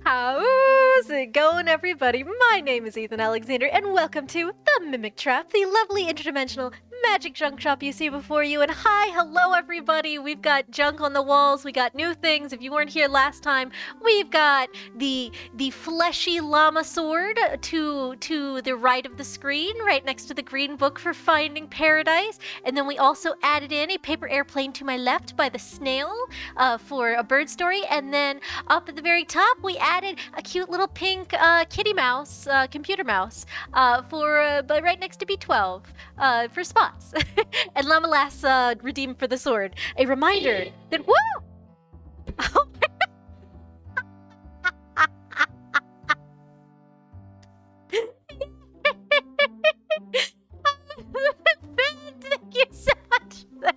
How's it going, everybody? My name is Ethan Alexander, and welcome to The Mimic Trap, the lovely interdimensional magic junk shop you see before you. And hello, everybody! We've got junk on the walls, we got new things. If you weren't here last time, we've got the fleshy llama sword to the right of the screen, right next to the green book for finding paradise. And then we also added in a paper airplane to my left by the snail for a bird story. And then up at the very top, we added a cute little pink kitty mouse, computer mouse, but right next to B12 for spots. And Llama Lass redeemed for the sword. A reminder that, woo! Oh Thank you so much for that.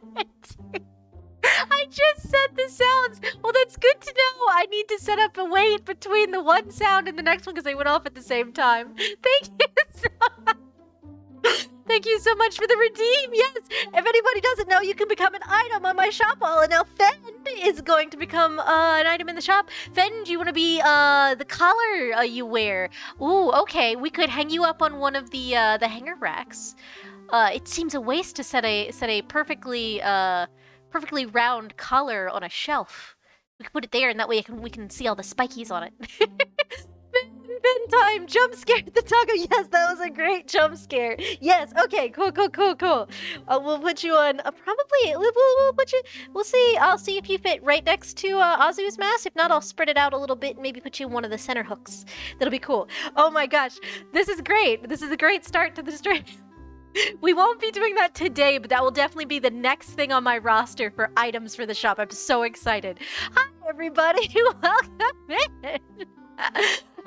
I just said the sounds. Well, that's good to know. I need to set up a wait between the one sound and the next one because they went off at the same time. Thank you so much. Thank you so much for the redeem. Yes, if anybody doesn't know, you can become an item on my shop wall. And now Fend is going to become an item in the shop. Fend, do you want to be the collar you wear? Ooh, okay. We could hang you up on one of the hanger racks. It seems a waste to set a perfectly round collar on a shelf. We can put it there, and that way we can see all the spikies on it. Fin time! Jump scare the doggo! Yes, that was a great jump scare! Yes, okay, cool. We'll put you on, we'll put you, we'll see, I'll see if you fit right next to Azu's mask. If not, I'll spread it out a little bit and maybe put you in one of the center hooks. That'll be cool. Oh my gosh, this is great! This is a great start to the stream. We won't be doing that today, but that will definitely be the next thing on my roster for items for the shop. I'm so excited. Hi, everybody. Welcome in.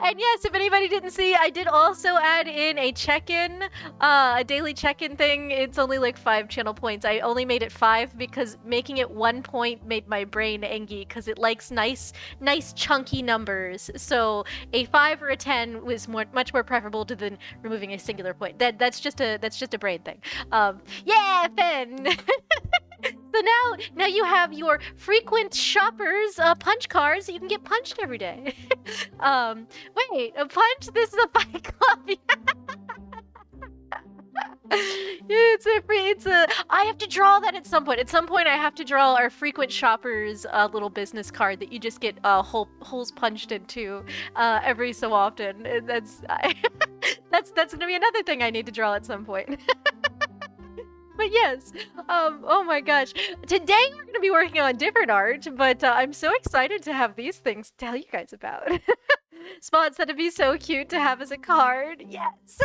And yes, if anybody didn't see, I did also add in a check-in, a daily check-in thing. It's only like 5 channel points. I only made it 5 because making it 1 point made my brain angry because it likes nice chunky numbers. So a 5 or a 10 was much more preferable to than removing a singular point. That's just a brain thing. Yeah, Finn. So now you have your frequent shoppers punch cards that you can get punched every day. Wait, a punch? This is a Fight Club. I have to draw that at some point. At some point, I have to draw our frequent shoppers little business card that you just get holes punched into every so often. And that's gonna be another thing I need to draw at some point. But yes, oh my gosh. Today we're going to be working on different art, but I'm so excited to have these things to tell you guys about. Spot said it'd be so cute to have as a card. Yes.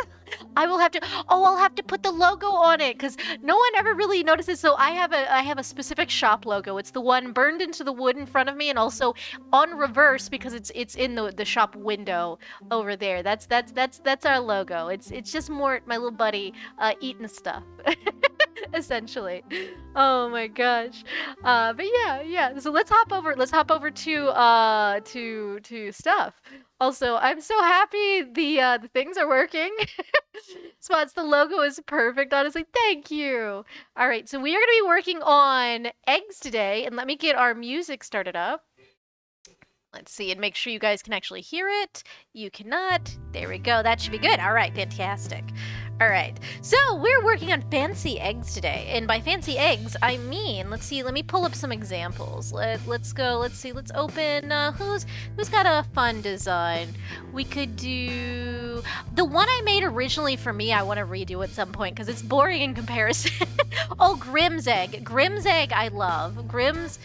I'll have to put the logo on it because no one ever really notices. So I have a specific shop logo. It's the one burned into the wood in front of me and also on reverse because it's in the shop window over there. That's our logo. It's just more my little buddy eating stuff. Essentially. Oh my gosh. But yeah. So let's hop over to stuff. Also, I'm so happy the things are working. Spots, the logo is perfect, honestly. Thank you. All right, so we are going to be working on eggs today, and let me get our music started up. Let's see, and make sure you guys can actually hear it. You cannot. There we go. That should be good. All right, fantastic. All right, so we're working on fancy eggs today, and by fancy eggs, I mean, let's see, let me pull up some examples. Let's go, let's see, let's open, who's got a fun design? We could do, the one I made originally for me, I want to redo at some point, because it's boring in comparison. Oh, Grimm's egg. Grimm's egg I love. Grimm's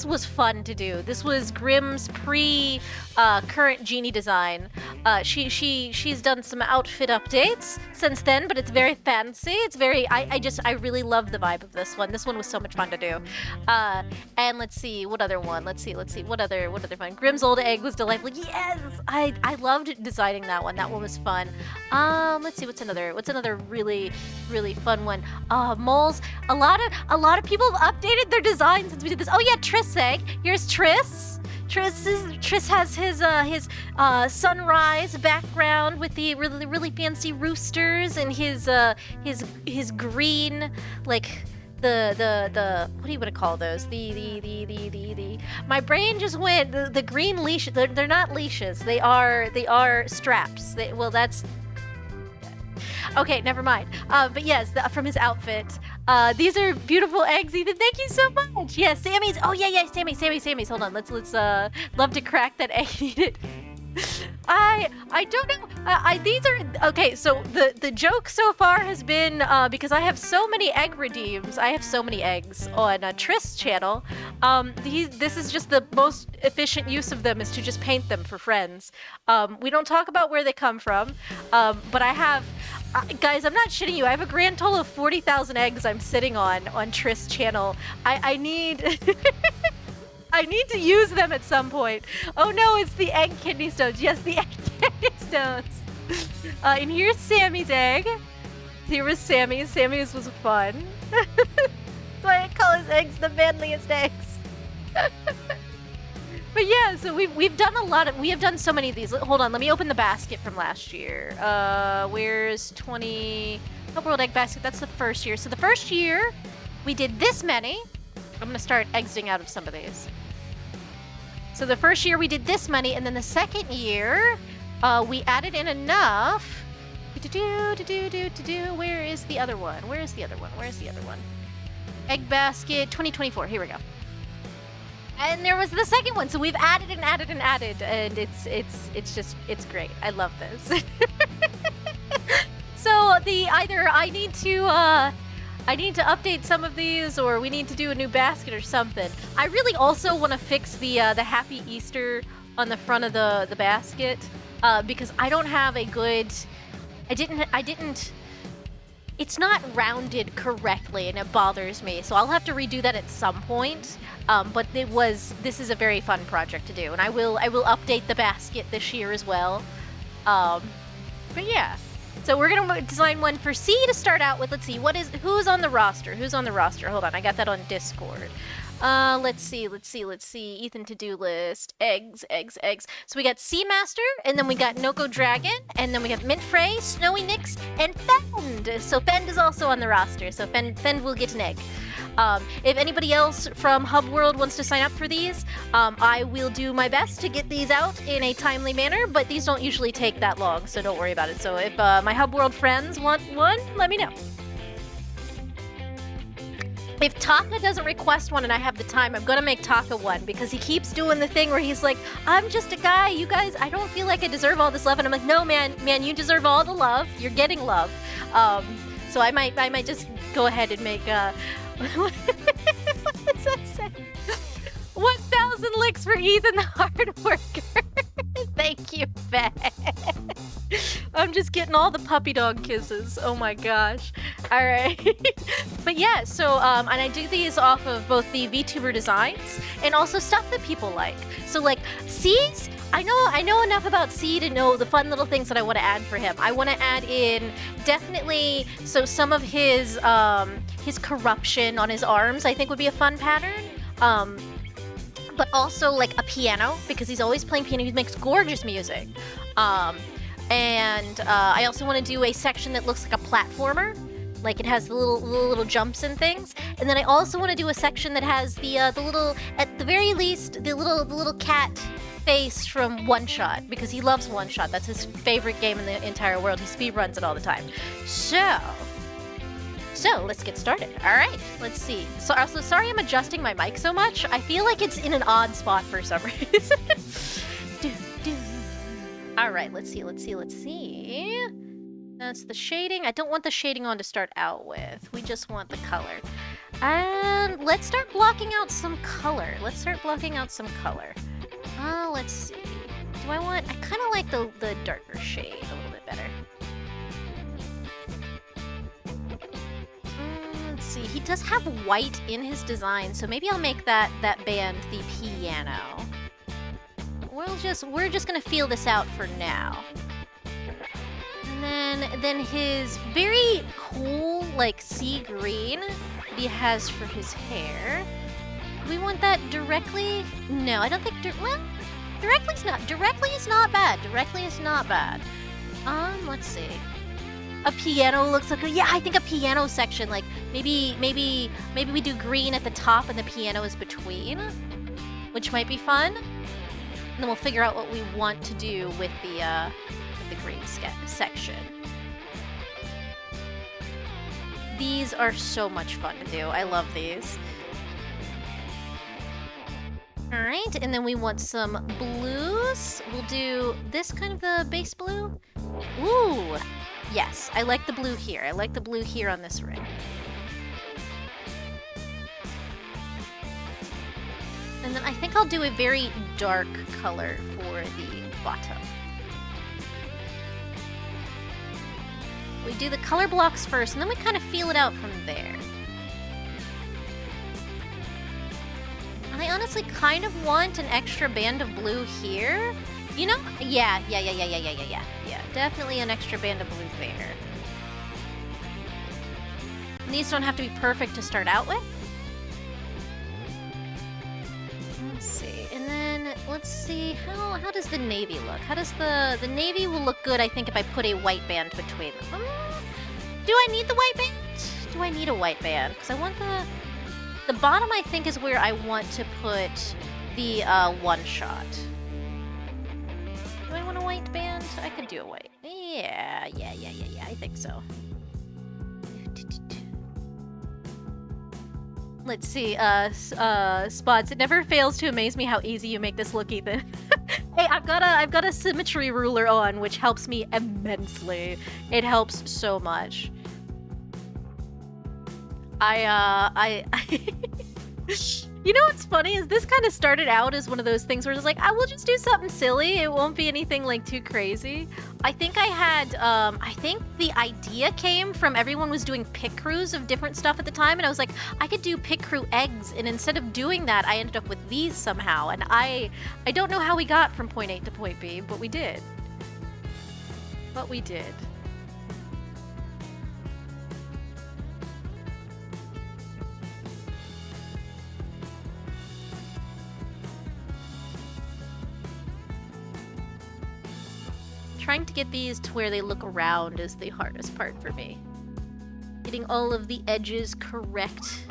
was fun to do. This was Grimm's current genie design. She's done some outfit updates since then, but it's very fancy. It's very, I really love the vibe of this one. This one was so much fun to do. And let's see, what other one? Let's see, what other fun? Grimm's old egg was delightful. Yes, I loved designing that one. That one was fun. Let's see, what's another really, really fun one? Moles. A lot of people have updated their designs since we did this. Oh yeah, Triss egg. Here's Triss. Triss has his sunrise background with the really fancy roosters and his green, like, what do you want to call those? My brain just went the green leash. They're not leashes. They are straps. Well, that's okay. Never mind. But yes, from his outfit. These are beautiful eggs, Ethan. Thank you so much. Yeah, Sammy's. Oh yeah, Sammy's. Hold on. Let's love to crack that egg. Eat it. I don't know. These are okay. So the joke so far has been because I have so many egg redeems. I have so many eggs on Trist's channel. This is just the most efficient use of them is to just paint them for friends. We don't talk about where they come from, but I have. Guys, I'm not shitting you. I have a grand total of 40,000 eggs I'm sitting on Trist's channel. I need. I need to use them at some point. Oh no, it's the egg kidney stones. Yes, the egg kidney stones. And here's Sammy's egg. Here was Sammy's. Sammy's was fun. So I call his eggs the manliest eggs. But yeah, so we've done a lot of, we have done so many of these. Hold on, let me open the basket from last year. Where's 20, Hub World Egg Basket, that's the first year. So the first year, we did this many. I'm gonna start exiting out of some of these. So the first year we did this many, and then the second year, we added in enough. Where is the other one? Where's the other one? Egg basket 2024. Here we go. And there was the second one. So we've added and added and added, and it's great. I love this. So either I need to update some of these, or we need to do a new basket or something. I really also want to fix the Happy Easter on the front of the basket, because I don't have a good. I didn't. It's not rounded correctly, and it bothers me. So I'll have to redo that at some point. But this is a very fun project to do, and I will update the basket this year as well. But yeah. So we're gonna design one for C to start out with. Let's see, who's on the roster? Hold on, I got that on Discord. Let's see. Ethan to-do list. Eggs. So we got Seamaster, and then we got Noko Dragon, and then we got Mint Frey, Snowy Nix, and Fend. So Fend is also on the roster. So Fend will get an egg. If anybody else from Hub World wants to sign up for these, I will do my best to get these out in a timely manner, but these don't usually take that long, so don't worry about it. So if my Hub World friends want one, let me know. If Taka doesn't request one and I have the time, I'm gonna make Taka one, because he keeps doing the thing where he's like, I'm just a guy, you guys, I don't feel like I deserve all this love. And I'm like, no, man, you deserve all the love. You're getting love. So I might just go ahead and make what does that say? 1,000 licks for Ethan the hard worker. Thank you, Fed. I'm just getting all the puppy dog kisses. Oh my gosh. All right. But yeah, so and I do these off of both the VTuber designs and also stuff that people like. So like C's, I know enough about C to know the fun little things that I want to add for him. I want to add in definitely some of his corruption on his arms, I think would be a fun pattern. But also like a piano, because he's always playing piano. He makes gorgeous music. And I also want to do a section that looks like a platformer, like it has the little jumps and things. And then I also want to do a section that has the little, at the very least, the little cat face from One Shot, because he loves One Shot. That's his favorite game in the entire world. He speedruns it all the time. So let's get started. All right, let's see. So also, sorry I'm adjusting my mic so much. I feel like it's in an odd spot for some reason. All right, let's see. That's the shading. I don't want the shading on to start out with. We just want the color. And let's start blocking out some color. Let's see. I kind of like the darker shade a little bit better. Let's see, he does have white in his design, so maybe I'll make that band the piano. We're just gonna feel this out for now. And then his very cool, like, sea green that he has for his hair. We want that directly? No, I don't think, directly is not bad. Let's see. A piano looks like, yeah, I think a piano section, like maybe we do green at the top and the piano is between, which might be fun. And then we'll figure out what we want to do with the green section. These are so much fun to do. I love these. All right, and then we want some blues. We'll do this kind of the base blue. Ooh. Yes, I like the blue here. I like the blue here on this ring. And then I think I'll do a very dark color for the bottom. We do the color blocks first, and then we kind of feel it out from there. I honestly kind of want an extra band of blue here. You know? Yeah. Definitely an extra band of blue there. And these don't have to be perfect to start out with. Let's see. And then let's see, how does the navy look? How does the navy will look good, I think, if I put a white band between them. Do I need the white band? Do I need a white band? Because I want the bottom, I think, is where I want to put the one shot. Do I want a white band? I could do a white. Yeah, I think so. Let's see, Spots, it never fails to amaze me how easy you make this look, Ethan. Hey, I've got a symmetry ruler on, which helps me immensely. It helps so much. You know what's funny is this kind of started out as one of those things where it's like, I will just do something silly. It won't be anything like too crazy. I think I had, I think the idea came from everyone was doing pit crews of different stuff at the time. And I was like, I could do pit crew eggs. And instead of doing that, I ended up with these somehow. And I don't know how we got from point A to point B, but we did. But we did. Trying to get these to where they look round is the hardest part for me. Getting all of the edges correct.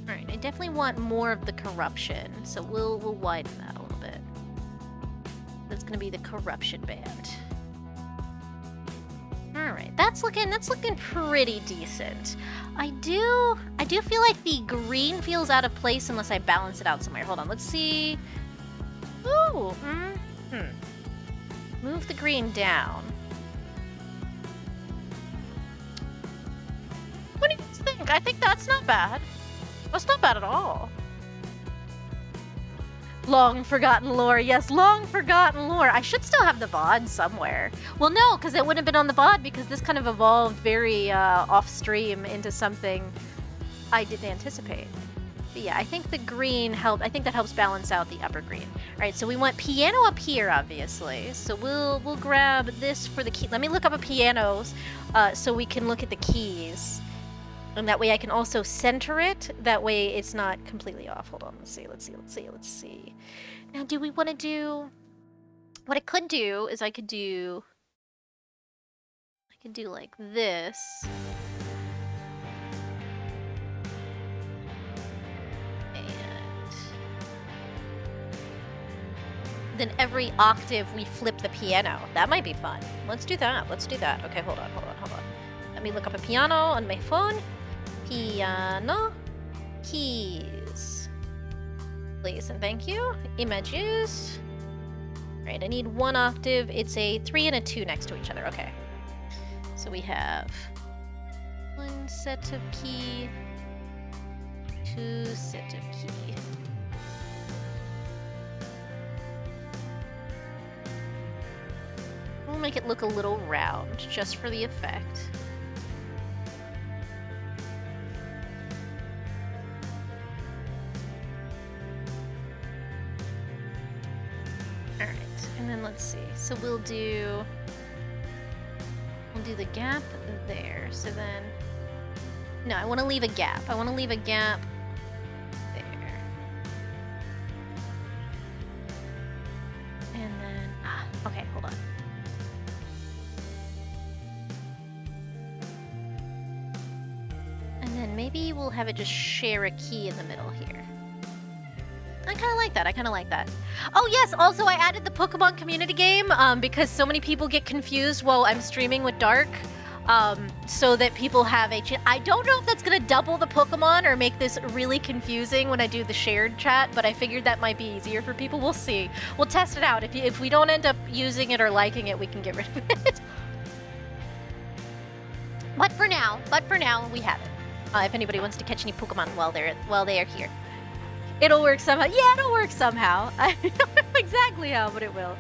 Alright, I definitely want more of the corruption, so we'll widen that a little bit. That's gonna be the corruption band. Alright, that's looking pretty decent. I do feel like the green feels out of place unless I balance it out somewhere. Hold on, let's see. Ooh, Move the green down. What do you think? I think that's not bad. That's not bad at all. Long forgotten lore. Yes, long forgotten lore. I should still have the VOD somewhere. Well, no, because it wouldn't have been on the VOD because this kind of evolved very off-stream into something I didn't anticipate. But yeah, I think the green helped. I think that helps balance out the upper green. All right, so we want piano up here, obviously. So we'll grab this for the key. Let me look up a pianos so we can look at the keys. And that way I can also center it. That way it's not completely off. Hold on, let's see. Now, do we want to do... What I could do is I could do like this. And then every octave we flip the piano. That might be fun. Let's do that. Okay, hold on. Let me look up a piano on my phone. Piano keys, please and thank you. Images. All right, I need one octave. It's a 3 and a 2 next to each other. Okay, so we have one set of key, 2 set of key. We'll make it look a little round just for the effect. And then let's see. So we'll do the gap there. So then, no, I want to leave a gap. I want to leave a gap there. And then, okay, hold on. And then maybe we'll have it just share a key in the middle here. I kind of like that. I kind of like that. Oh yes, also I added the Pokemon community game because so many people get confused while I'm streaming with Dark. So that people have a I don't know if that's gonna double the Pokemon or make this really confusing when I do the shared chat, but I figured that might be easier for people. We'll see. We'll test it out. If we don't end up using it or liking it, we can get rid of it. But for now, we have it. If anybody wants to catch any Pokemon while they are here. It'll work somehow. Yeah, it'll work somehow. I don't know exactly how, but it will.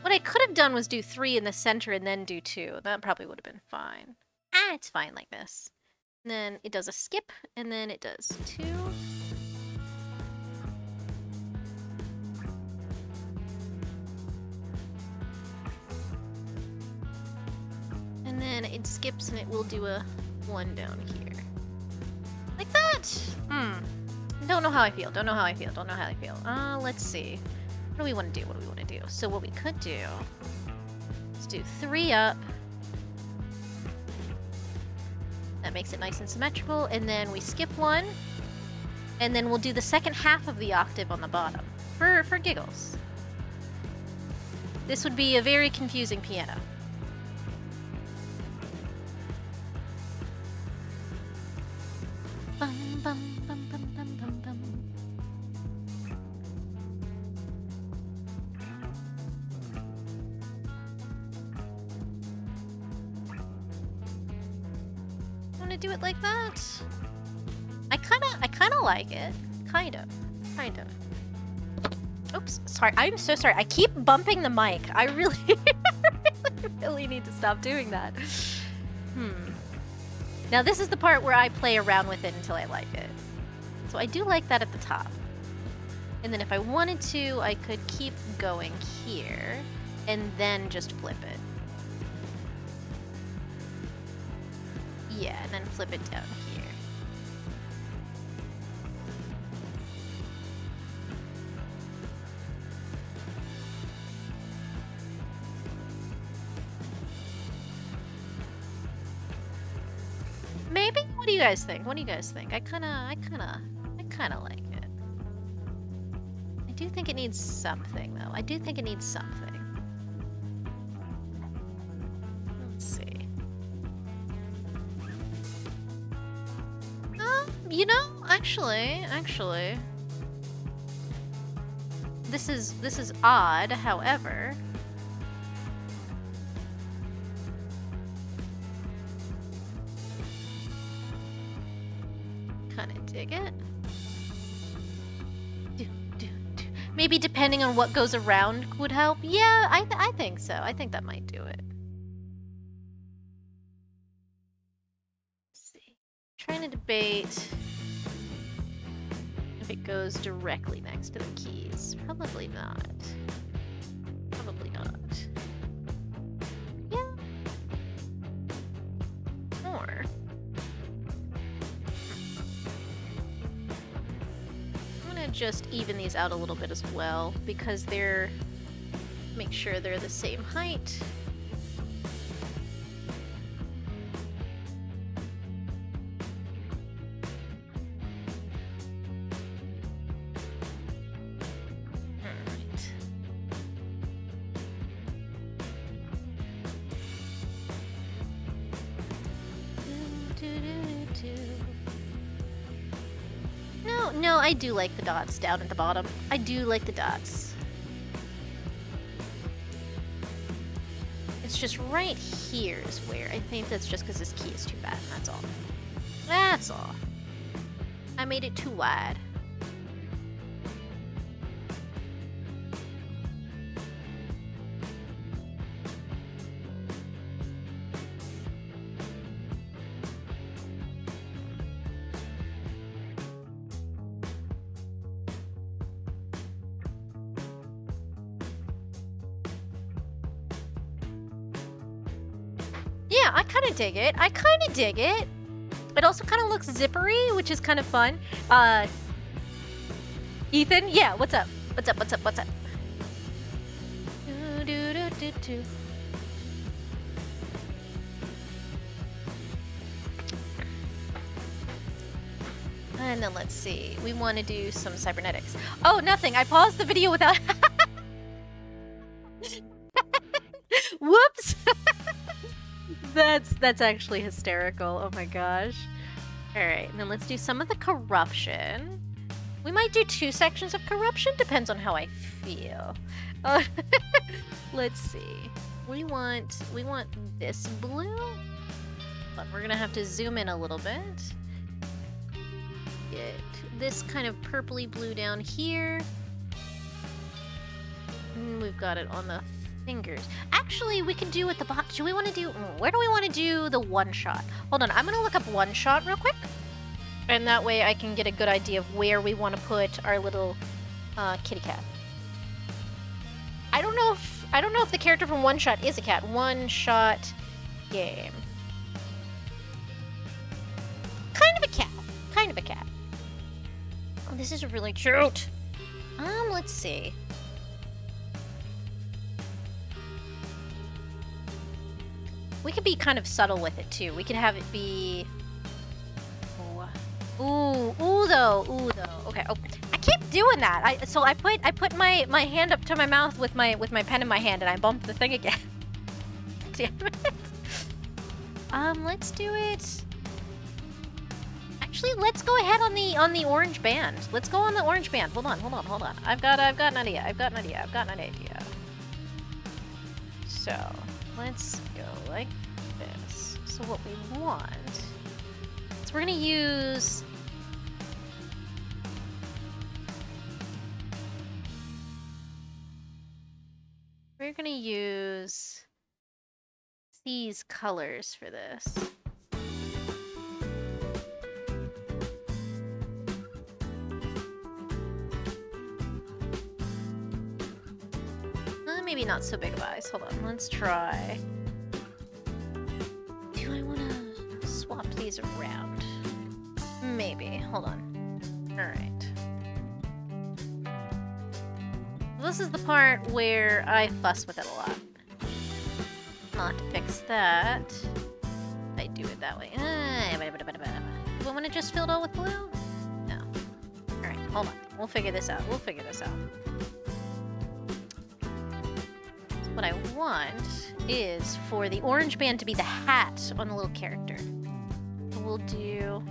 What I could have done was do 3 in the center and then do 2. That probably would have been fine. It's fine like this. And then it does a skip, and then it does 2. And then it skips and it will do a 1 down here. Like that! Don't know how I feel. Let's see. What do we want to do? So what we could do is do 3 up. That makes it nice and symmetrical. And then we skip 1. And then we'll do the second half of the octave on the bottom. For giggles. This would be a very confusing piano. Bum, bum, bum, bum, bum, bum, bum. Want to do it like that? I kind of like it. Kind of. Oops, sorry. I'm so sorry. I keep bumping the mic. I really, really need to stop doing that. Now this is the part where I play around with it until I like it. So I do like that at the top. And then if I wanted to, I could keep going here and then just flip it. Yeah, and then flip it down here. Maybe? What do you guys think? I kinda like it. I do think it needs something, though. Let's see. You know, actually. This is odd, however. Kind of dig it. Maybe depending on what goes around would help. Yeah, I think so. I think that might do it. Let's see. Trying to debate if it goes directly next to the keys. Probably not. Yeah. More. Just even these out a little bit as well because make sure they're the same height. Alright. No, I do like the dots down at the bottom. I do like the dots. It's just right here is where I think that's just because this key is too bad, and that's all. That's all. I made it too wide. Yeah, I kind of dig it. I kind of dig it. It also kind of looks zippery, which is kind of fun. Ethan, yeah, what's up? What's up? What's up? What's up? Do, do, do, do, do. And then let's see. We want to do some cybernetics. Oh, nothing. I paused the video without. Whoops. That's actually hysterical. Oh my gosh. All right, and then let's do some of the corruption. We might do 2 sections of corruption. Depends on how I feel. Let's see. We want this blue. But we're gonna have to zoom in a little bit. Get this kind of purpley blue down here. And we've got it on the fingers. Actually, we can do with the box. Do we want to do? Where do we want to do the one shot? Hold on, I'm gonna look up one shot real quick, and that way I can get a good idea of where we want to put our little kitty cat. I don't know if the character from One Shot is a cat. One Shot game. Kind of a cat. Kind of a cat. Oh, this is really cute. Let's see. We could be kind of subtle with it too. We could have it be. Ooh, though. Okay. Oh, I keep doing that. I put my hand up to my mouth with my pen in my hand, and I bumped the thing again. Damn it. Let's do it. Actually, let's go ahead on the orange band. Let's go on the orange band. Hold on. I've got an idea. So let's go like this. So what we want is we're gonna use. We're gonna use these colors for this. Maybe not so big of eyes. Hold on, let's try. Do I want to swap these around? Maybe. Hold on. All right. This is the part where I fuss with it a lot. I'll have to fix that. If I do it that way. Do I want to just fill it all with blue? No. All right, hold on. We'll figure this out. What I want is for the orange band to be the hat on the little character. So we'll do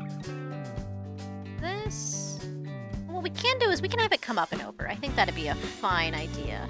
this. What we can do is we can have it come up and over. I think that'd be a fine idea.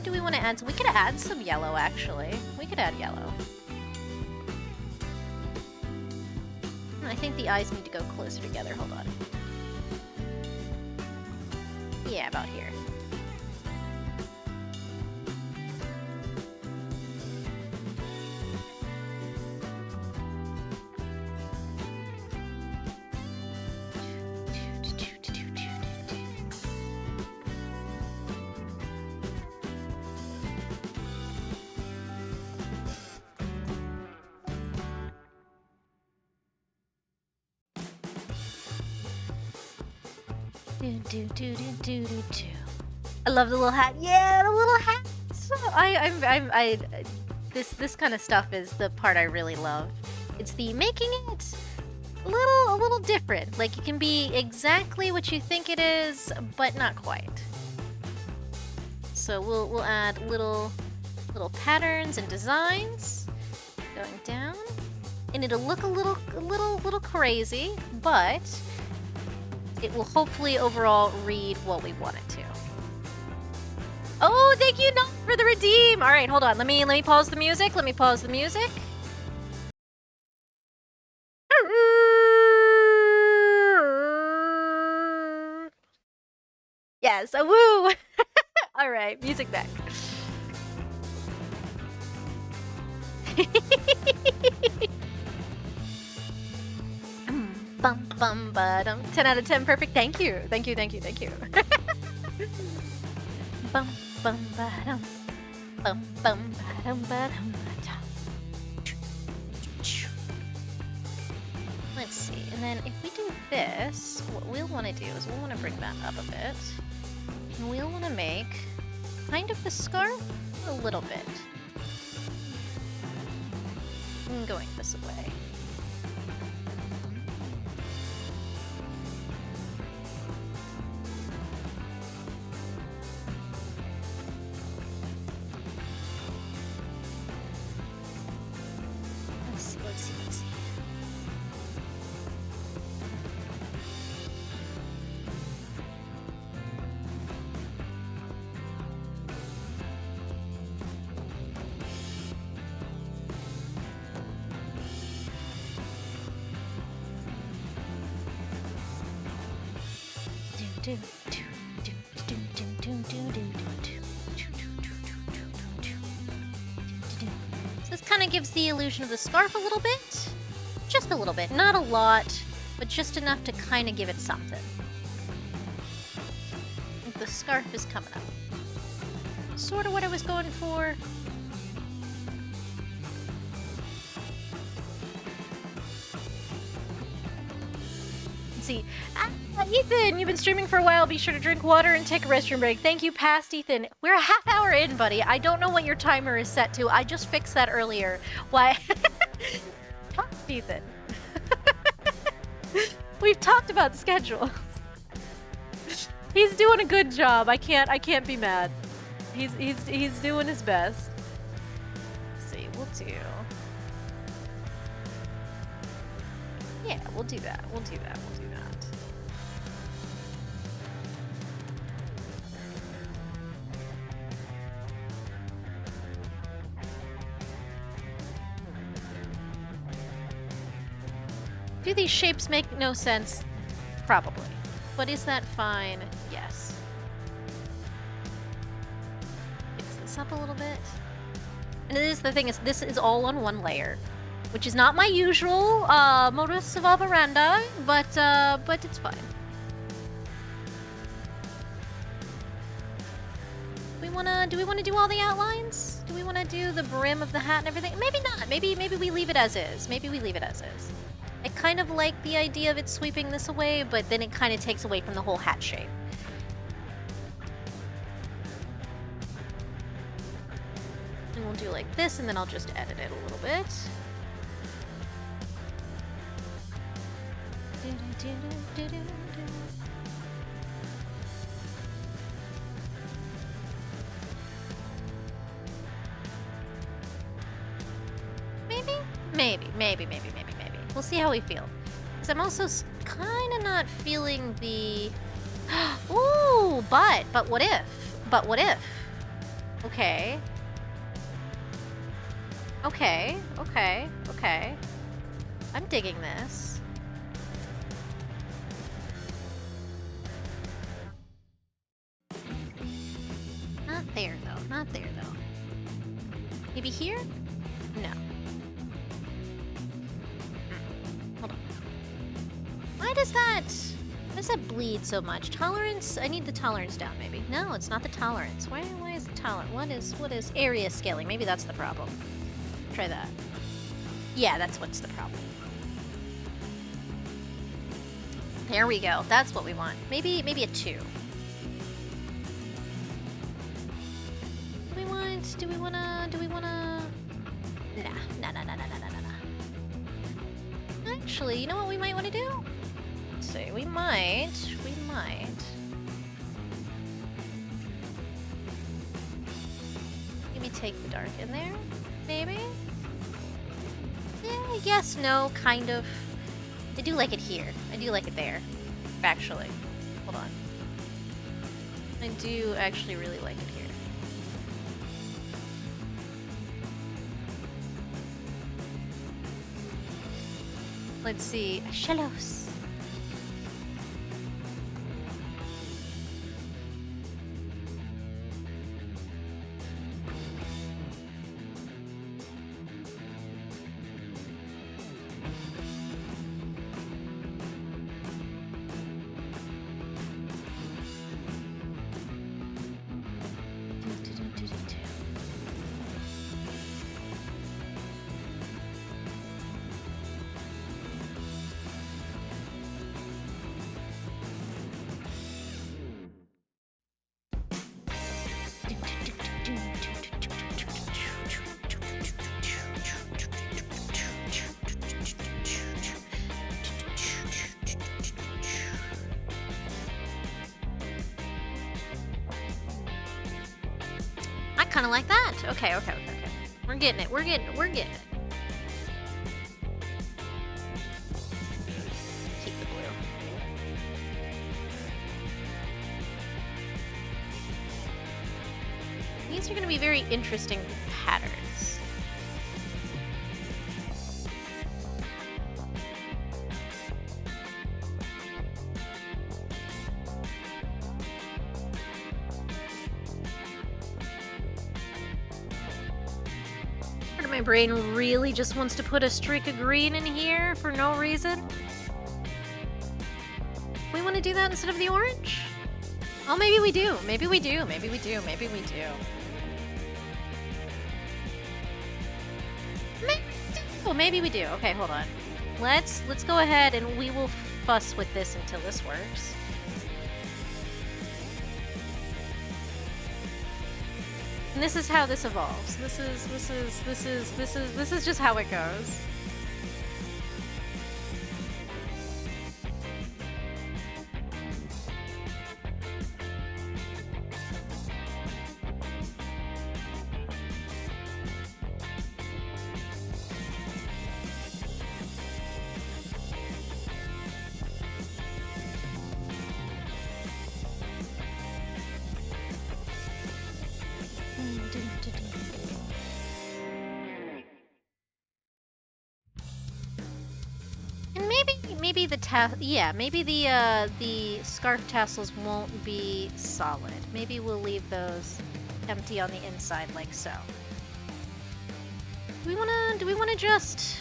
Do we want to add? So we could add some yellow, actually. We could add yellow. I think the eyes need to go closer together. Hold on. Yeah, about here. I love the little hat. Yeah, the little hat. This kind of stuff is the part I really love. It's the making it a little different. Like it can be exactly what you think it is, but not quite. So we'll add little patterns and designs going down, and it'll look a little crazy, but it will hopefully overall read what we want it to. Oh, thank you, Not, for the redeem. All right, hold on. Let me pause the music. Let me pause the music. Yes, a woo. All right, music back. Bum bum ba-dum. 10 out of 10, perfect. Thank you. Thank you, thank you, thank you. Bum bum ba-dum. Bum bum ba-dum ba-dum ba-dum. Let's see, and then if we do this, what we'll want to do is we'll want to bring that up a bit. And we'll want to make kind of the scarf a little bit. Going this way. Let's see, let's see, let's see. So this kind of gives the illusion of the scarf a little bit. Just a little bit. Not a lot, but just enough to kind of give it something. I think the scarf is coming up. Sort of what I was going for. See. Ethan, you've been streaming for a while. Be sure to drink water and take a restroom break. Thank you, past Ethan. We're a half hour in, buddy. I don't know what your timer is set to. I just fixed that earlier. Why? Past Ethan. We've talked about schedules. He's doing a good job. I can't be mad. He's doing his best. Let's see, we'll do. Yeah, we'll do that. We'll do that. We'll do that. Do these shapes make no sense? Probably. But is that fine? Yes. Fix this up a little bit. And it is, the thing is, this is all on one layer, which is not my usual modus operandi, but it's fine. Do we wanna do all the outlines? Do we wanna do the brim of the hat and everything? Maybe not. Maybe we leave it as is. Maybe we leave it as is. I kind of like the idea of it sweeping this away, but then it kind of takes away from the whole hat shape. And we'll do like this, and then I'll just edit it a little bit. Maybe. We'll see how we feel. Because I'm also kind of not feeling the... Ooh, but what if? But what if? Okay. Okay. I'm digging this. Not there, though. Maybe here? No. Why does that bleed so much? Tolerance? I need the tolerance down, maybe. No, it's not the tolerance. Why is the tolerance? What is area scaling? Maybe that's the problem. Try that. Yeah, that's what's the problem. There we go. That's what we want. Maybe a 2. Do we wanna... Nah. Actually, you know what we might want to do? Let's see, we might. Maybe take the dark in there? Maybe? Yeah, yes, no, kind of. I do like it here. I do like it there. Actually. Hold on. I do actually really like it here. Let's see. Shallows. Kind of like that. Okay. We're getting it. We're getting it. Keep the blue. These are going to be very interesting patterns. My brain really just wants to put a streak of green in here for no reason. We want to do that instead of the orange? Oh, maybe we do. Maybe we do. Maybe we do. Maybe we do. Maybe we do. Okay, hold on. Let's go ahead and we will fuss with this until this works. And this is how this evolves. This is just how it goes. Maybe the scarf tassels won't be solid. Maybe we'll leave those empty on the inside like so. Do we wanna just...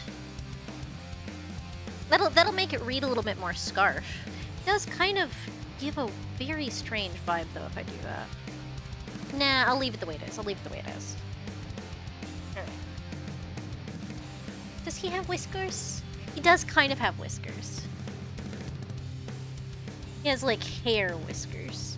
That'll make it read a little bit more scarf. It does kind of give a very strange vibe though if I do that. Nah, I'll leave it the way it is. Alright. Does he have whiskers? He does kind of have whiskers. He has, like, hair whiskers.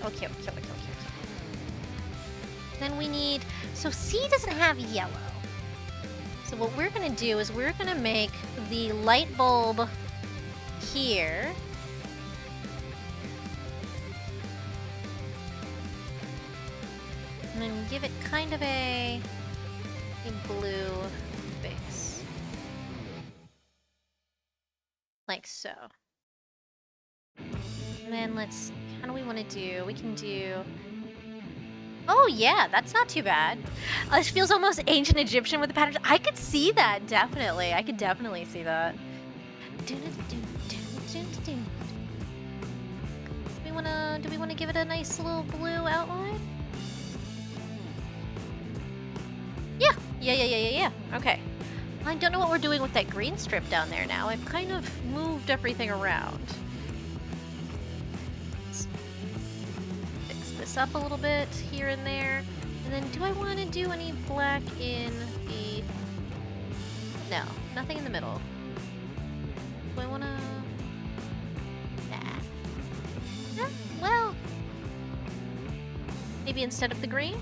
Okay. Then we need... So C doesn't have yellow. So what we're gonna do is we're gonna make the light bulb here. And then give it kind of a blue base. Like so. And then let's... How do we want to do? We can do... Oh yeah, that's not too bad. This feels almost ancient Egyptian with the patterns. I could see that, definitely. I could definitely see that. Do we wanna give it a nice little blue outline? Yeah. Okay. I don't know what we're doing with that green strip down there now. I've kind of moved everything around. Up a little bit here and there. And then do I want to do any black back in the... No, nothing in the middle. Do I wanna... Nah. Well... Maybe instead of the green?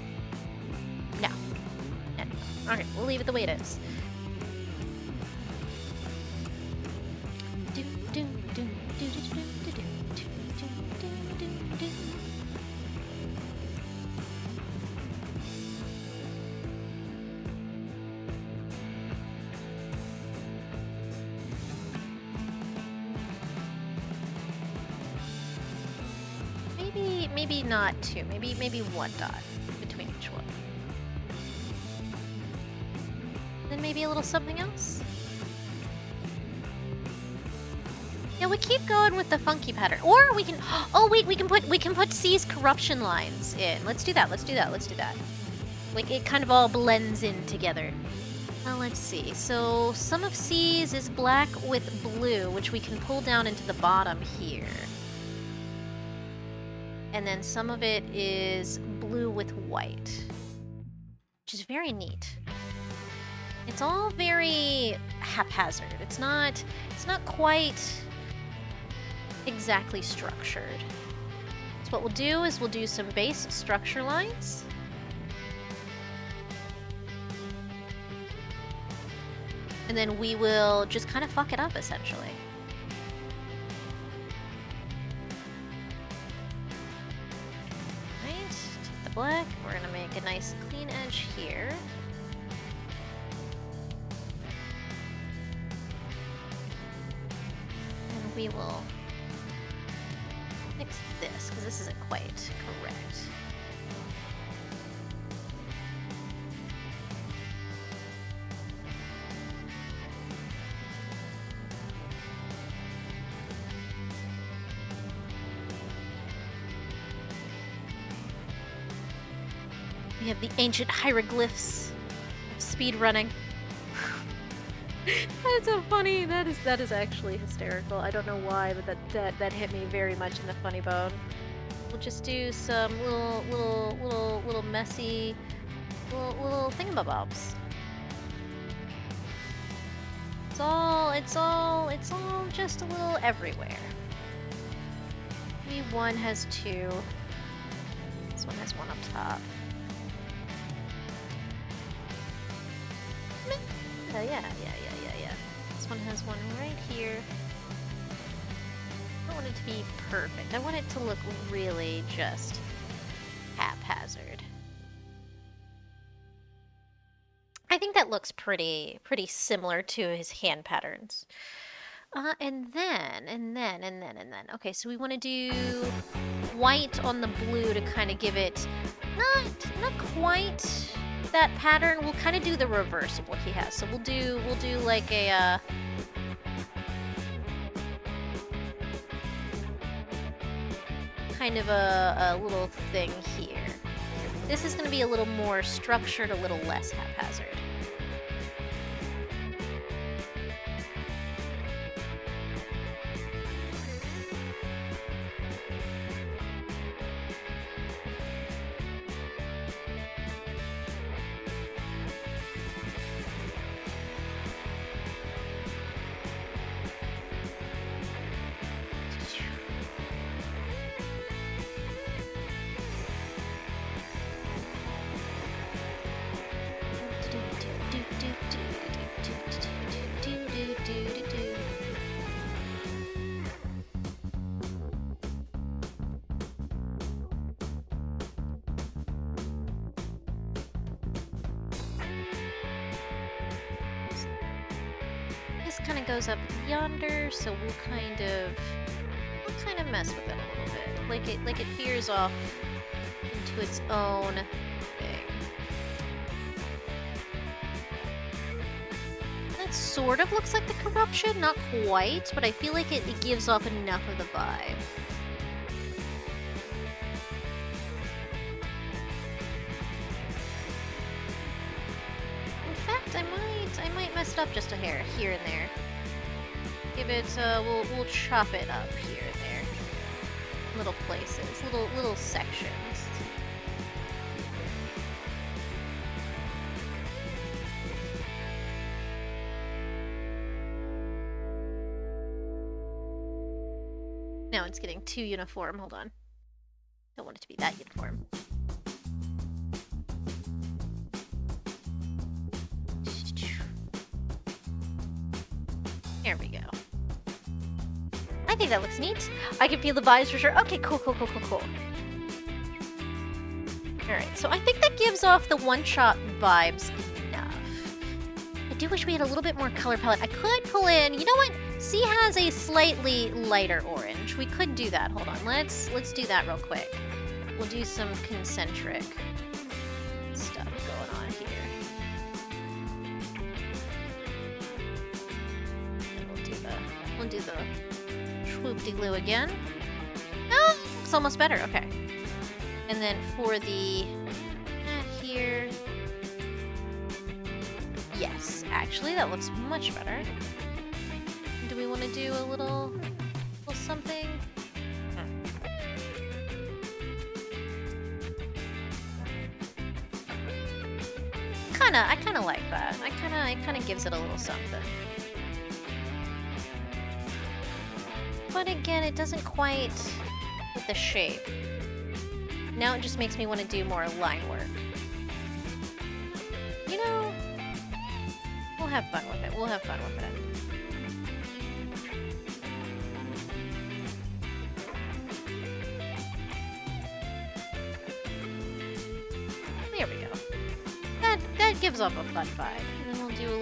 No. No. Okay, we'll leave it the way it is. Maybe not two, maybe one dot between each one. Then maybe a little something else? Yeah, we keep going with the funky pattern. Or we can, oh wait, we can put C's corruption lines in. Let's do that. Like it kind of all blends in together. Let's see. So some of C's is black with blue, which we can pull down into the bottom here. And then some of it is blue with white, which is very neat. It's all very haphazard. It's not quite exactly structured. So what we'll do is we'll do some base structure lines. And then we will just kind of fuck it up, essentially. Black. We're gonna make a nice clean edge here. And we will fix this, because this isn't quite correct. We have the ancient hieroglyphs of speed running. That's so funny. That is actually hysterical. I don't know why, but that hit me very much in the funny bone. We'll just do some little messy little thingamabobs. It's all just a little everywhere. Maybe one has two. This one has one up top. Yeah. This one has one right here. I don't want it to be perfect. I want it to look really just haphazard. I think that looks pretty similar to his hand patterns. And then. Okay, so we want to do white on the blue to kind of give it not quite that pattern. We'll kind of do the reverse of what he has. So we'll do like a kind of a little thing here. This is going to be a little more structured, a little less haphazard. Kind of goes up yonder, so we'll kind of mess with it a little bit, like it veers off into its own thing. That sort of looks like the corruption, not quite, but I feel like it gives off enough of the vibe. I might mess it up just a hair here and there. Give it, we'll chop it up here and there. Little places, little sections. No, it's getting too uniform. Hold on. Don't want it to be that uniform. There we go. I think that looks neat. I can feel the vibes for sure. Okay, cool. Alright, so I think that gives off the one-shot vibes enough. I do wish we had a little bit more color palette. I could pull in, you know what? C has a slightly lighter orange. We could do that. Hold on, let's do that real quick. We'll do some concentric stuff going on here. And we'll do the swoop-de-glue again. Oh, it's almost better, okay. And then for the here, yes, actually that looks much better. Do we want to do a little something? I kind of like that. It kind of gives it a little something. But again, it doesn't quite with the shape. Now it just makes me want to do more line work. You know, we'll have fun with it. There we go. That gives off a fun vibe. And then we'll do a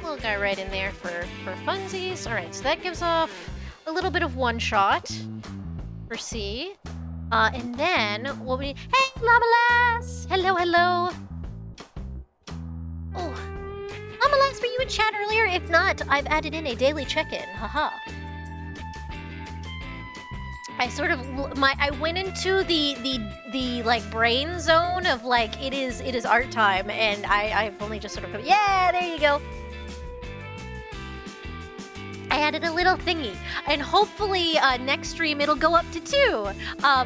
little guy right in there for funsies. Alright, so that gives off a little bit of one shot for C. And then what we need. Hey, Llama-Lass! Hello. Oh, Llama-Lass, were you in chat earlier? If not, I've added in a daily check-in. Haha. I went into the like brain zone of like it is art time, and I've only just sort of go, yeah, there you go. I added a little thingy, and hopefully next stream it'll go up to 2.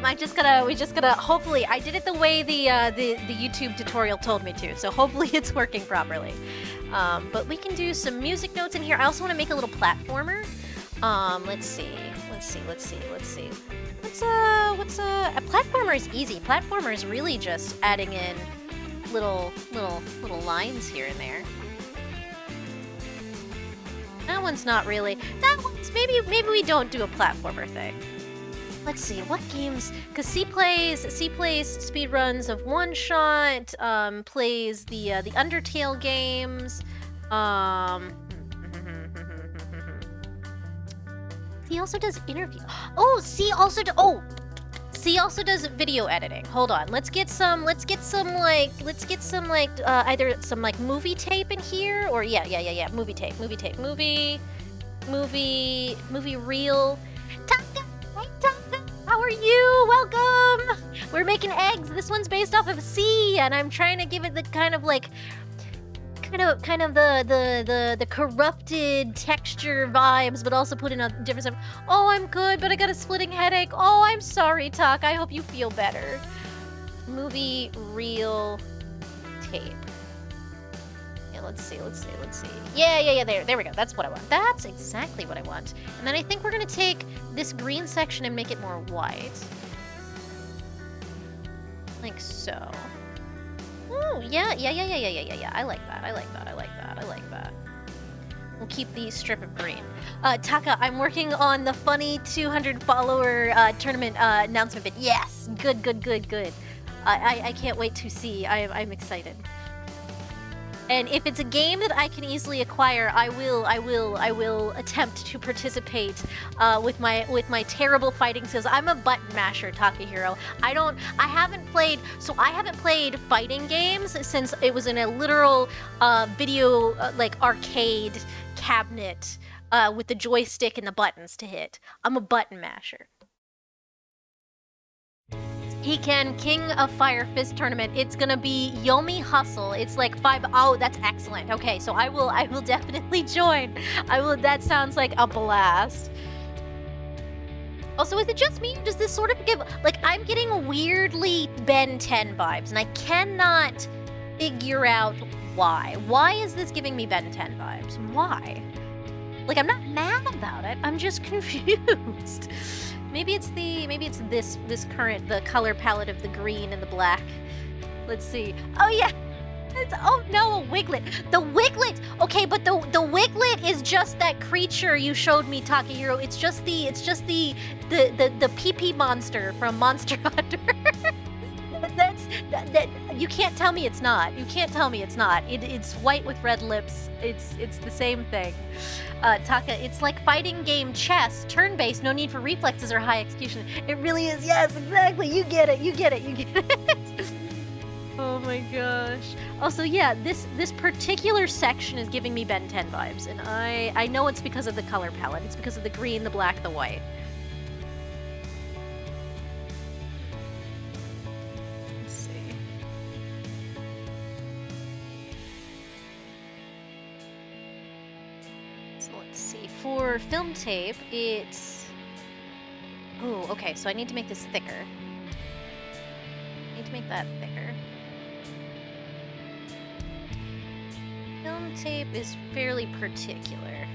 We just gotta hopefully I did it the way the YouTube tutorial told me to, so hopefully it's working properly. But we can do some music notes in here. I also want to make a little platformer. Let's see. A platformer is easy. Platformer is really just adding in little lines here and there. That one's not really. That one's maybe we don't do a platformer thing. Let's see what games. Cause C plays speedruns of One Shot. Plays the Undertale games. He also does interview. Oh, C also does video editing. Hold on. Let's get some either some like movie tape in here, or yeah. Movie tape. Movie reel. Taka, hey Taka, how are you? Welcome. We're making eggs. This one's based off of C, and I'm trying to give it the kind of the corrupted texture vibes, but also put in a different stuff. Oh, I'm good, but I got a splitting headache. Oh, I'm sorry, Talk. I hope you feel better. Movie reel tape. Yeah, let's see. Yeah. There we go. That's what I want. That's exactly what I want. And then I think we're gonna take this green section and make it more white. Like so. Oh, yeah. I like that. We'll keep the strip of green. Taka, I'm working on the funny 200 follower tournament announcement vid. Yes, good. I can't wait to see. I'm excited. And if it's a game that I can easily acquire, I will attempt to participate with my terrible fighting skills. I'm a button masher, Takahiro. I haven't played fighting games since it was in a literal video like arcade cabinet with the joystick and the buttons to hit. I'm a button masher. He can King of Fire Fist tournament. It's gonna be Yomi Hustle. It's like 5. Oh, that's excellent. Okay, so I will definitely join. That sounds like a blast. Also, is it just me? Or does this sort of give like I'm getting weirdly Ben 10 vibes, and I cannot figure out why. Why is this giving me Ben 10 vibes? Why? Like, I'm not mad about it. I'm just confused. Maybe it's this current, the color palette of the green and the black. Let's see. Oh yeah. Oh no, a wiglet. The wiglet. Okay, but the wiglet is just that creature you showed me, Takahiro. It's just the pee-pee monster from Monster Hunter. that you can't tell me it's not. You can't tell me it's not. It's white with red lips. It's the same thing. Taka, it's like fighting game chess, turn-based, no need for reflexes or high execution. It really is. Yes, exactly. You get it. You get it. You get it. Oh my gosh. Also, yeah, this particular section is giving me Ben 10 vibes, and I know it's because of the color palette. It's because of the green, the black, the white. Let's see. So let's see. For film tape, it's... Oh, okay, so I need to make this thicker. I need to make that thicker. Film tape is fairly particular.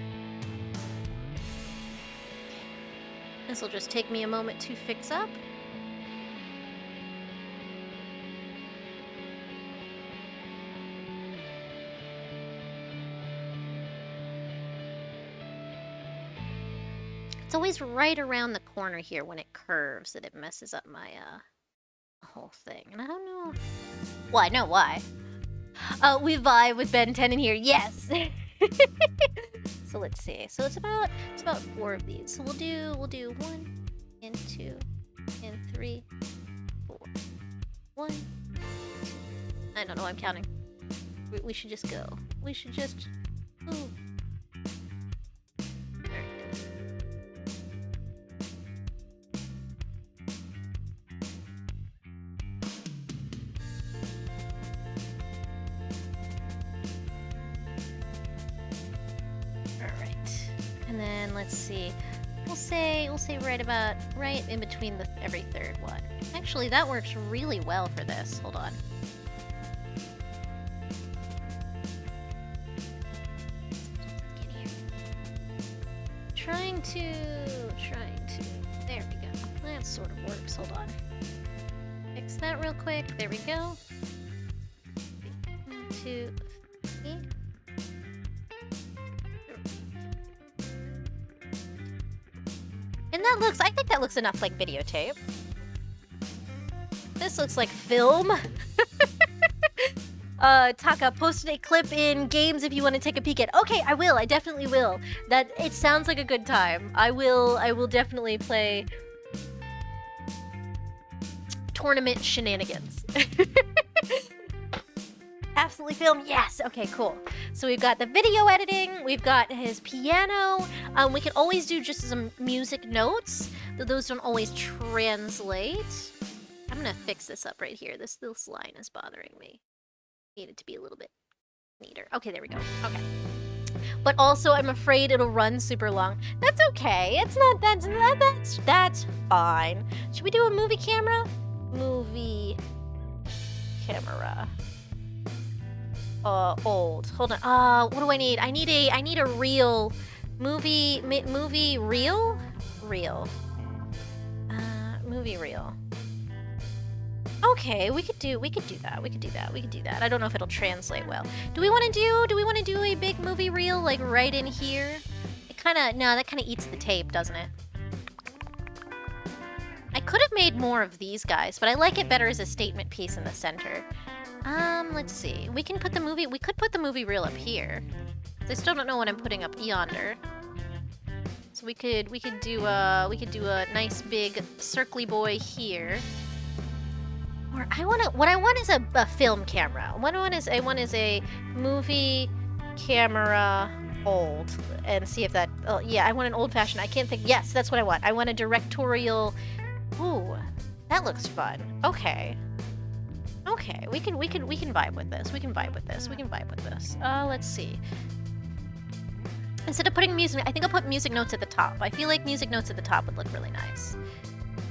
This will just take me a moment to fix up. It's always right around the corner here when it curves that it messes up my whole thing. And I don't know. Well, I know why. We vibe with Ben 10 in here. Yes. So let's see. So it's about 4 of these. So we'll do 1 and 2 and 3, 4. 1, 2. I don't know. I'm counting. We should just go. We should just. Ooh. And then let's see. We'll say right in between every third one. Actually, that works really well for this. Hold on. Get here. Trying to. There we go. That sort of works. Hold on. Fix that real quick. There we go. 1, 2, 3. And that looks, I think that looks enough like videotape. This looks like film. Taka posted a clip in games if you want to take a peek at. Okay, I will. I definitely will. That it sounds like a good time. I will definitely play tournament shenanigans. Absolutely film. Yes. Okay, cool. So we've got the video editing. We've got his piano. We can always do just some music notes, though those don't always translate. I'm gonna fix this up right here. This line is bothering me. Need it to be a little bit neater. Okay, there we go. Okay. But also, I'm afraid it'll run super long. That's okay. It's not. That's fine. Should we do a movie camera? Movie camera. Old. Hold on. What do I need? I need a real movie reel? Reel. Movie reel. Okay, we could do that. I don't know if it'll translate well. Do we want to do a big movie reel like right in here? That kind of eats the tape, doesn't it? I could have made more of these guys, but I like it better as a statement piece in the center. Let's see. We could put the movie reel up here. I still don't know what I'm putting up yonder. So we could do a nice big circly boy here. Or what I want is a film camera. What I want is a movie camera old, and see if that. Oh yeah, I want an old-fashioned. I can't think. Yes, that's what I want. I want a directorial. Ooh, that looks fun. Okay. Okay, we can vibe with this. We can vibe with this. Let's see. Instead of putting music, I think I'll put music notes at the top. I feel like music notes at the top would look really nice.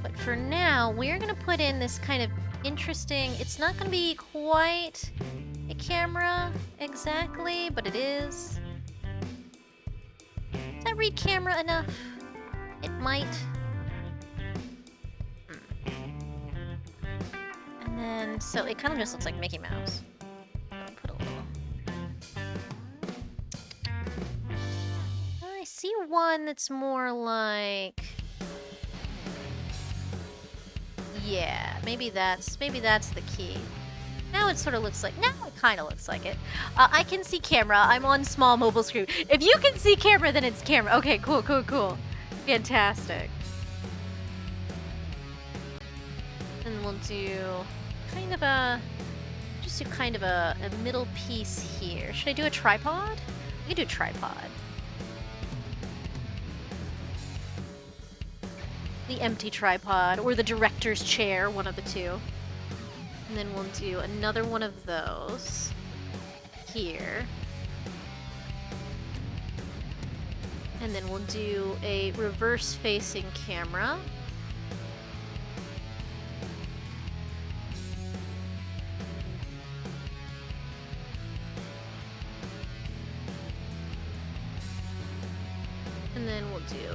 But for now, we're gonna put in this kind of interesting. It's not gonna be quite a camera exactly, but it is. that read camera enough? It might. And then, so it kind of just looks like Mickey Mouse. I'll put a little. I see one that's more like. Yeah, maybe that's the key. Now it sort of looks like. Now it kind of looks like it. I can see camera. I'm on small mobile screen. If you can see camera, then it's camera. Okay, cool, cool, cool. Fantastic. And we'll do kind of a, just do kind of a middle piece here. Should I do a tripod? I could do a tripod. The empty tripod, or the director's chair, one of the two. And then we'll do another one of those here. And then we'll do a reverse-facing camera. And then we'll do,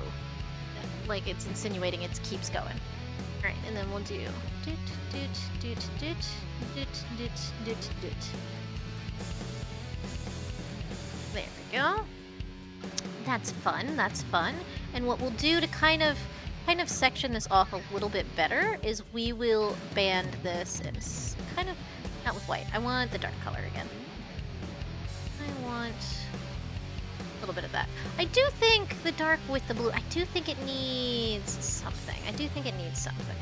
like it's insinuating it keeps going. All right, and then we'll do doot, doot, doot, doot, doot, doot, doot, doot. There we go. That's fun, that's fun. And what we'll do to kind of section this off a little bit better is we will band this in kind of, not with white. I want the dark color again. I want a little bit of that. I do think the dark with the blue, I do think it needs something. I do think it needs something.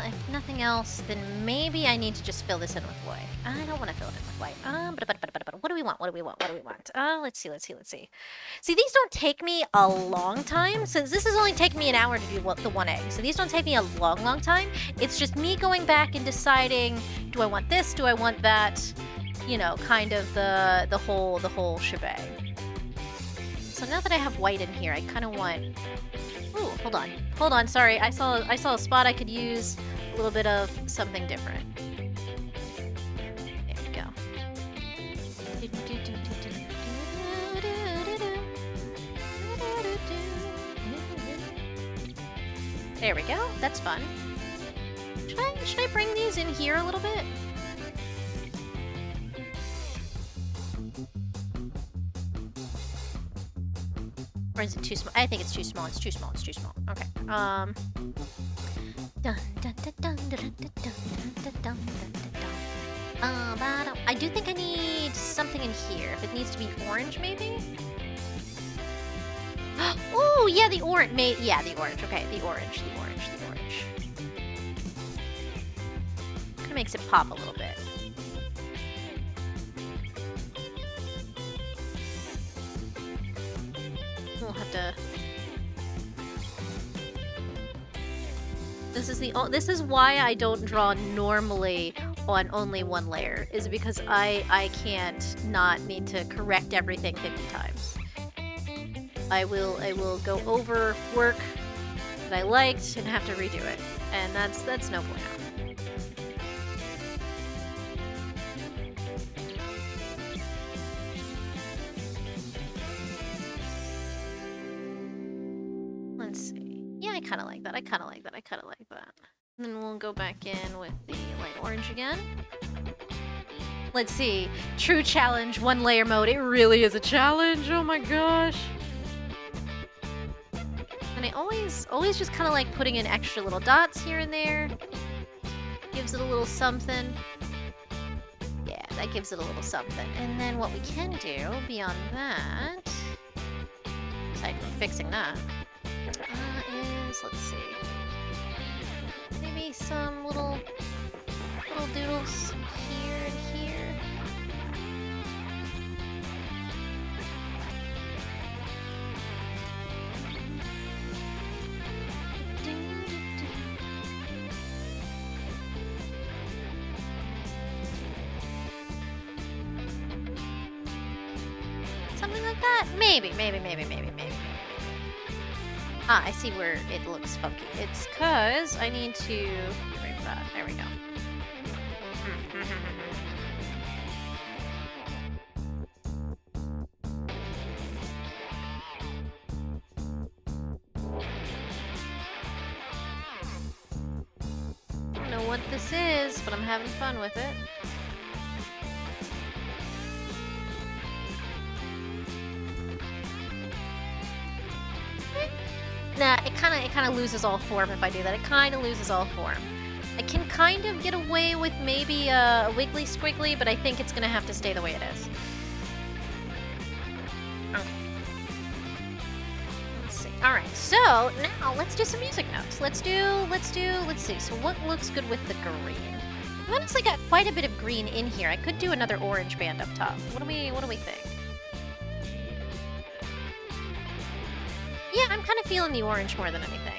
If nothing else, then maybe I need to just fill this in with white. I don't want to fill it in with white. But what do we want? What do we want? What do we want? Let's see. See, these don't take me a long time, since this is only taking me an hour to do the one egg. So these don't take me a long time. It's just me going back and deciding, do I want this? Do I want that? You know, kind of the whole shebang. So now that I have white in here, I kind of want. Ooh, hold on. Sorry, I saw a spot I could use a little bit of something different. There we go. There we go. That's fun. Should I bring these in here a little bit? Or is it too small? I think it's too small. It's too small. Okay. I do think I need something in here. If it needs to be orange, maybe? Oh, yeah, the orange. Yeah, the orange. Okay, the orange. Kind of makes it pop a little bit. We'll have to. This is why I don't draw normally on only one layer, is because I can't not need to correct everything 50 times. I will go over work that I liked and have to redo it, and that's no bueno. Let's see. Yeah, I kind of like that. And then we'll go back in with the light orange again. Let's see. True challenge, one layer mode. It really is a challenge. Oh my gosh. And I always just kind of like putting in extra little dots here and there. Gives it a little something. Yeah, that gives it a little something. And then what we can do beyond that, aside from fixing that, is, let's see, maybe some little doodles here and here. Something like that? Maybe. Ah, I see where it looks funky. It's because I need to break that. There we go. know what this is, but I'm having fun with it. Nah, it kind of loses all form if I do that. It kind of loses all form. I can kind of get away with maybe a wiggly squiggly, but I think it's gonna have to stay the way it is. Okay. Let's see. All right. So now let's do some music notes. Let's see. So what looks good with the green? I've honestly got quite a bit of green in here. I could do another orange band up top. What do we think? Yeah, I'm kind of feeling the orange more than anything.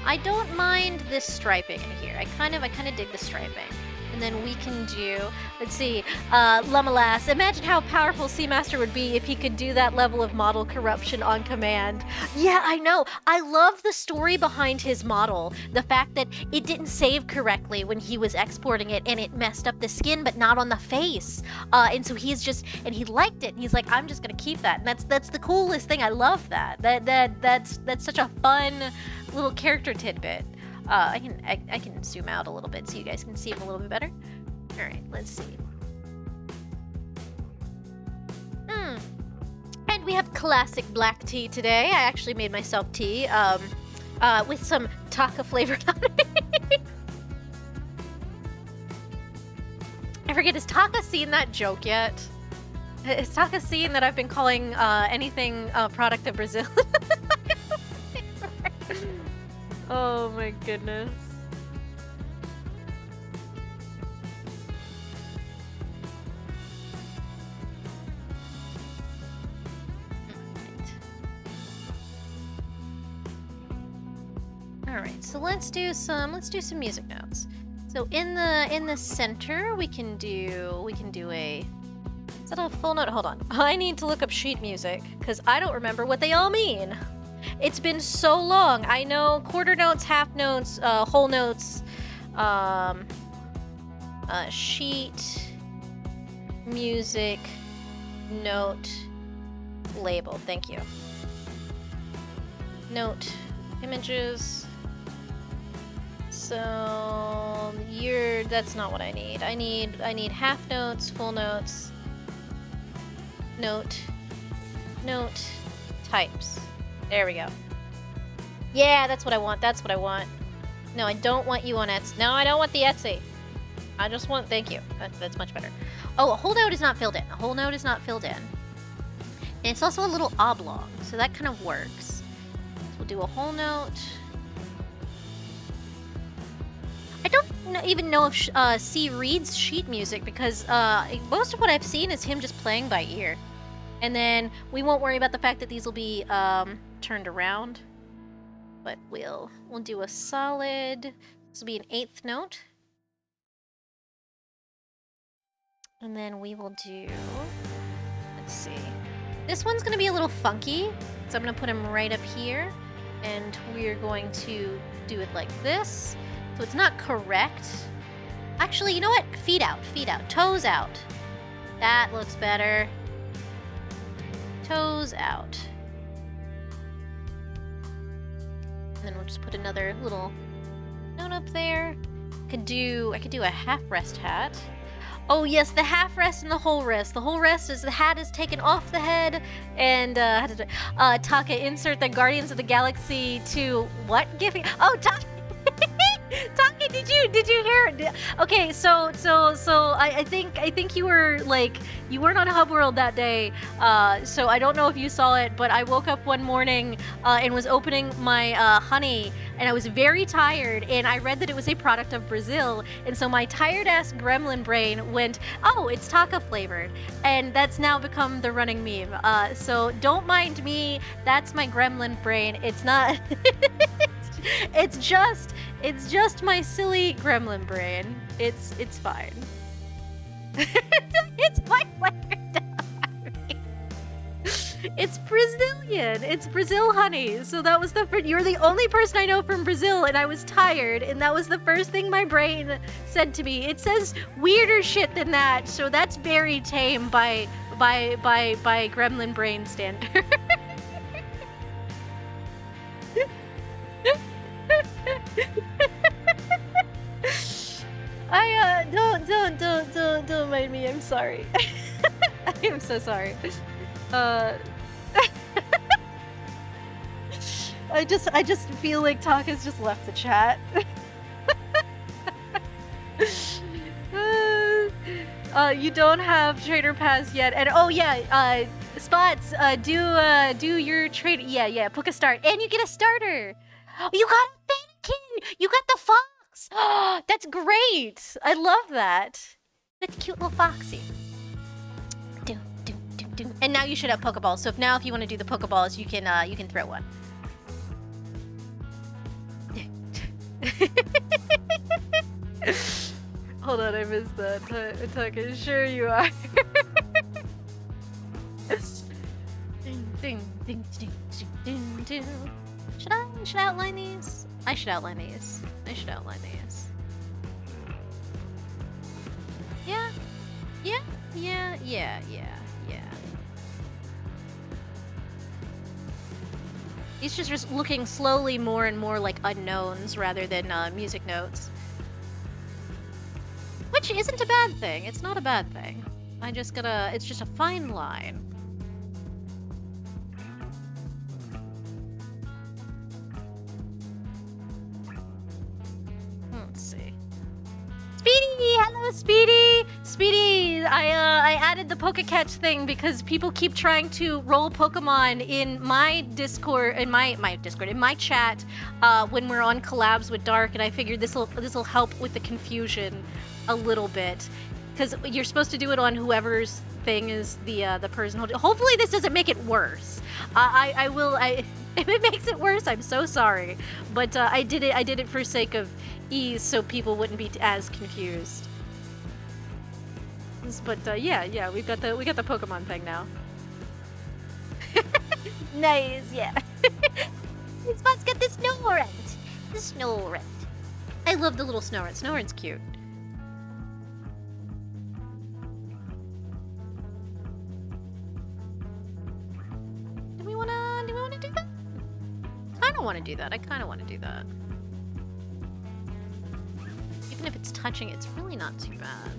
I don't mind this striping in here. I kind of dig the striping. And then we can do, let's see, Lumalass. Imagine how powerful Seamaster would be if he could do that level of model corruption on command. Yeah, I know. I love the story behind his model. The fact that it didn't save correctly when he was exporting it and it messed up the skin, but not on the face. And so he liked it. And he's like, I'm just gonna keep that. And that's the coolest thing. I love that. That's such a fun little character tidbit. I can zoom out a little bit so you guys can see him a little bit better. All right, let's see. And we have classic black tea today. I actually made myself tea with some Taka flavored honey. I forget, has Taka seen that joke yet? Has Taka seen that I've been calling anything product of Brazil? Oh my goodness. Alright, so let's do some music notes. So in the center we can do a, is that a full note? Hold on. I need to look up sheet music because I don't remember what they all mean. It's been so long. I know quarter notes, half notes, whole notes, sheet, music, note, label. Thank you. Note, images. So that's not what I need. I need half notes, full notes, note, types. There we go. Yeah, that's what I want. That's what I want. No, I don't want you on Etsy. No, I don't want the Etsy. I just want, thank you. That's much better. Oh, a whole note is not filled in. A whole note is not filled in. And it's also a little oblong, so that kind of works. So we'll do a whole note. I don't even know if C reads sheet music because most of what I've seen is him just playing by ear. And then we won't worry about the fact that these will be turned around, but we'll do a solid, this will be an 8th note. And then we will do, let's see, this one's gonna be a little funky, so I'm gonna put him right up here, and we're going to do it like this, so it's not correct. Actually, you know what? Feet out, toes out. That looks better. Toes out. And then we'll just put another little note up there. I could do a half rest hat. Oh yes, the half rest and the whole rest. The whole rest is the hat is taken off the head, and Taka, insert the Guardians of the Galaxy to what giving? Oh, Taka. Taka, did you hear? Okay, so I think you were like, you weren't on Hub World that day, so I don't know if you saw it, but I woke up one morning and was opening my honey, and I was very tired, and I read that it was a product of Brazil, and so my tired ass gremlin brain went, oh, it's Taka flavored, and that's now become the running meme. So don't mind me, that's my gremlin brain. It's not. It's just my silly gremlin brain. It's fine. It's my flavor. It's Brazilian. It's Brazil honey. So that was you're the only person I know from Brazil, and I was tired, and that was the first thing my brain said to me. It says weirder shit than that, so that's very tame by gremlin brain standard. Don't mind me. I'm sorry. I am so sorry. I just feel like Taka's just left the chat. You don't have Trader Pass yet, and oh yeah, Spots, do your trade. Yeah, book a start, and you get a starter. You got a Fennekin. You got the fox. Oh, that's great. I love that. That's cute little foxy. Do. And now you should have Pokeballs. So if you want to do the Pokeballs, you can throw one. Hold on, I missed that. Taka, sure you are. Ding. Should I outline these? I should outline these. Yeah. He's just looking slowly more and more like unknowns rather than music notes. Which isn't a bad thing. It's not a bad thing. It's just a fine line. Let's see. Speedy! Hello, Speedy! Speedy, I added the Pokecatch thing because people keep trying to roll Pokemon in my Discord, in my chat, when we're on collabs with Dark, and I figured this'll help with the confusion a little bit, because you're supposed to do it on whoever's thing is the person holding. Hopefully this doesn't make it worse. If it makes it worse, I'm so sorry, but I did it for sake of ease, so people wouldn't be as confused. But yeah, we got the Pokemon thing now. Nice, yeah. Spot's got the Snorunt. I love the little Snorunt. Snorunt's cute. Do we wanna do that? I don't want to do that. I kind of want to do that. Even if it's touching, it's really not too bad.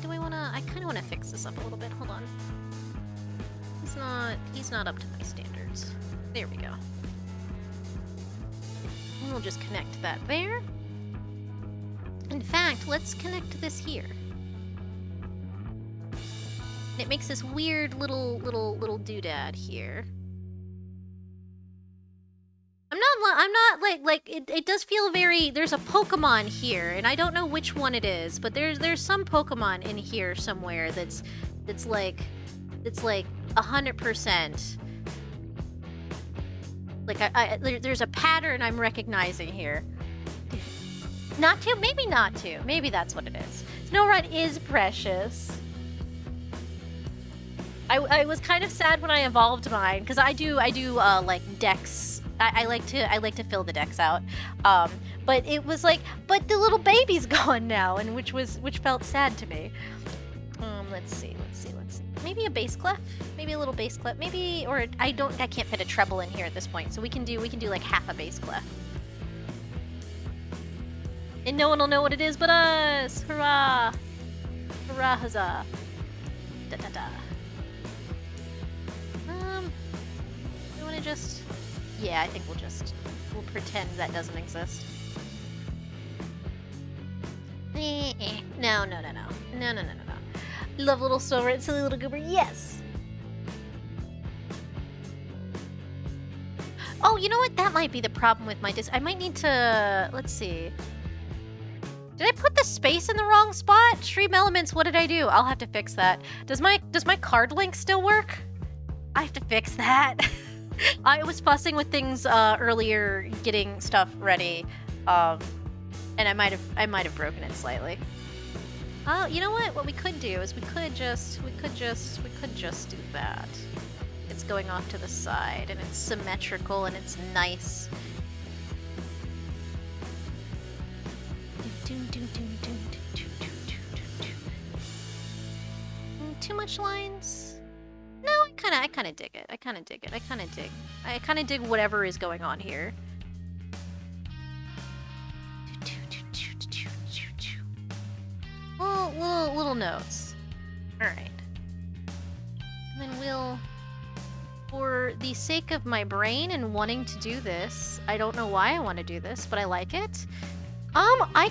Do I wanna? I kind of want to fix this up a little bit. Hold on. He's not up to my standards. There we go. And we'll just connect that there. In fact, let's connect this here. And it makes this weird little doodad here. I'm not like it does feel very, there's a Pokemon here, and I don't know which one it is, but there's some Pokemon in here somewhere that's like 100%. Like there's a pattern I'm recognizing here. Maybe not to. Maybe that's what it is. Snorunt is precious. I was kind of sad when I evolved mine, because I do like dex. I like to fill the decks out, but it was like, but the little baby's gone now, and which felt sad to me. Let's see. Maybe a bass clef, maybe a little bass clef, maybe, or I can't fit a treble in here at this point, so we can do like half a bass clef, and no one will know what it is but us. Hurrah! Hurrah! Huzzah! Da da da. You want to just? Yeah, I think we'll pretend that doesn't exist. No. Love little Snorunt, silly little goober, yes! Oh, you know what? That might be the problem with my I might need to, let's see. Did I put the space in the wrong spot? Stream Elements, what did I do? I'll have to fix that. Does my card link still work? I have to fix that. I was fussing with things earlier, getting stuff ready, and I might have broken it slightly. You know what? What we could do is we could just do that. It's going off to the side, and it's symmetrical, and it's nice. Too much lines? No, I kind of dig it. I kind of dig whatever is going on here. little notes. All right. And then we'll, for the sake of my brain and wanting to do this, I don't know why I want to do this, but I like it. I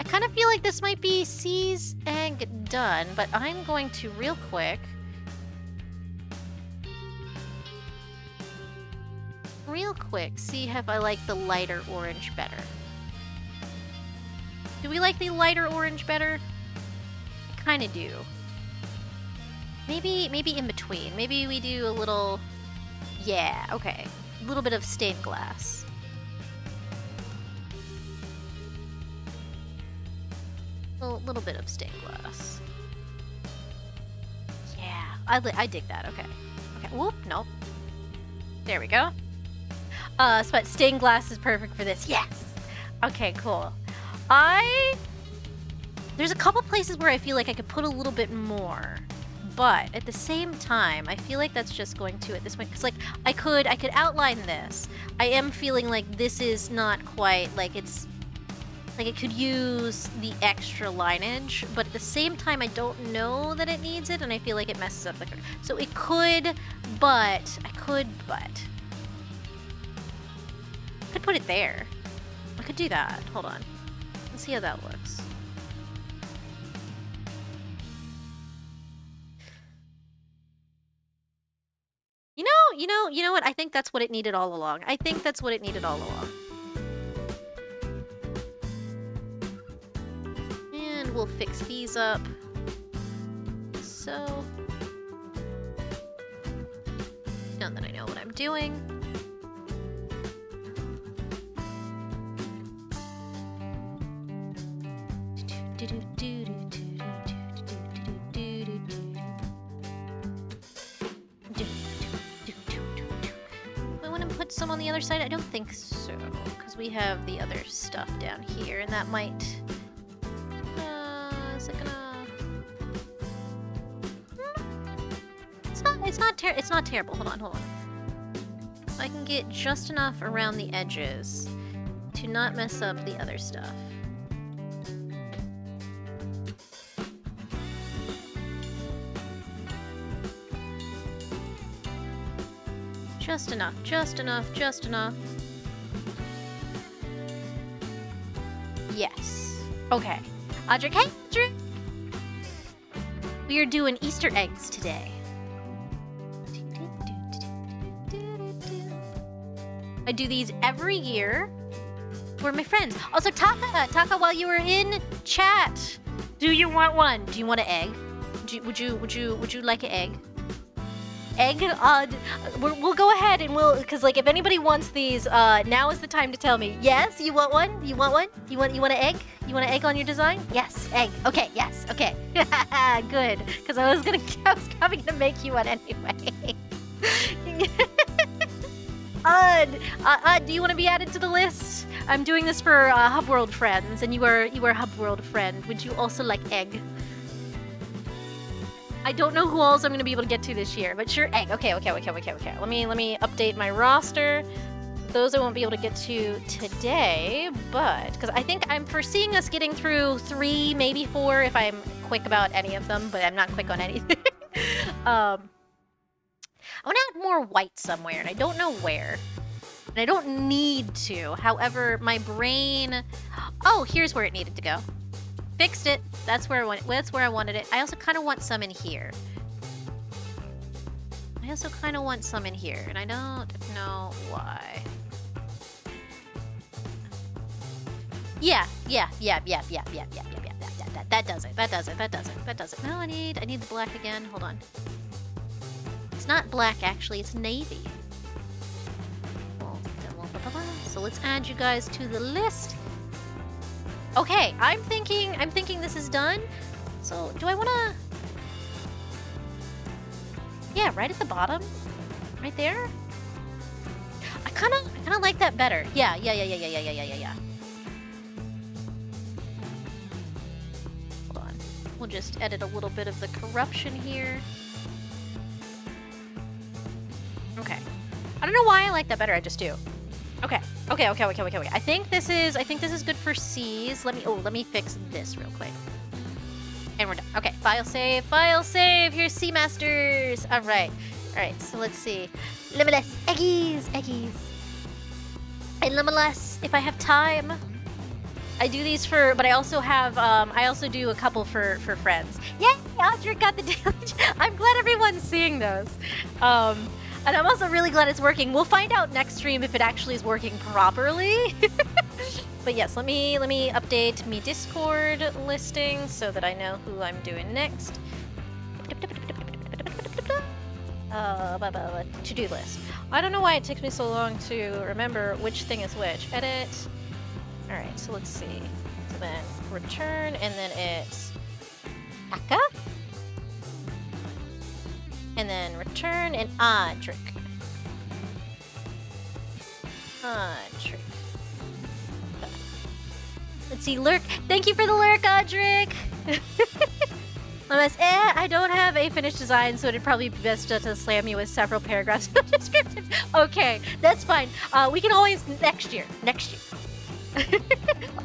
kind of feel like this might be C's egg done, but I'm going to real quick see if I like the lighter orange better. Do we like the lighter orange better? I kind of do. Maybe in between. Maybe we do a little... Yeah, okay. A little bit of stained glass. A little bit of stained glass. Yeah, I dig that. Okay. Okay. Whoop, nope. There we go. But stained glass is perfect for this. Yes! Okay, cool. There's a couple places where I feel like I could put a little bit more. But at the same time, I feel like that's just going to at this point, because like I could outline this. I am feeling like this is not quite like it's like it could use the extra lineage, but at the same time I don't know that it needs it, and I feel like it messes up the card. So it could, but I could put it there. I could do that. Hold on. Let's see how that looks. You know what? I think that's what it needed all along. I think that's what it needed all along. And we'll fix these up. So. Now that I know what I'm doing. Some on the other side? I don't think so, because we have the other stuff down here, and that might... is it gonna... It's not terrible. Hold on. I can get just enough around the edges to not mess up the other stuff. Just enough. Yes. Okay. Audric, hey, Audric! We are doing Easter eggs today. I do these every year for my friends. Also, Taka, while you were in chat, do you want one? Do you want an egg? Would you like an egg? Egg? We'll go ahead and because like if anybody wants these, now is the time to tell me. Yes, you want one? You want one? You want an egg? You want an egg on your design? Yes, egg. Okay, yes, okay. Good, because I was probably gonna make you one anyway. Do you want to be added to the list? I'm doing this for Hub World friends, and you are a Hub World friend. Would you also like egg? I don't know who else I'm going to be able to get to this year, but sure, egg. Okay. Let me update my roster. Those I won't be able to get to today, but because I think I'm foreseeing us getting through 3, maybe 4 if I'm quick about any of them, but I'm not quick on anything. I want to add more white somewhere, and I don't know where. And I don't need to. However, my brain... Oh, here's where it needed to go. Fixed it. That's where I wanted it. I also kind of want some in here. And I don't know why. Yeah. That does it. No, I need the black again. Hold on. It's not black, actually. It's navy. So let's add you guys to the list. Okay, I'm thinking this is done. So do I wanna... Yeah, right at the bottom. Right there. I kinda like that better. Yeah. Hold on. We'll just edit a little bit of the corruption here. Okay. I don't know why I like that better, I just do. Okay. I think this is good for C's. Let me fix this real quick. And we're done. Okay, file save, file save. Here's Seamasters. All right. All right, so let's see. Limitless eggies, eggies. And limitless, if I have time. I do these for, but I also have, I also do a couple for friends. Yay, Audrey got the daily. I'm glad everyone's seeing those. And I'm also really glad it's working. We'll find out next stream if it actually is working properly. But yes, let me update me Discord listing so that I know who I'm doing next. To-do list. I don't know why it takes me so long to remember which thing is which. Edit. Alright, so let's see. So then return, and then it's Aka. And then return and Audric. Audric. Let's see, lurk. Thank you for the lurk, Audric! Unless, I don't have a finished design, so it'd probably be best to slam you with several paragraphs of descriptions. Okay, that's fine. We can always, next year.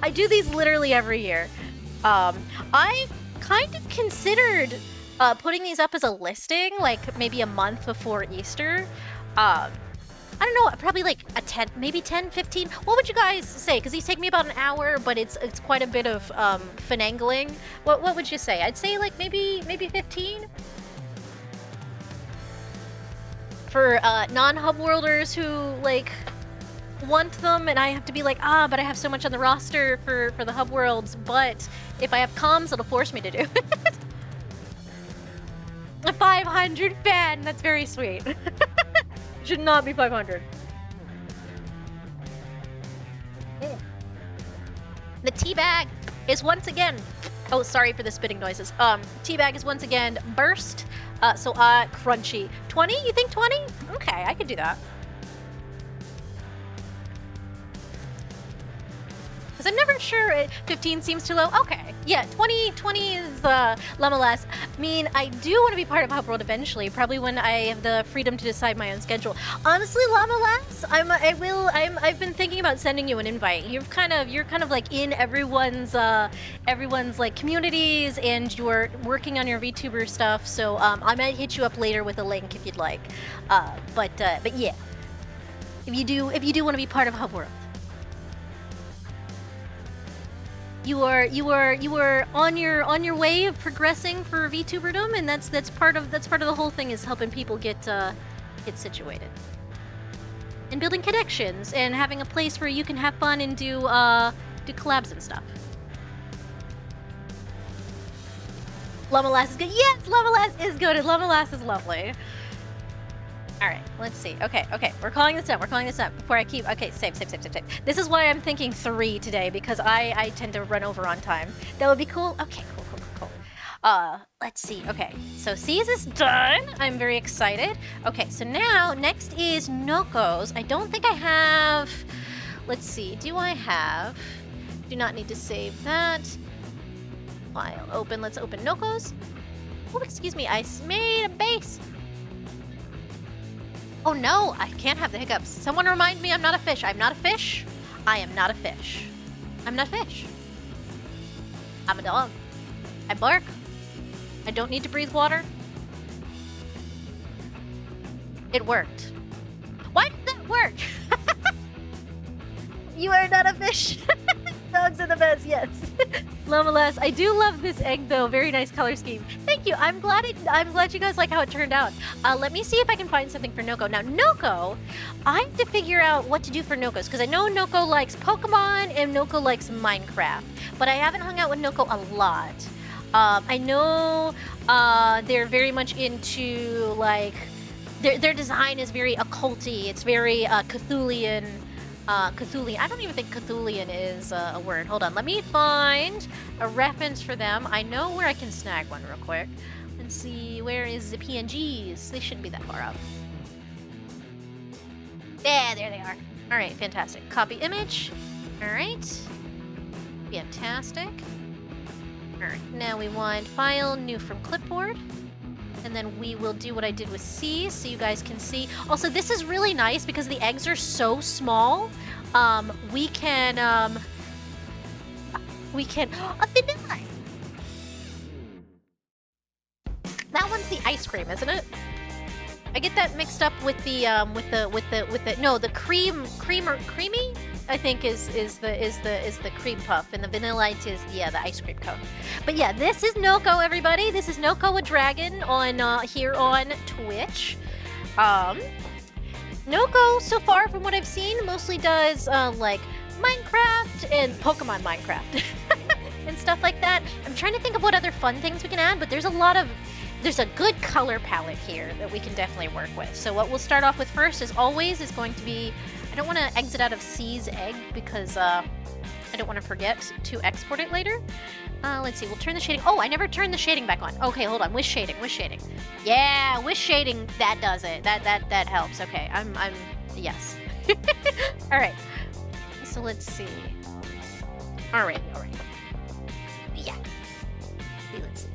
I do these literally every year. I kind of considered putting these up as a listing, like maybe a month before Easter. I don't know, probably like a 10, maybe 10, 15. What would you guys say? Because these take me about an hour, but it's quite a bit of finagling. What would you say? I'd say like maybe 15. For non-hub worlders who like want them, and I have to be like, but I have so much on the roster for the hub worlds, but if I have comms, it'll force me to do it. A 500 fan, that's very sweet. Should not be 500. The teabag is once again, oh, sorry for the spitting noises. Teabag is once again burst, so crunchy. 20, you think 20? Okay, I could do that. Because I'm never sure 15 seems too low. Okay, yeah, 20 is Lamalas. I mean, I do want to be part of Hub World eventually, probably when I have the freedom to decide my own schedule. Honestly, Lamalas, I've been thinking about sending you an invite. You're kind of like in everyone's like communities, and you're working on your VTuber stuff. So I might hit you up later with a link if you'd like. But yeah, if you do want to be part of Hub World. You are on your way of progressing for VTuberdom, and that's part of the whole thing, is helping people get situated and building connections and having a place where you can have fun and do collabs and stuff. Lamalas is good. Yes, Lamalas is good, and Lamalas is lovely. All right, let's see. Okay, we're calling this up before I keep. Okay, save. This is why I'm thinking 3 today, because I tend to run over on time. That would be cool. Okay, cool. Let's see. Okay, so C's is done. I'm very excited. Okay, so now next is Noko's. I don't think I have. Let's see. Do I have? Do not need to save that. File open. Let's open Noko's. Oh, excuse me. I made a base. Oh no, I can't have the hiccups. Someone remind me I'm not a fish. I'm not a fish. I am not a fish. I'm not a fish. I'm a dog. I bark. I don't need to breathe water. It worked. Why did that work? You are not a fish. Dogs are the best, yes. Lamalas, I do love this egg though. Very nice color scheme. Thank you. I'm glad you guys like how it turned out. Let me see if I can find something for Noko. Now Noko, I have to figure out what to do for Nokos, because I know Noko likes Pokemon and Noko likes Minecraft, but I haven't hung out with Noko a lot. I know they're very much into like their design is very occulty. It's very Cthulhian. Cthulhian. I don't even think Cthulhian is a word. Hold on. Let me find a reference for them. I know where I can snag one real quick. Let's see. Where is the PNGs? They shouldn't be that far up. Yeah, there they are. All right, fantastic. Copy image. All right. Fantastic. All right. Now we want file new from clipboard. And then we will do what I did with C, so you guys can see. Also, this is really nice because the eggs are so small. We can, a thin eye. one's the ice cream, isn't it? I get that mixed up with the no, the creamy, I think is the cream puff, and the vanillite is the ice cream cone. But yeah, this is Noko, everybody. This is Noko a Dragon on here on Twitch. Noko, so far from what I've seen, mostly does like Minecraft and Pokemon Minecraft and stuff like that. I'm trying to think of what other fun things we can add, but there's a good color palette here that we can definitely work with. So what we'll start off with first, as always, is going to be, I don't want to exit out of C's egg because I don't want to forget to export it later. Let's see, we'll turn the shading. Oh, I never turned the shading back on. Okay, hold on, wish shading. Yeah, wish shading, that does it. That helps. Okay, I'm yes. All right, so let's see. All right. Yeah. Let's see.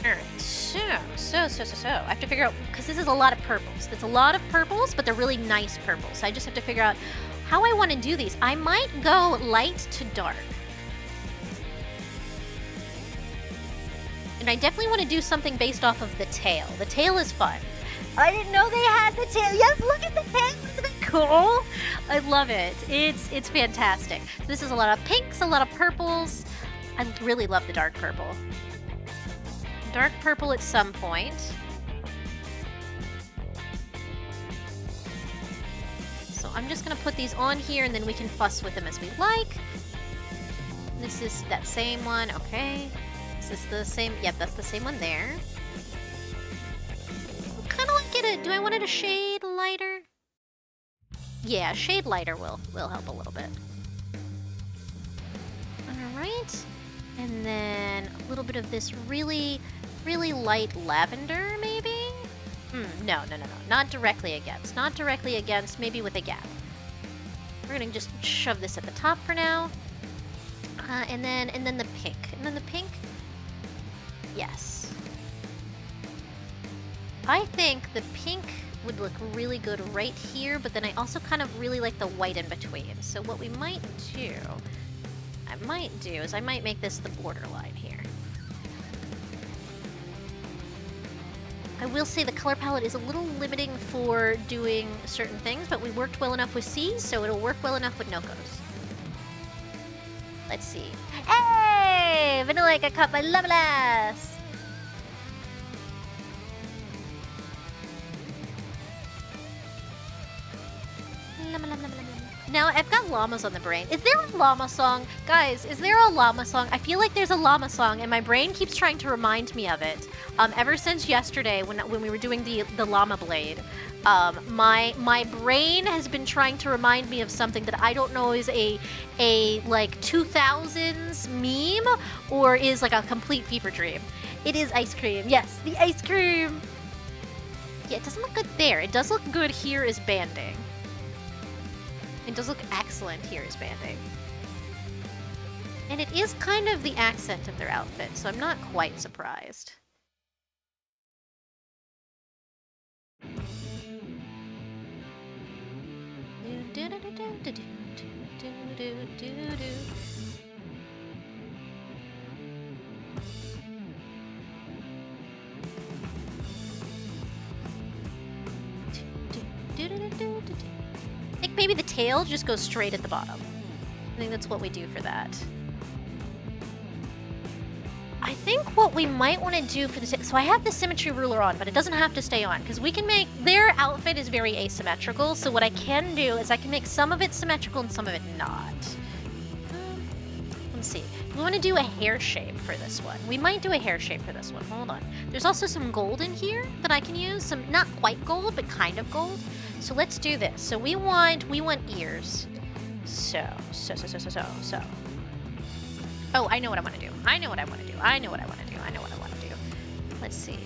Alright, so, I have to figure out, because this is a lot of purples. It's a lot of purples, but they're really nice purples. I just have to figure out how I want to do these. I might go light to dark. And I definitely want to do something based off of the tail. The tail is fun. I didn't know they had the tail. Yes, look at the tail. Isn't it cool? I love it. It's fantastic. So this is a lot of pinks, a lot of purples. I really love the dark purple. Dark purple at some point. So I'm just gonna put these on here and then we can fuss with them as we like. This is that same one, okay. Is this the same? Yep, that's the same one there. Kinda like it, do I want it a shade lighter? Yeah, shade lighter will help a little bit. Alright. And then a little bit of this really light lavender, maybe? No. Not directly against, maybe with a gap. We're gonna just shove this at the top for now. And then the pink. Yes. I think the pink would look really good right here, but then I also kind of really like the white in between. So what we might do, is I might make this the borderline here. I will say the color palette is a little limiting for doing certain things, but we worked well enough with C's, so it'll work well enough with Nokos. Let's see. Hey! Vanilla got caught by Lemolas! Now, I've got llamas on the brain. Is there a llama song? Guys, is there a llama song? I feel like there's a llama song, and my brain keeps trying to remind me of it. Ever since yesterday, when we were doing the llama blade, my brain has been trying to remind me of something that I don't know is a like 2000s meme or is like a complete fever dream. It is ice cream. Yes, the ice cream. Yeah, it doesn't look good there. It does look good here as banding. It does look excellent here as banding. And it is kind of the accent of their outfit, so I'm not quite surprised. I think maybe the tail just goes straight at the bottom. I think that's what we do for that. I think what we might want to do for this, so I have the symmetry ruler on, but it doesn't have to stay on, because we can make, their outfit is very asymmetrical, so what I can do is I can make some of it symmetrical and some of it not. Let's see. We want to do a hair shape for this one. We might do a hair shape for this one. Hold on. There's also some gold in here that I can use. Some, not quite gold, but kind of gold. So let's do this. So we want ears. So. Oh, I know what I want to do. Let's see.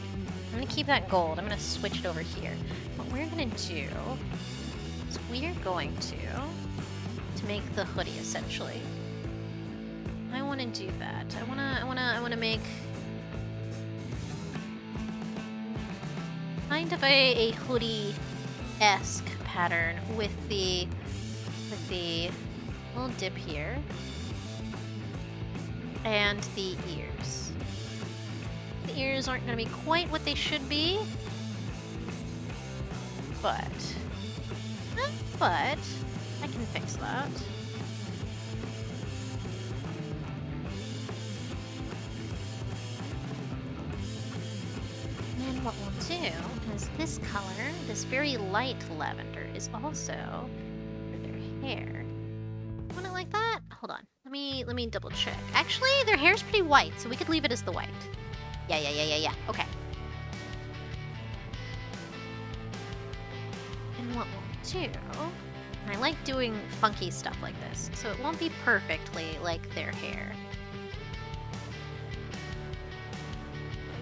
I'm going to keep that gold. I'm going to switch it over here. What we're going to do is we're going to make the hoodie, essentially. I want to do that. I want to make kind of a hoodie-esque pattern with the little dip here and the ears. The ears aren't going to be quite what they should be. But I can fix that. And then what we'll do is this color, this very light lavender, is also for their hair. Want it like that? Hold on. Let me double check. Actually, their hair's pretty white, so we could leave it as the white. Yeah. Okay. And what we'll do, and I like doing funky stuff like this, so it won't be perfectly like their hair.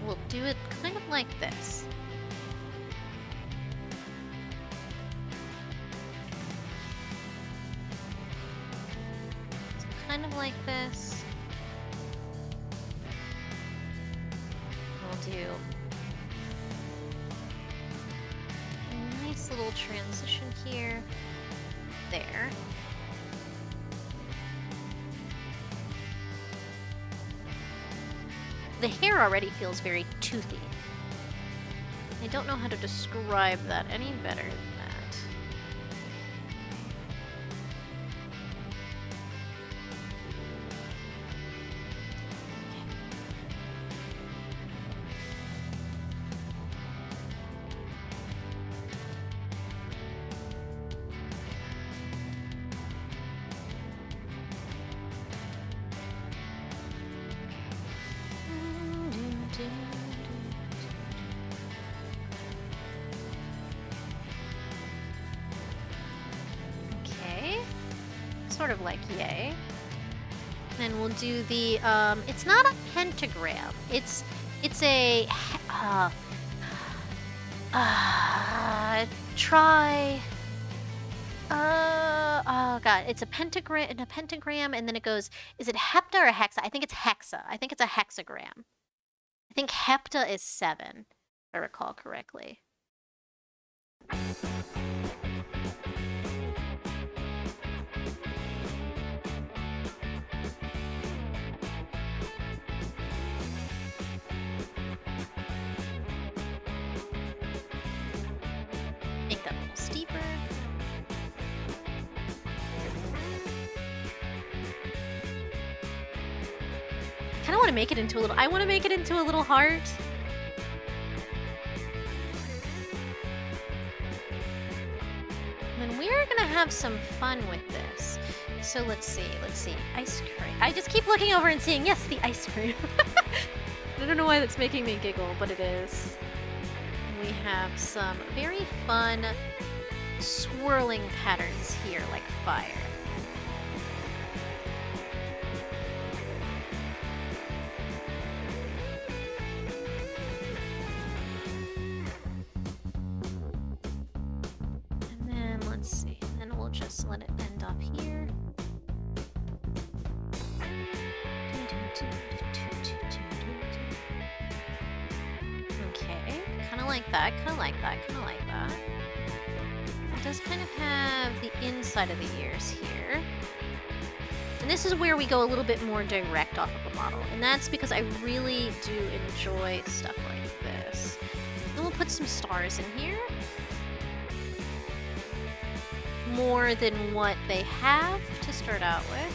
We'll do it kind of like this. So kind of like this. We'll do a nice little transition here, there. The hair already feels very toothy. I don't know how to describe that any better than that. Okay, sort of like yay. Then we'll do the, it's not a pentagram. It's a, try, oh god, it's a pentagram, and then it goes, is it hepta or hexa? I think it's hexa. I think it's a hexagram. I think hepta is 7, if I recall correctly. Make that a little steeper. I kind of want to make it into a little, I want to make it into a little heart. And then we're going to have some fun with this. So let's see, ice cream. I just keep looking over and seeing, yes, the ice cream. I don't know why that's making me giggle, but it is. We have some very fun swirling patterns here, like fire. And then let's see, and then we'll just let it end up here. Okay, kind of like that, kind of like that, kind of like that. It does kind of have the inside of the ears here. And this is where we go a little bit more direct off of a model. And that's because I really do enjoy stuff like this. Then we'll put some stars in here. More than what they have to start out with.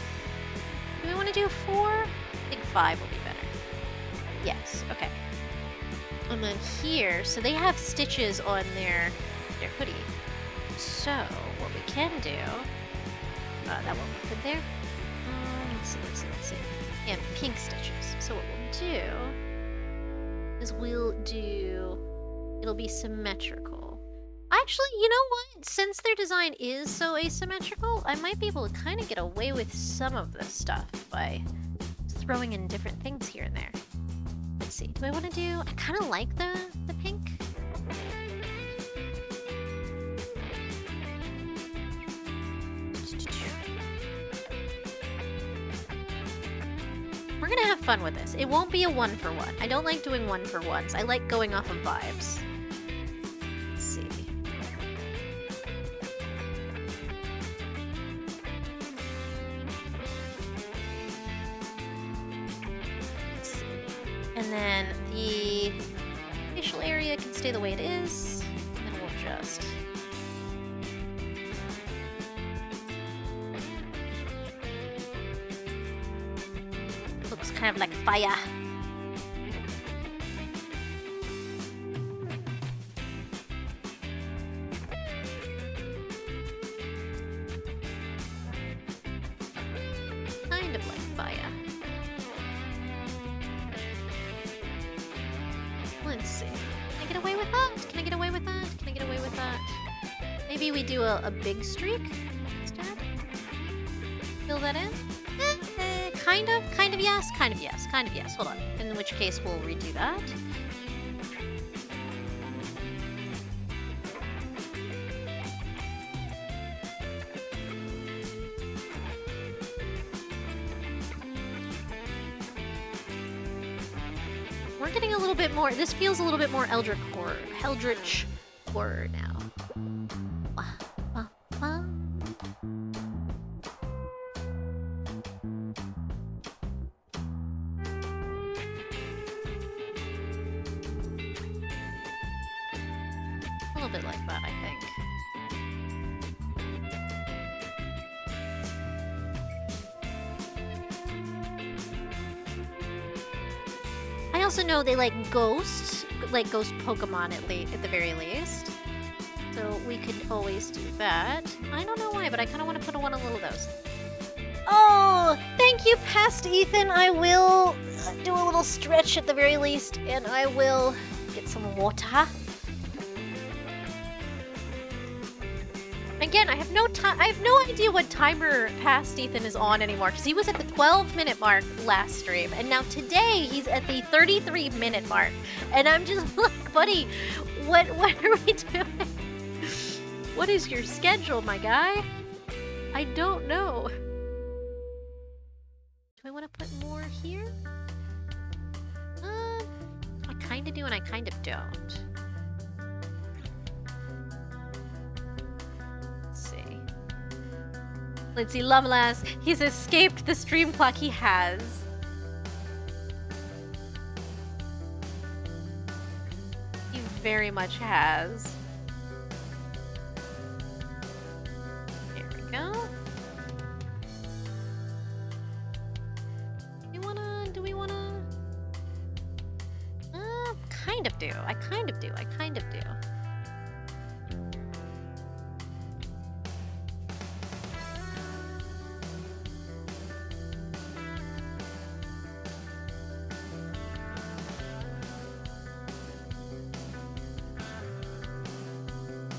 Do we want to do 4? I think 5 will be better. Yes, okay. And then here, so they have stitches on their hoodie. So what we can do, that won't fit there. Let's see. Yeah, pink stitches. So what we'll do is it'll be symmetrical. Actually, you know what? Since their design is so asymmetrical, I might be able to kind of get away with some of this stuff by throwing in different things here and there. Let's see, do I want to do, I kind of like the pink. We're gonna have fun with this. It won't be a 1-for-1. I don't like doing 1-for-1s. I like going off of vibes. Let's see. And then the facial area can stay the way it is. And we'll just... looks kind of like fire. Kind of like fire. Let's see. Can I get away with that? Can I get away with that? Can I get away with that? Maybe we do a big streak instead? Fill that in? Kind of yes, kind of yes, kind of yes. Hold on. In which case we'll redo that. We're getting a little bit more, this feels a little bit more Eldritch horror now. A little bit like that, I think. I also know they like ghost Pokemon at the very least. So we could always do that. I don't know why, but I kind of want to put one of those. Oh, thank you, Past Ethan. I will do a little stretch at the very least, and I will get some water. Again, I have no time. I have no idea what timer Past Ethan is on anymore, because he was at the 12-minute mark last stream, and now today he's at the 33-minute mark, and I'm just like, buddy, what are we doing? What is your schedule, my guy? I don't know. Do I want to put more here? I kind of do and I kind of don't. Let's see, Lovelass, he's escaped the stream clock. He has. He very much has. There we go. Do we wanna? Kind of do. I kind of do.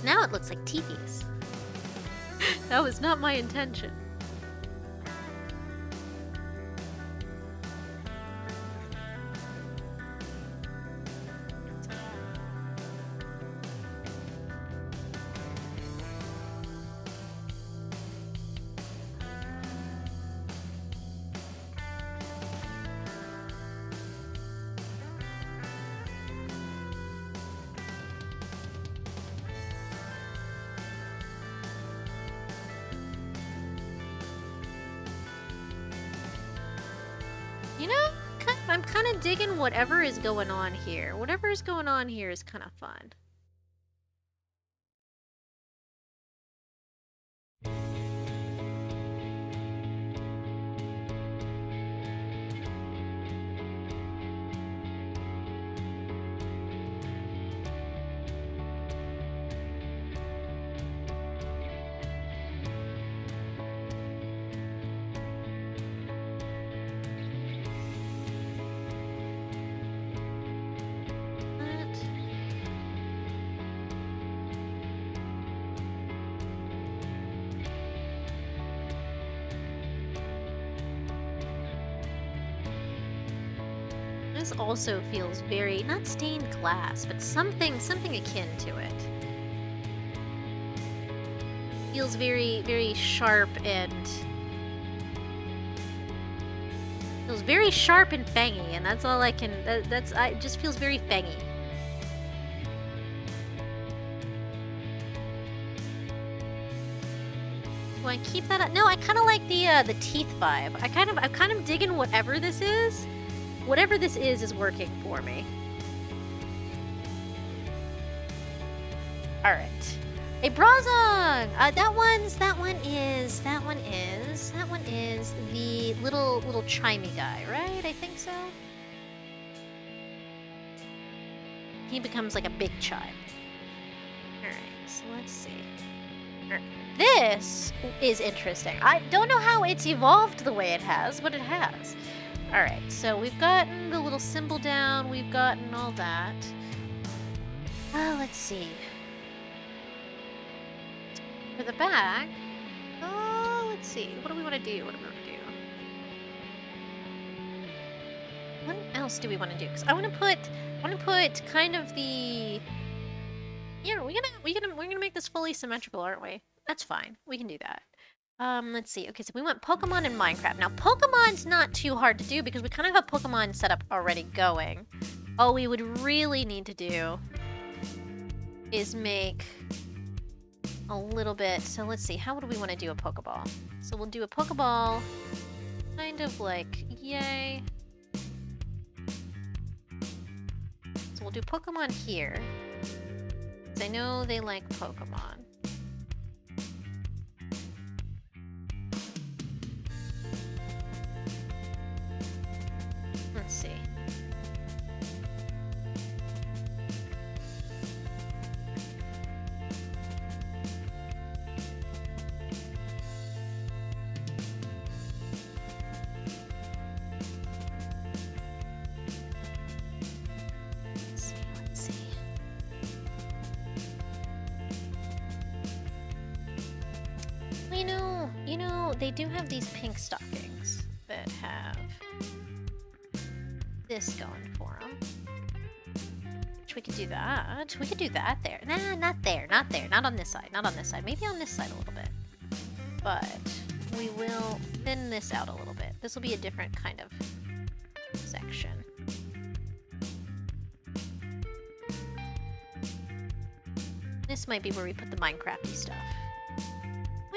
Now it looks like teepees. That was not my intention. I'm kind of digging whatever is going on here. Whatever is going on here is kind of fun. This also feels very, not stained glass, but something akin to it. Feels very, very sharp and... feels very sharp and fangy, and that's all I can... it just feels very fangy. Do I keep that up? No, I kind of like the teeth vibe. I'm kind of digging whatever this is. Whatever this is working for me. Alright. A Brazong! That one is the little chimey guy, right? I think so. He becomes like a big chime. Alright, so let's see. This is interesting. I don't know how it's evolved the way it has, but it has. Alright, so we've gotten the little symbol down, we've gotten all that. Let's see. For the back, let's see. What do we want to do? What else do we want to do? Because I want to put kind of the. Yeah, we're gonna make this fully symmetrical, aren't we? That's fine. We can do that. Let's see. Okay, so we want Pokemon in Minecraft. Now, Pokemon's not too hard to do because we kind of have a Pokemon setup already going. All we would really need to do is make a little bit. So let's see. How would we want to do a Pokeball? So we'll do a Pokeball, kind of like yay. So we'll do Pokemon here. Because I know they like Pokemon. Let's see. They do have these pink stockings that have this going for them. Which we could do that. We could do that there. Nah, not there. Not there. Not on this side. Not on this side. Maybe on this side a little bit. But we will thin this out a little bit. This will be a different kind of section. This might be where we put the Minecrafty stuff.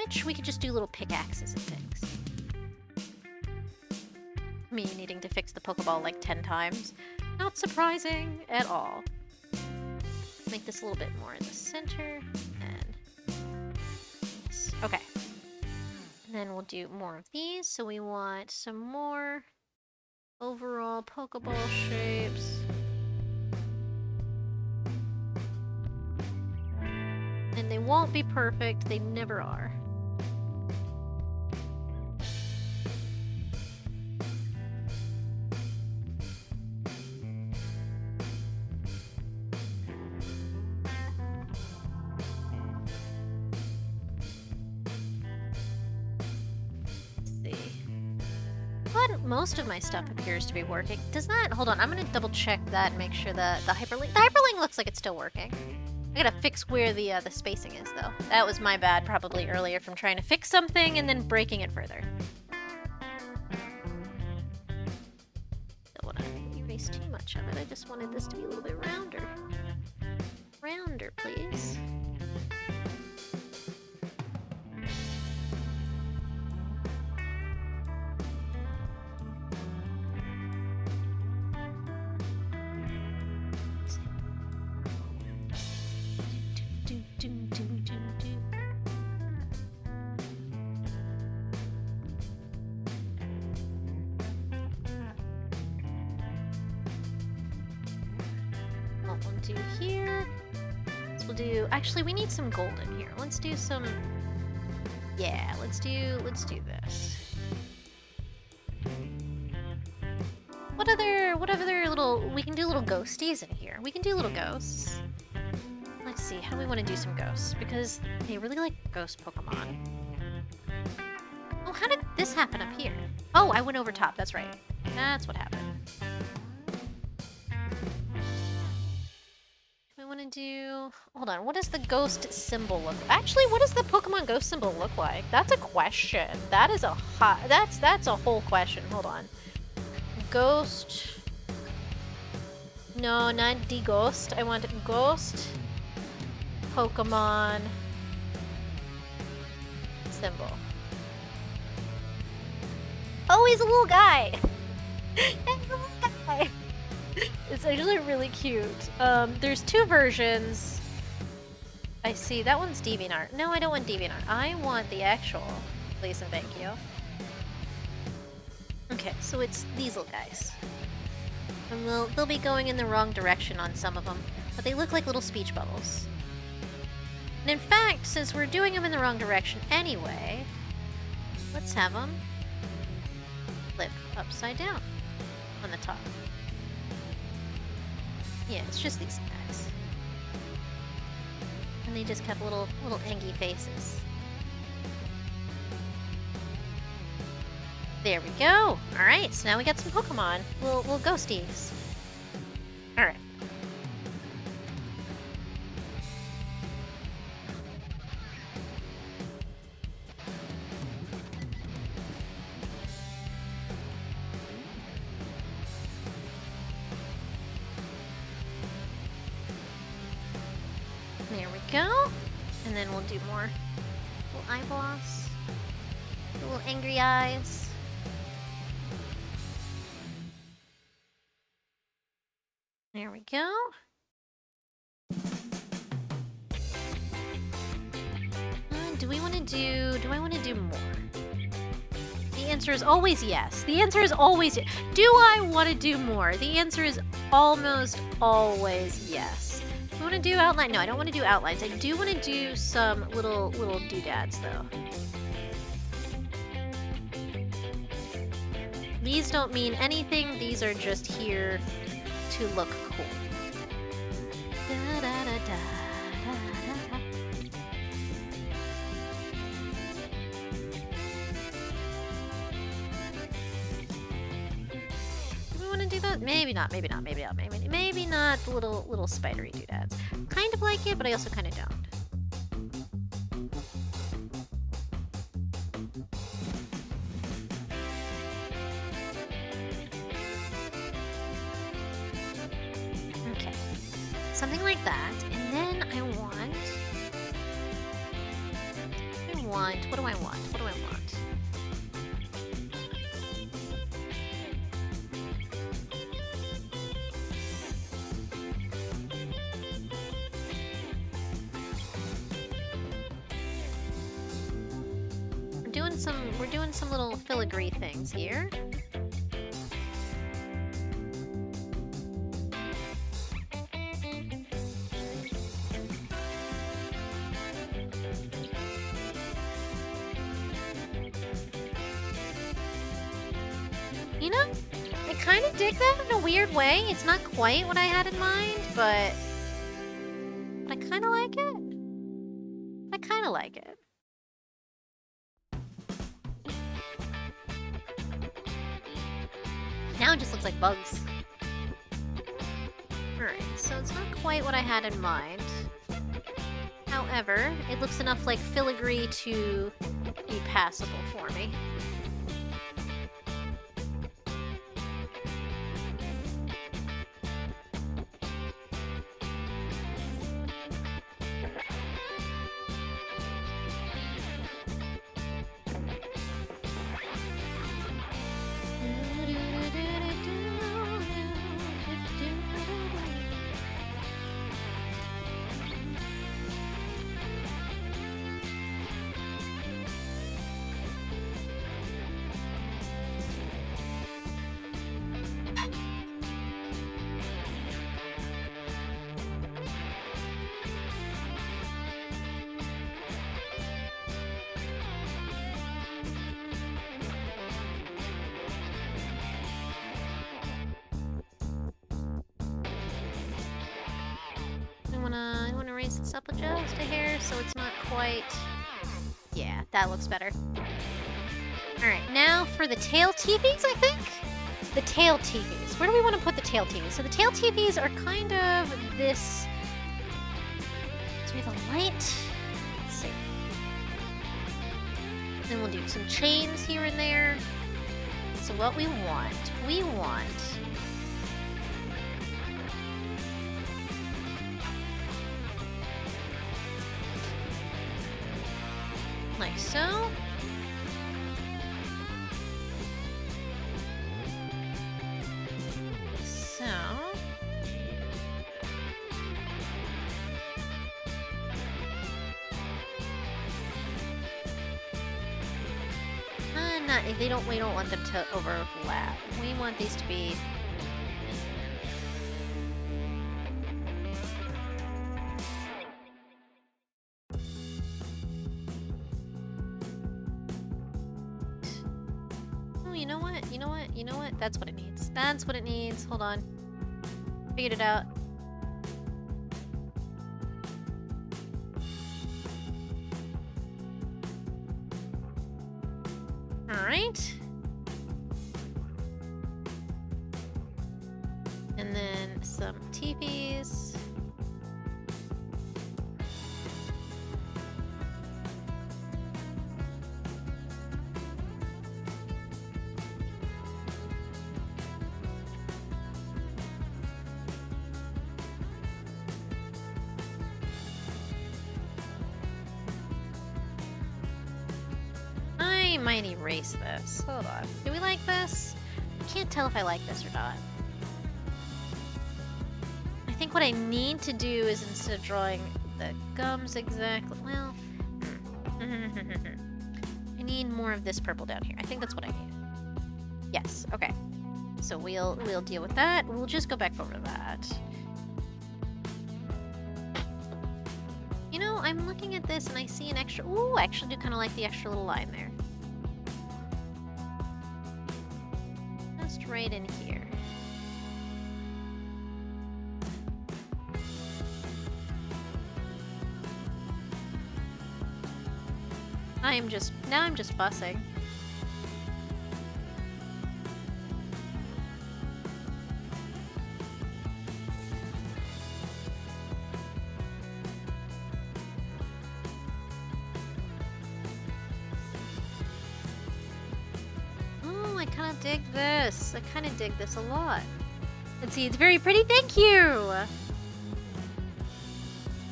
Which we could just do little pickaxes and things. Me needing to fix the Pokeball like 10 times. Not surprising at all. Make this a little bit more in the center. And yes. Okay. And then we'll do more of these. So we want some more overall Pokeball shapes. And they won't be perfect. They never are. Most of my stuff appears to be working. Does that? Hold on, I'm gonna double check that and make sure that the hyperlink looks like it's still working. I gotta fix where the spacing is though. That was my bad probably earlier from trying to fix something and then breaking it further. Don't wanna erase too much of it. I just wanted this to be a little bit rounder. Rounder, please. Actually, we need some gold in here. Let's do some. Yeah, let's do this. What other little? We can do little ghosties in here. We can do little ghosts. Let's see. How do we want to do some ghosts? Because they really like ghost Pokemon. Oh, how did this happen up here? Oh, I went over top. That's right. That's what happened. Do hold on, what does the ghost symbol look like? Actually, what does the Pokemon ghost symbol look like? That's a question. That is a hot that's a whole question. Hold on. Ghost. No, not the ghost. I want ghost Pokemon symbol. Oh, he's a little guy. He's a little guy. It's actually really cute. There's two versions. I see. That one's DeviantArt. No, I don't want DeviantArt. I want the actual. Please and thank you. Okay, so it's these little guys. And they'll be going in the wrong direction on some of them, but they look like little speech bubbles. And in fact, since we're doing them in the wrong direction anyway, let's have them flip upside down on the top. Yeah, it's just these guys. And they just have little angy faces. There we go. All right, so now we got some Pokemon. We'll ghosties. All right. There we go. And then we'll do more little eyeballs, little angry eyes. There we go. Do I want to do more? The answer is always yes. The answer is always yes. Do I want to do more? The answer is almost always yes. Do I want to do outline? No, I don't want to do outlines. I do want to do some little doodads though. These don't mean anything. These are just here to look cool. Da, da, da, da, da, da. Do we want to do that? Maybe not, maybe not, maybe not, maybe not the little spidery doodads. Kind of like it, but I also kind of don't. Something like that, and then I want, what do I want? What do I want? We're doing some little filigree things here. You know, I kind of dig that in a weird way. It's not quite what I had in mind, but I kind of like it. I kind of like it. Now it just looks like bugs. Alright, so it's not quite what I had in mind. However, it looks enough like filigree to be passable for me. I wanna raise this up just a hair so it's not quite... Yeah, that looks better. Alright, now for the tail TVs, I think? The tail TVs. Where do we want to put the tail TVs? So the tail TVs are kind of this... So we have a light... Let's see. Then we'll do some chains here and there. So what we want... like so. So, not, we don't want them to overlap. We want these to be... Oh, you know what? You know what? You know what? That's what it needs. That's what it needs. Hold on. Figured it out. Alright. And then some teepees. I might erase this. Hold on. Do we like this? I can't tell if I like this or not. I think what I need to do is, instead of drawing the gums exactly, well, I need more of this purple down here. I think that's what I need. Yes, okay. So we'll deal with that. We'll just go back over that. You know, I'm looking at this and I see an extra... Ooh, I actually do kind of like the extra little line there. Just right in here. Now I'm just fussing. Oh, I kind of dig this. I kind of dig this a lot. And see, it's very pretty. Thank you!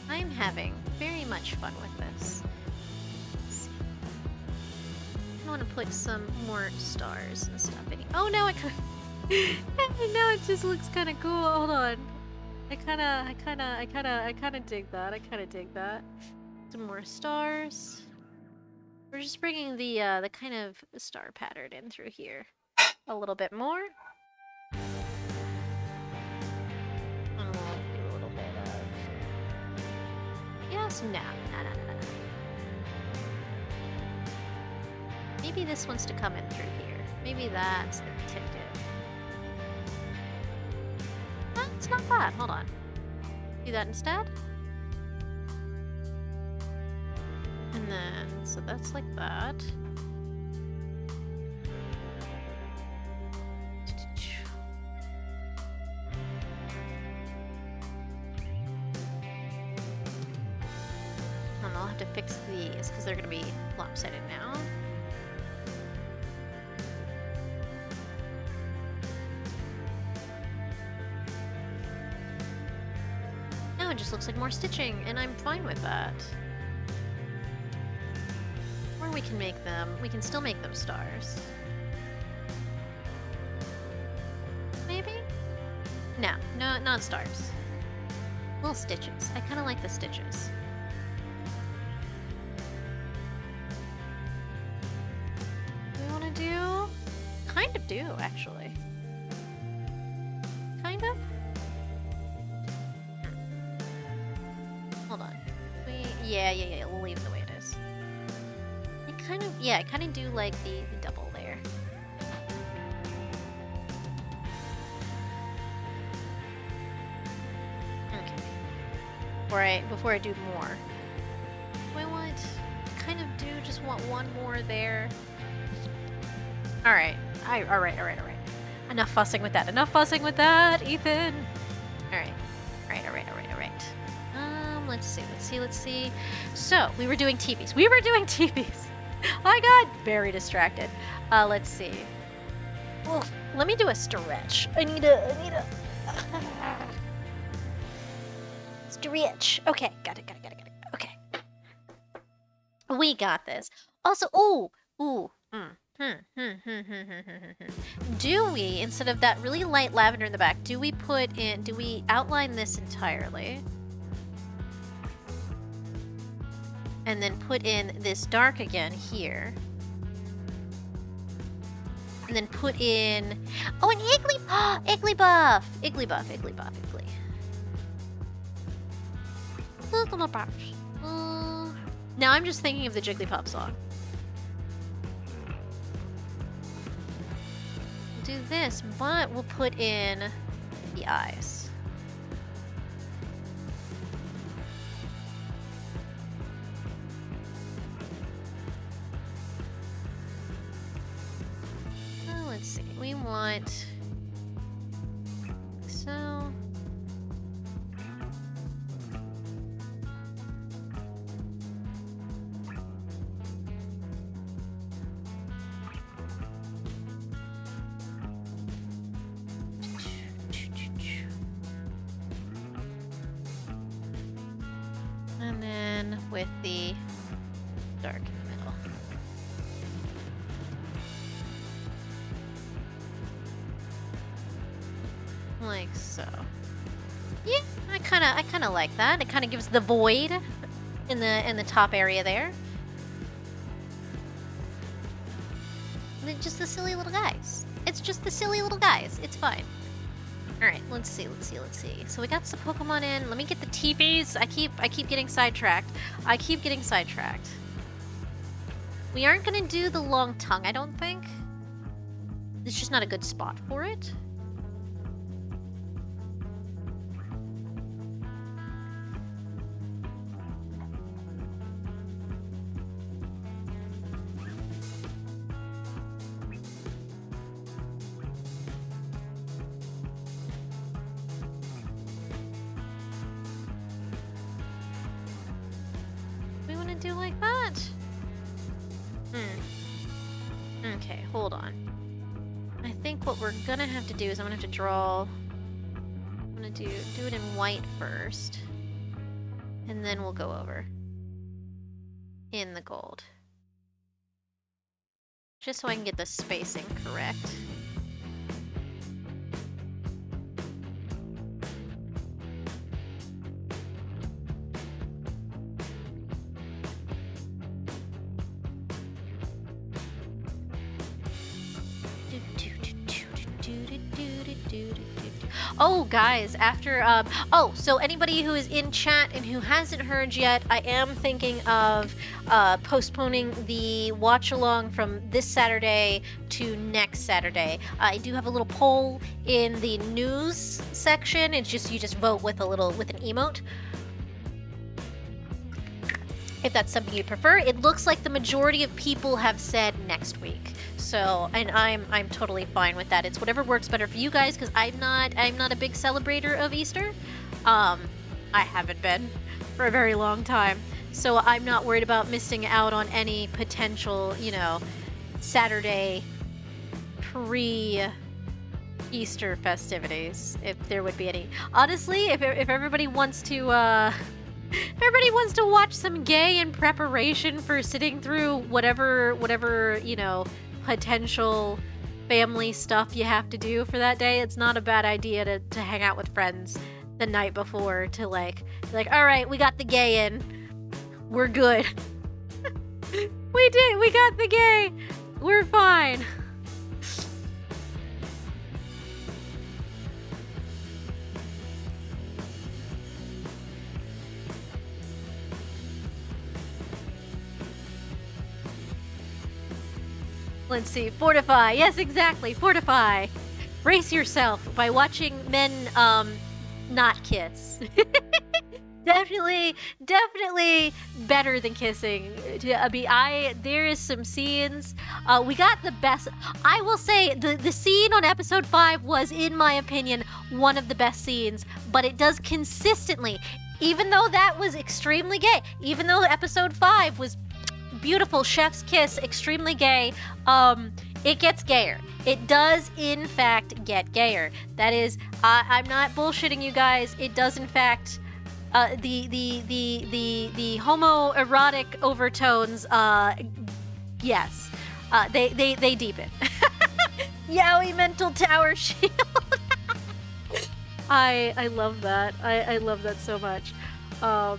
I'm having very much fun with this. I want to put some more stars and stuff in here. Oh, now it now it just looks kind of cool. Hold on. I kind of dig that. I kind of dig that. Some more stars. We're just bringing the kind of star pattern in through here a little bit more. And we'll do a little bit of... Yes, no. Maybe this wants to come in through here. Maybe that's the tinted. It's not bad. Hold on. Do that instead. And then, so that's like that. And I'll have to fix these because they're going to be lopsided now. It just looks like more stitching, and I'm fine with that. Or we can make them, we can still make them stars. Maybe? No, not stars. Little stitches. I kind of like the stitches. We want to do? Kind of do, actually. Kind of? Hold on. Yeah, we'll leave it the way it is. I kind of do like the double there. Okay. Before I do more. Do I want... just want one more there. Alright. Alright. Enough fussing with that. Enough fussing with that, Ethan! Alright. Let's see. So, we were doing teepees. I got very distracted. Let's see. Oh, let me do a stretch. I need a... Stretch. Okay, got it. Okay. We got this. Also, do we, instead of that really light lavender in the back, do we outline this entirely? And then put in this dark again here. And then put in... Oh, an Iggly... Oh, Igglybuff! Igglybuff, Igglybuff, Iggly. Now I'm just thinking of the Jigglypuff song. We'll do this, but we'll put in the eyes. Let's see, we want... So... And then with the dark in the middle. Like so. Yeah, I kinda like that. It kinda gives the void in the top area there. And then just the silly little guys. It's just the silly little guys. It's fine. Alright, let's see. So we got some Pokemon in. Let me get the TVs. I keep getting sidetracked. We aren't gonna do the long tongue, I don't think. It's just not a good spot for it. Do like that? Okay, hold on. I think what we're gonna have to do is I'm gonna have to draw... I'm gonna do it in white first. And then we'll go over. In the gold. Just so I can get the spacing correct. Oh, guys, after, oh, so anybody who is in chat and who hasn't heard yet, I am thinking of, postponing the watch-along from this Saturday to next Saturday. I do have a little poll in the news section. It's just, you just vote with with an emote. If that's something you prefer. It looks like the majority of people have said next week. So, and I'm totally fine with that. It's whatever works better for you guys, because I'm not a big celebrator of Easter. I haven't been for a very long time. So I'm not worried about missing out on any potential, you know, Saturday pre-Easter festivities, if there would be any. Honestly, if everybody wants to, if everybody wants to watch some gay in preparation for sitting through whatever, you know, potential family stuff you have to do for that day, it's not a bad idea to hang out with friends the night before to like, all right, we got the gay in. We're good. We got the gay. We're fine. Let's see. Fortify. Yes, exactly. Fortify. Brace yourself by watching men, not kiss. Definitely better than kissing. There is some scenes. We got the best. I will say the scene on episode 5 was, in my opinion, one of the best scenes, but it does consistently, even though that was extremely gay, even though episode 5 was beautiful chef's kiss, extremely gay, it gets gayer. It does, in fact, get gayer. That is, I'm not bullshitting you guys. It does, in fact, the homoerotic overtones, yes, they deepen. Yowie mental tower shield. I love that. I love that so much. Do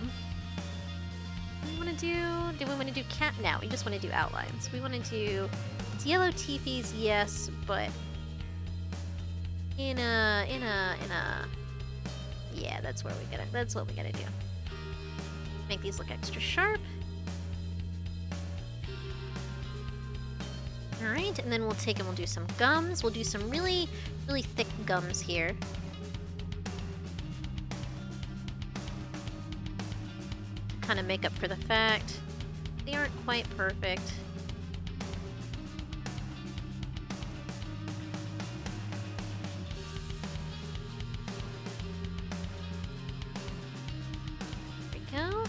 we want to do cat? No, we just want to do outlines. We want to do It's yellow teepees, yes, but in a yeah, that's what we gotta do. Make these look extra sharp. Alright, and then we'll take and we'll do some gums. We'll do some really, really thick gums here. Kind of make up for the fact they aren't quite perfect. There we go.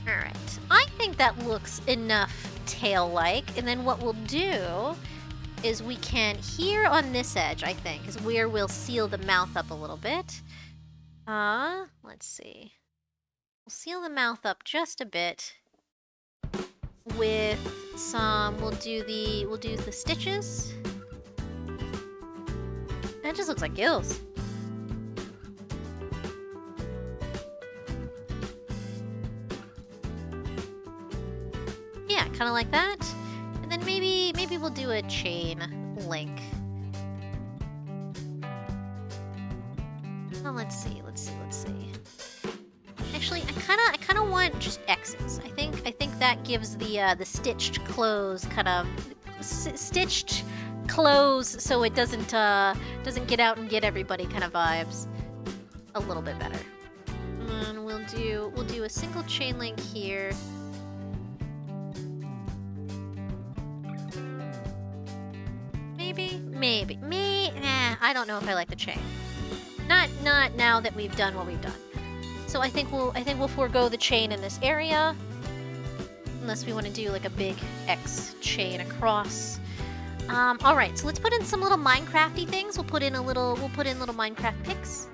Alright, I think that looks enough tail-like, and then what we'll do is we can, here on this edge, I think, is where we'll seal the mouth up a little bit. Let's see. We'll seal the mouth up just a bit with some, we'll do the stitches. That just looks like gills. Yeah, kind of like that. And then maybe we'll do a chain link. Oh, let's see. Actually, I kind of want just X's. I think that gives the stitched clothes kind of stitched clothes, so it doesn't get out and get everybody kind of vibes a little bit better. And we'll do a single chain link here. Maybe. I don't know if I like the chain. Not now that we've done what we've done. So I think we'll forego the chain in this area, unless we want to do like a big X chain across. All right, so let's put in some little Minecrafty things. We'll put in little Minecraft pics.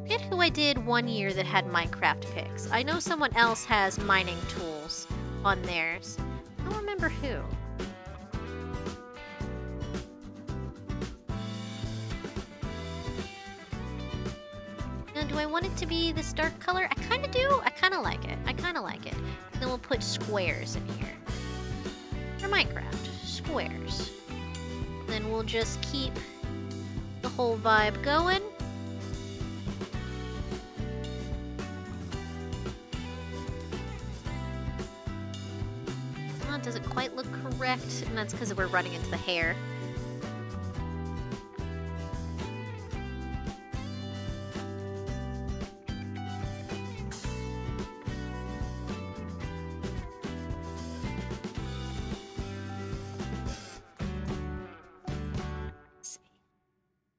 Forget who I did one year that had Minecraft pics. I know someone else has mining tools on theirs. I don't remember who. Now, do I want it to be this dark color? I kind of do. I kind of like it. Then we'll put squares in here. For Minecraft, squares. Then we'll just keep the whole vibe going. Oh, it doesn't quite look correct, and that's because we're running into the hair.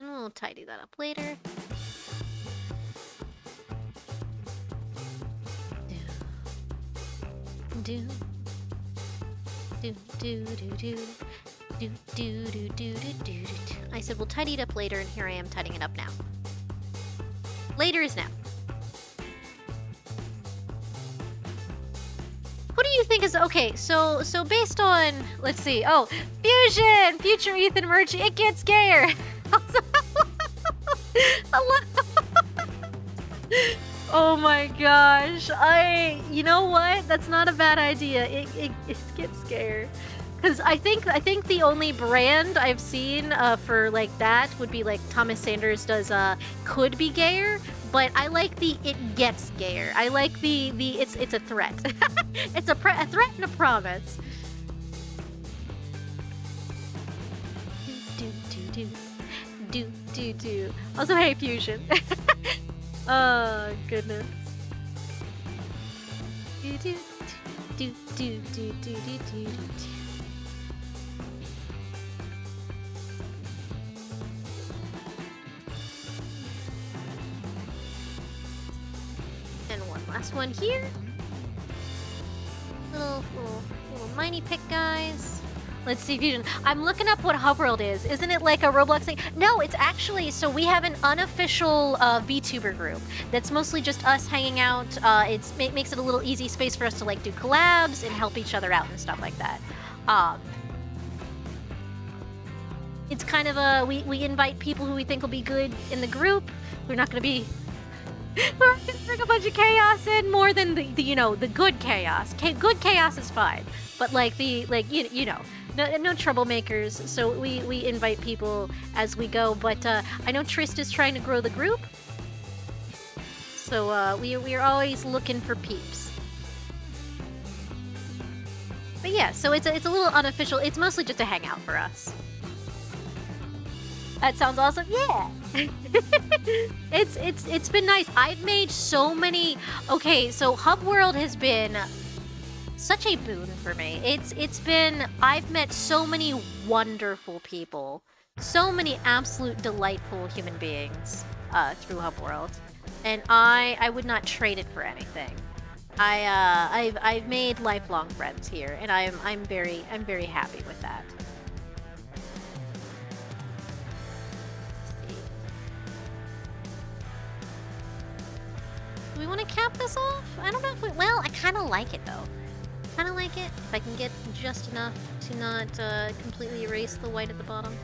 We'll tidy that up later. I said we'll tidy it up later, and here I am tidying it up now. Later is now. Who do you think is okay? So based on, let's see. Oh, Fusion, Future Ethan Murchie, it gets gayer. Oh my gosh, you know what? That's not a bad idea. It gets scared. Because I think the only brand I've seen for like that would be like Thomas Sanders does could be gayer, but I like the it gets gayer. I like the it's a threat. It's a threat and a promise. Do. Also, hey, Fusion. Oh, goodness. Do. And one last one here. Little miney pick guys. Let's see, Fusion. I'm looking up what Hub World is. Isn't it like a Roblox thing? No, it's actually, so we have an unofficial VTuber group that's mostly just us hanging out. It makes it a little easy space for us to like do collabs and help each other out and stuff like that. It's kind of we invite people who we think will be good in the group. We're not going to be We're gonna bring a bunch of chaos in more than the you know, the good chaos. Good chaos is fine, but like you know, no troublemakers. So we invite people as we go. But I know Trist is trying to grow the group, so we're always looking for peeps. But yeah, so it's a little unofficial. It's mostly just a hangout for us. That sounds awesome. Yeah. It's been nice. I've made so many. Okay, so Hub World has been such a boon for me. It's been. I've met so many wonderful people, so many absolute delightful human beings through Hub World, and I would not trade it for anything. I've made lifelong friends here, and I'm very happy with that. Do we want to cap this off? I don't know if we... Well, I kind of like it, though. Kind of like it. If I can get just enough to not completely erase the white at the bottom.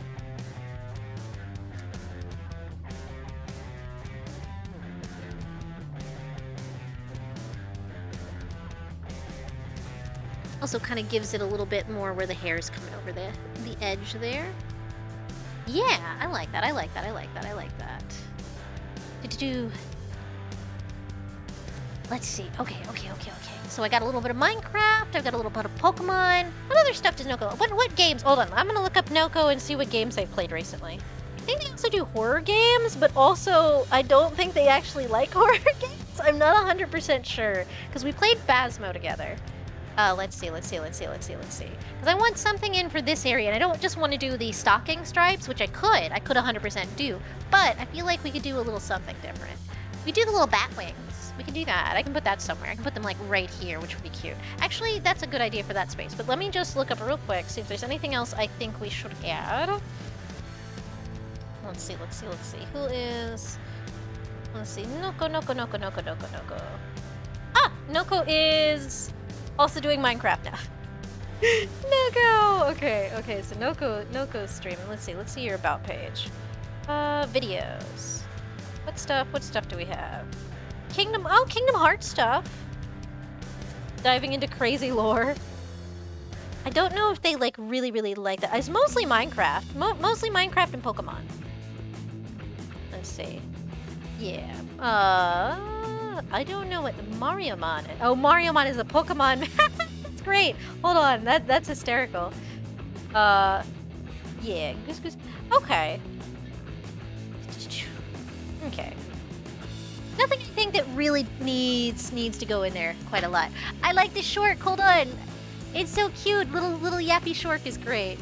Also kind of gives it a little bit more where the hair is coming over the edge there. Yeah, I like that. I like that. I like that. I like that. Do-do-do. Let's see. Okay. So I got a little bit of Minecraft. I've got a little bit of Pokemon. What other stuff does Noko? What games? Hold on. I'm gonna look up Noko and see what games they've played recently. I think they also do horror games, but also I don't think they actually like horror games. I'm not 100% sure because we played Phasmo together. Let's see. Because I want something in for this area, and I don't just want to do the stocking stripes, which I could 100% do, but I feel like we could do a little something different. We do the little bat wings. We can do that. I can put that somewhere. I can put them like right here, which would be cute. Actually, that's a good idea for that space, but let me just look up real quick, see if there's anything else I think we should add. Let's see. Who is... Let's see. Noko. Ah! Noko is... also doing Minecraft now. Noko! Okay, so Noko's streaming. Let's see your about page. Videos. What stuff do we have? Kingdom Hearts stuff. Diving into crazy lore. I don't know if they like really like that. It's mostly Minecraft. Mostly Minecraft and Pokemon. Let's see. Yeah. I don't know what Mariamon is. Oh, Mariamon is a Pokemon. That's great. Hold on, that's hysterical. Yeah, Goose. Okay. Nothing I think that really needs to go in there quite a lot. I like the shork. Hold on. It's so cute. Little yappy shork is great.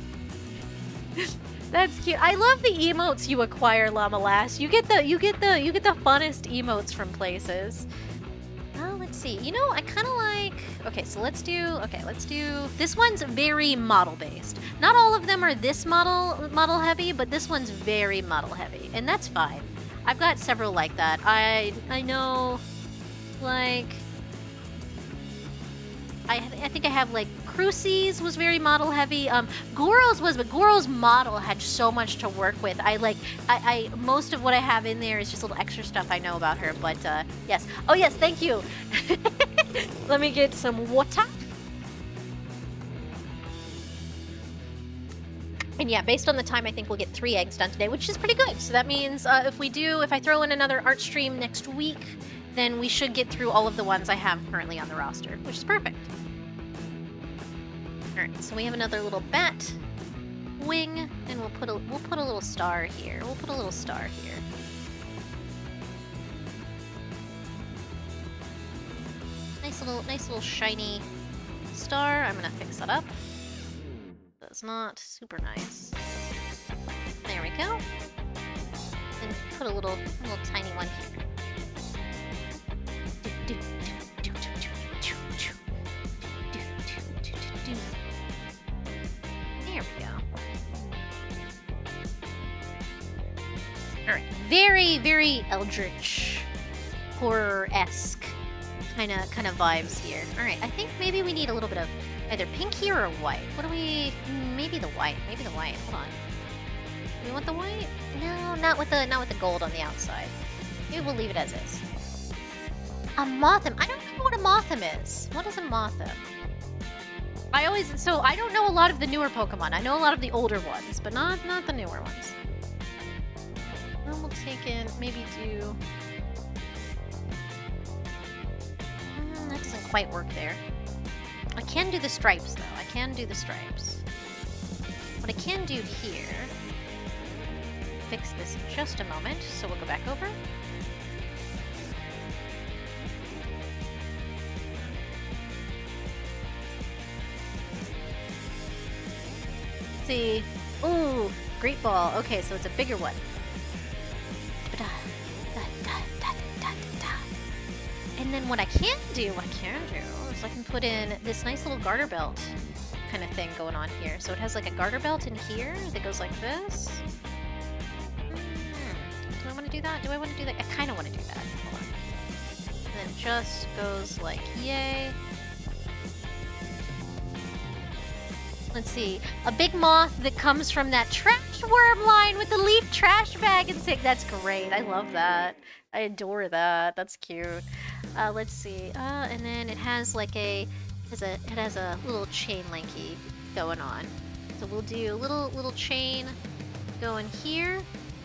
That's cute. I love the emotes you acquire, Llama Lass. You get the funnest emotes from places. Oh, let's see. You know, I kind of like... Okay, so let's do... This one's very model-based. Not all of them are this model heavy, but this one's very model heavy, and that's fine. I've got several like that. I know, like... I think I have, like, Crucies was very model heavy. Goro's was, but Goro's model had so much to work with. I most of what I have in there is just little extra stuff I know about her, but, yes. Oh, yes, thank you! Let me get some water. And yeah, based on the time, I think we'll get 3 eggs done today, which is pretty good. So that means if I throw in another art stream next week, then we should get through all of the ones I have currently on the roster, which is perfect. Alright, so we have another little bat wing, and we'll put a little star here. Nice little shiny star. I'm gonna fix that up. That's not super nice. There we go. And put a little tiny one here. There we go. Alright, very Eldritch horror-esque kind of vibes here. Alright, I think maybe we need a little bit of either pink here or white. What do we... Maybe the white. Hold on. Do we want the white? No, not with the gold on the outside. Maybe we'll leave it as is. A Motham. I don't know what a Motham is. What is a Motham? So I don't know a lot of the newer Pokemon. I know a lot of the older ones, but not the newer ones. Then we'll take in, maybe do... that doesn't quite work there. I can do the stripes, though. I can do the stripes. What I can do here... fix this in just a moment, so we'll go back over. See. Ooh, great ball. Okay, so it's a bigger one. And then what I can do is I can put in this nice little garter belt kind of thing going on here. So it has like a garter belt in here that goes like this. Do I want to do that? Do I want to do that? I kind of want to do that. Hold on. And then it just goes like, yay. Let's see. A big moth that comes from that trash worm line with the leaf trash bag and stick. That's great. I love that. I adore that. That's cute. Let's see. And then it has like it has a little chain linky going on. So we'll do a little chain going here.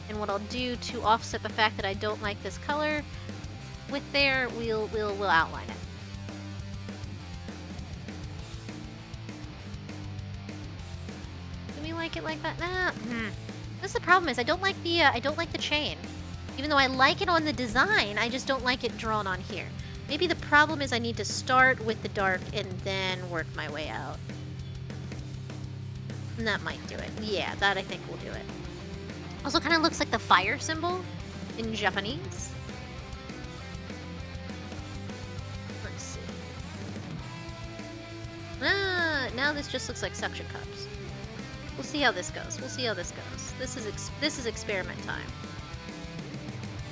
And what I'll do to offset the fact that I don't like this color with there, we'll outline it. Do we like it like that? Nah. That's the problem is I don't like the chain. Even though I like it on the design, I just don't like it drawn on here. Maybe the problem is I need to start with the dark and then work my way out. And that might do it. Yeah, that I think will do it. Also kind of looks like the fire symbol in Japanese. Let's see. Now this just looks like suction cups. We'll see how this goes. We'll see how this goes. This is experiment time.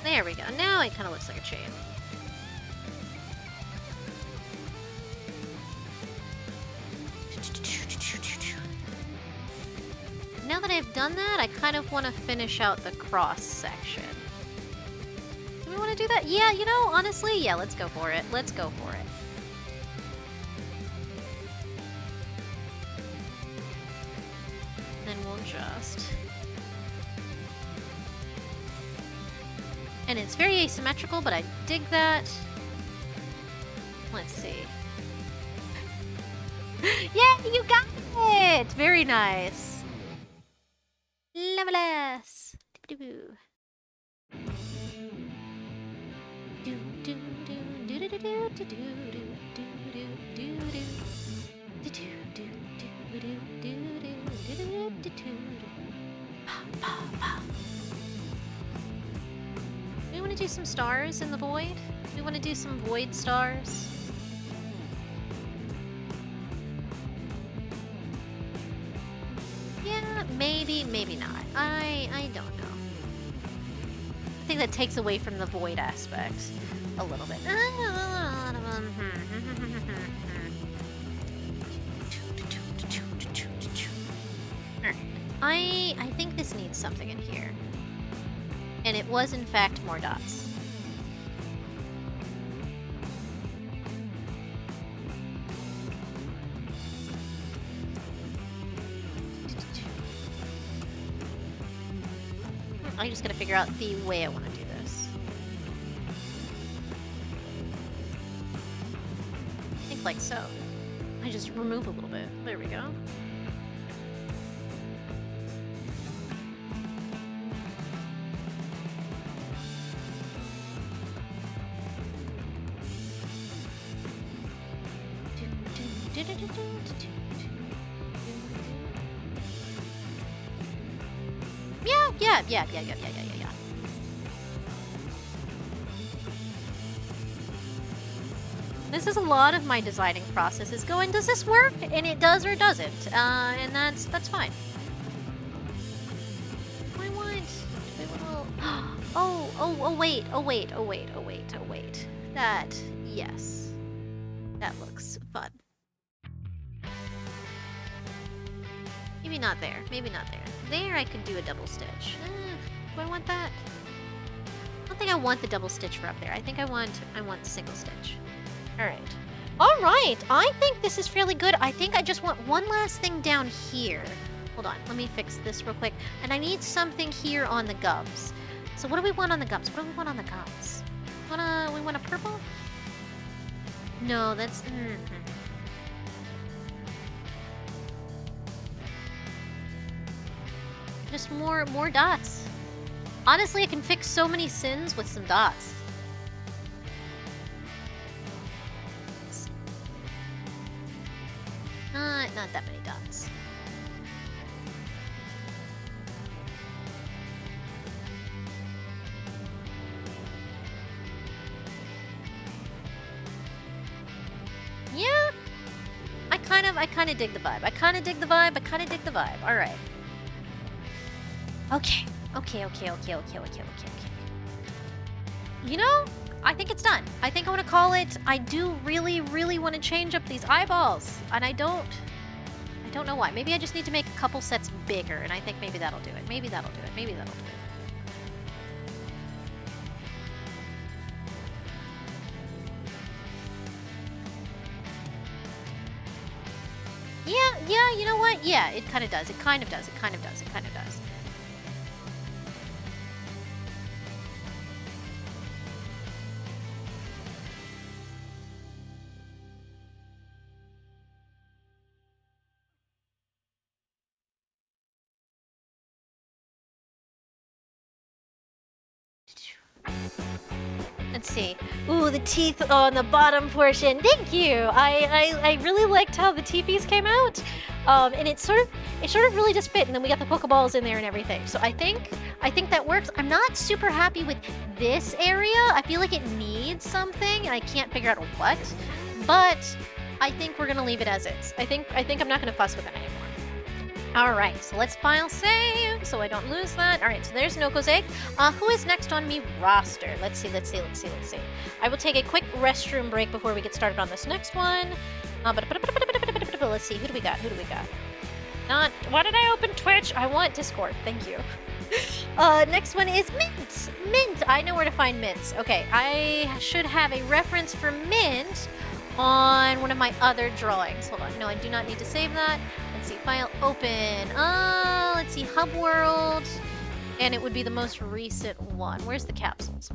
There we go. Now it kind of looks like a chain. Now that I've done that, I kind of want to finish out the cross section. Do we want to do that? Yeah, you know, honestly, yeah, let's go for it. Let's go for it. Then we'll just... And it's very asymmetrical, but I dig that. Let's see. Yeah, you got it! Very nice. Leveless. We want to do some stars in the void? We want to do some void stars? Yeah, maybe, maybe not. I don't know. I think that takes away from the void aspect a little bit. I think this needs something in here. And it was in fact more dots. I just gotta figure out the way I want to do this. I think like so. I just remove a little bit. There we go. Yeah. This is a lot of my designing process is going, does this work? And it does or doesn't. And that's fine. I want... Oh, wait. That, yes. That looks fun. Maybe not there. Maybe not there. There I could do a double stitch. Do I want that? don't think I want the double stitch for up there. I think I want single stitch. All right. All right. I think this is fairly good. I think I just want one last thing down here. Hold on. Let me fix this real quick. And I need something here on the gums. So what do we want on the gums? What do we want on the gums? We want a purple? No, that's... Just more dots. Honestly, I can fix so many sins with some dots. Not that many dots. Yeah. I kind of dig the vibe. I kind of dig the vibe. All right. Okay. You know, I think it's done. I think I want to call it. I do really, really want to change up these eyeballs. And I don't know why. Maybe I just need to make a couple sets bigger, and I think maybe that'll do it. Maybe that'll do it. Yeah, you know what? Yeah, it kind of does. It kind of does. Let's see. Ooh, the teeth on the bottom portion. Thank you. I really liked how the teepees came out. And it sort of really just fit. And then we got the Pokeballs in there and everything. So I think that works. I'm not super happy with this area. I feel like it needs something, and I can't figure out what. But I think we're gonna leave it as is. I think I'm not gonna fuss with it anymore. All right, so let's file save so I don't lose that. All right, so there's Noko's egg. Who is next on me roster? Let's see. I will take a quick restroom break before we get started on this next one. Let's see, who do we got? Why did I open Twitch? I want Discord, thank you. Next one is Mint. I know where to find Mints. Okay, I should have a reference for Mint on one of my other drawings. Hold on, no, I do not need to save that. Let's see, file open. Let's see, Hub World. And it would be the most recent one. Where's the capsules?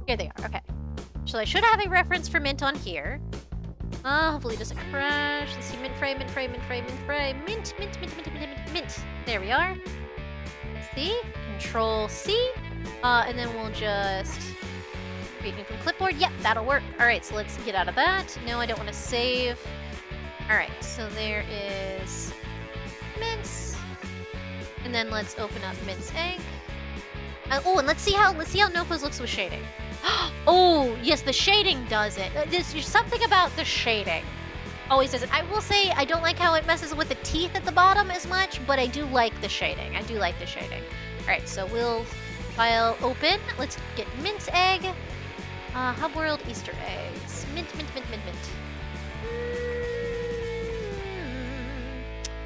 Here they are, okay. So I should have a reference for Mint on here. Hopefully it doesn't crash. Let's see, mint fray. Mint. There we are. Let's see, Control C. And then we'll just create from clipboard. Yep, that'll work. All right, so let's get out of that. No, I don't want to save. All right, so there is Mint's, and then let's open up Mint's egg. And let's see how Noko's looks with shading. Oh, yes, the shading does it. There's something about the shading. Always does it. I will say I don't like how it messes with the teeth at the bottom as much, but I do like the shading. All right, so we'll file open. Let's get Mint's egg. Hub World Easter eggs. Mint.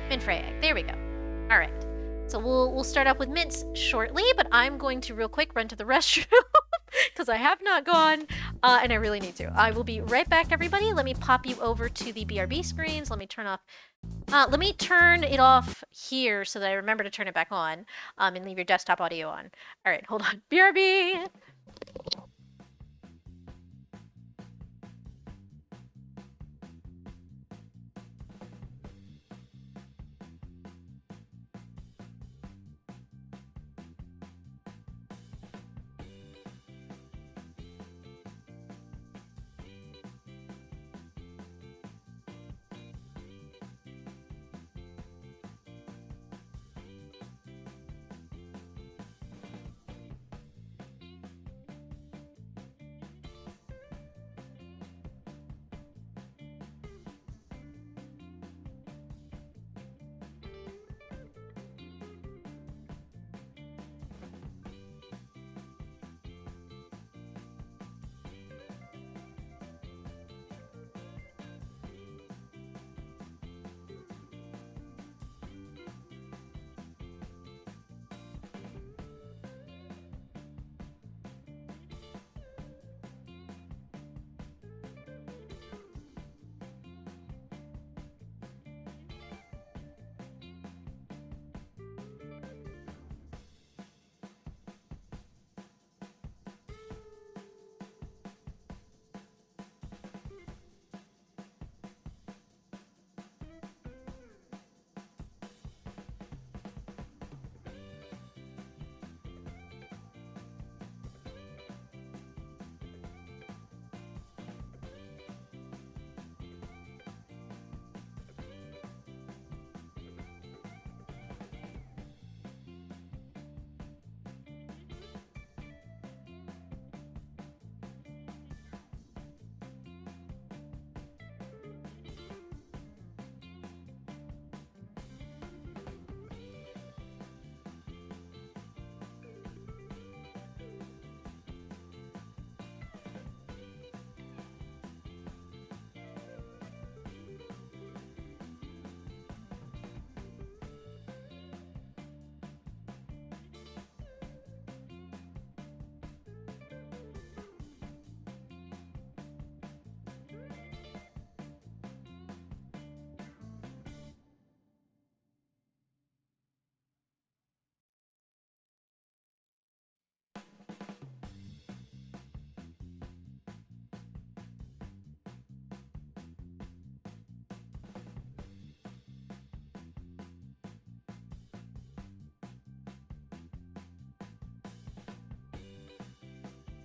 Mint fray egg. There we go. All right. So we'll start up with mints shortly, but I'm going to real quick run to the restroom because I have not gone, and I really need to. I will be right back, everybody. Let me pop you over to the BRB screens. Let me turn it off here so that I remember to turn it back on, and leave your desktop audio on. All right, hold on. BRB.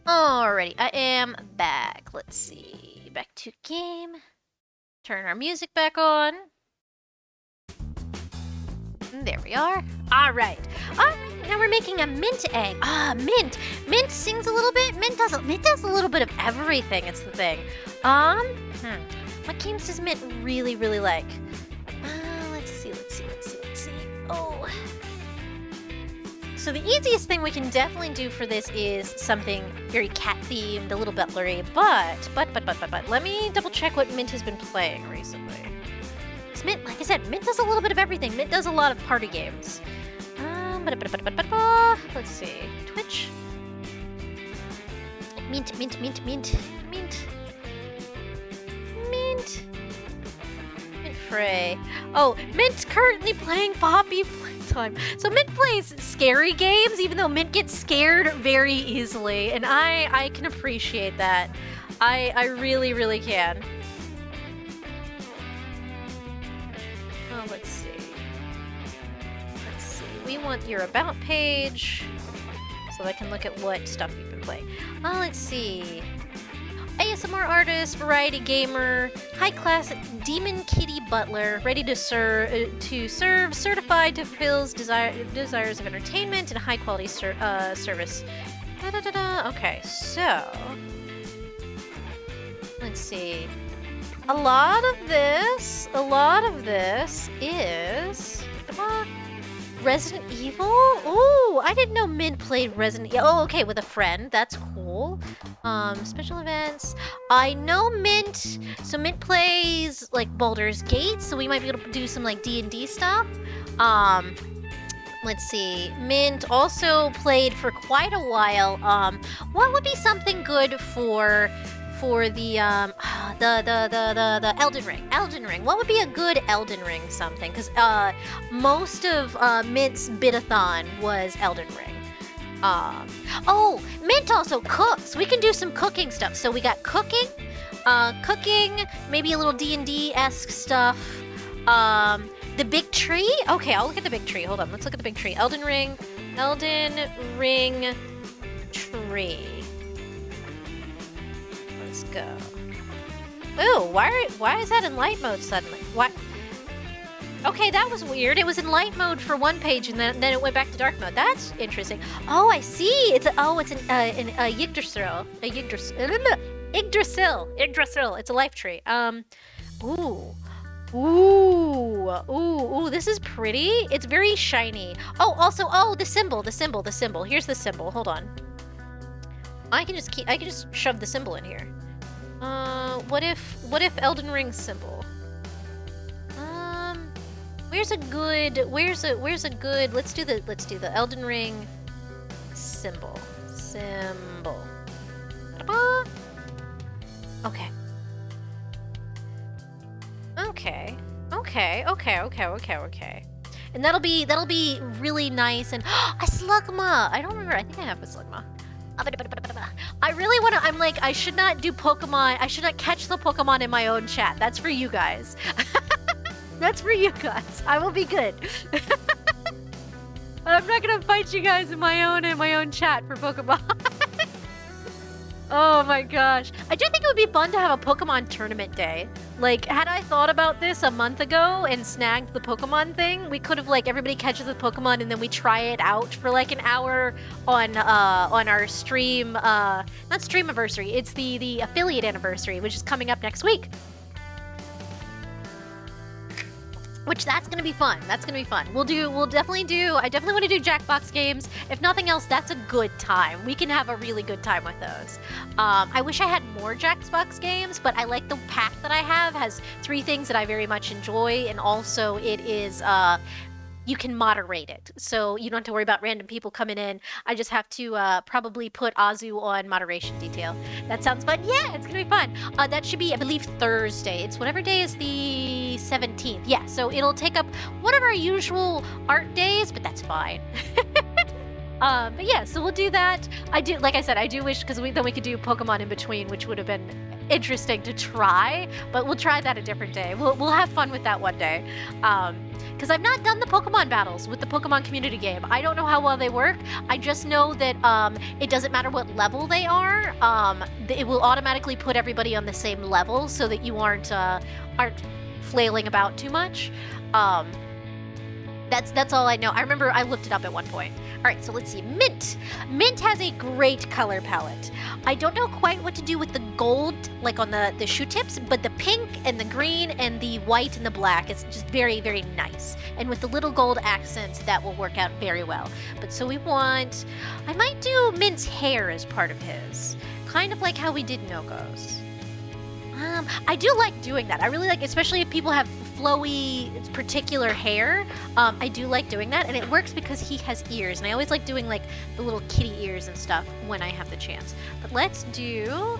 Alrighty, I am back. Let's see. Back to game. Turn our music back on. And there we are. Alright. Alright, now we're making a mint egg. Mint. Mint sings a little bit. Mint does a little bit of everything, it's the thing. What games does Mint really, really like? Let's see. Oh. So the easiest thing we can definitely do for this is something very cat-themed, a little butlery, but, let me double check what Mint has been playing recently. It's Mint, like I said, Mint does a little bit of everything. Mint does a lot of party games. Let's see. Twitch. Mint. Frey. Oh, Mint's currently playing Poppy Playtime. So Mint plays scary games, even though Mint gets scared very easily, and I can appreciate that. I really, really can. Oh, let's see. We want your about page, so I can look at what stuff you've been playing. Let's see. ASMR artist, variety gamer, high class demon kitty butler, ready to serve, certified to fulfill desires of entertainment and high quality service. Okay, so let's see. A lot of this is Resident Evil? Ooh, I didn't know Mint played Resident Evil. Oh, okay, with a friend. That's cool. Special events. I know Mint. So Mint plays, like, Baldur's Gate, so we might be able to do some, like, D&D stuff. Let's see. Mint also played for quite a while. What would be something good for the Elden Ring. Elden Ring. What would be a good Elden Ring something? Because most of Mint's bitathon was Elden Ring. Oh, Mint also cooks. We can do some cooking stuff. So we got cooking, maybe a little D&D-esque stuff. The big tree? Okay, I'll look at the big tree. Hold on, let's look at the big tree. Elden Ring tree. Let's go. Ooh, why is that in light mode suddenly? What? Okay, that was weird. It was in light mode for one page, and then it went back to dark mode. That's interesting. Oh, I see. It's an Yggdrasil. Yggdrasil. It's a life tree. Ooh, this is pretty. It's very shiny. Oh, also, the symbol. Here's the symbol. Hold on. I can just shove the symbol in here. What if Elden Ring symbol? Where's a good, let's do the Elden Ring symbol. Okay. And that'll be really nice. And a slugma. I don't remember. I think I have a slugma. I really want to. I'm like, I should not do Pokemon. I should not catch the Pokemon in my own chat. That's for you guys. That's for you guys. I will be good. I'm not gonna fight you guys in my own chat for Pokemon. Oh my gosh. I do think it would be fun to have a Pokemon tournament day. Like, had I thought about this a month ago and snagged the Pokemon thing, we could have, like, everybody catches the Pokemon and then we try it out for, like, an hour on our stream, not stream anniversary, it's the affiliate anniversary, which is coming up next week. Which, that's gonna be fun. I definitely want to do Jackbox games. If nothing else, that's a good time. We can have a really good time with those. I wish I had more Jackbox games, but I like the pack that I have. Has 3 things that I very much enjoy, and also it is, you can moderate it. So you don't have to worry about random people coming in. I just have to probably put Azu on moderation detail. That sounds fun. Yeah, it's gonna be fun. That should be, I believe, Thursday. It's whatever day is the 17th. Yeah, so it'll take up one of our usual art days, but that's fine. But yeah, so we'll do that. Like I said, I do wish, because then we could do Pokemon in between, which would have been interesting to try, but we'll try that a different day. We'll have fun with that one day. Because I've not done the Pokemon battles with the Pokemon community game. I don't know how well they work. I just know that it doesn't matter what level they are. It will automatically put everybody on the same level so that you aren't flailing about too much. That's all I know. I remember I looked it up at one point. All right, so let's see. Mint. Mint has a great color palette. I don't know quite what to do with the gold, like on the shoe tips, but the pink and the green and the white and the black is just very, very nice. And with the little gold accents, that will work out very well. But so we want, I might do Mint's hair as part of his. Kind of like how we did Nogo's. I do like doing that. I really like, especially if people have flowy, particular hair. I do like doing that, and it works because he has ears, and I always like doing like the little kitty ears and stuff when I have the chance. But let's do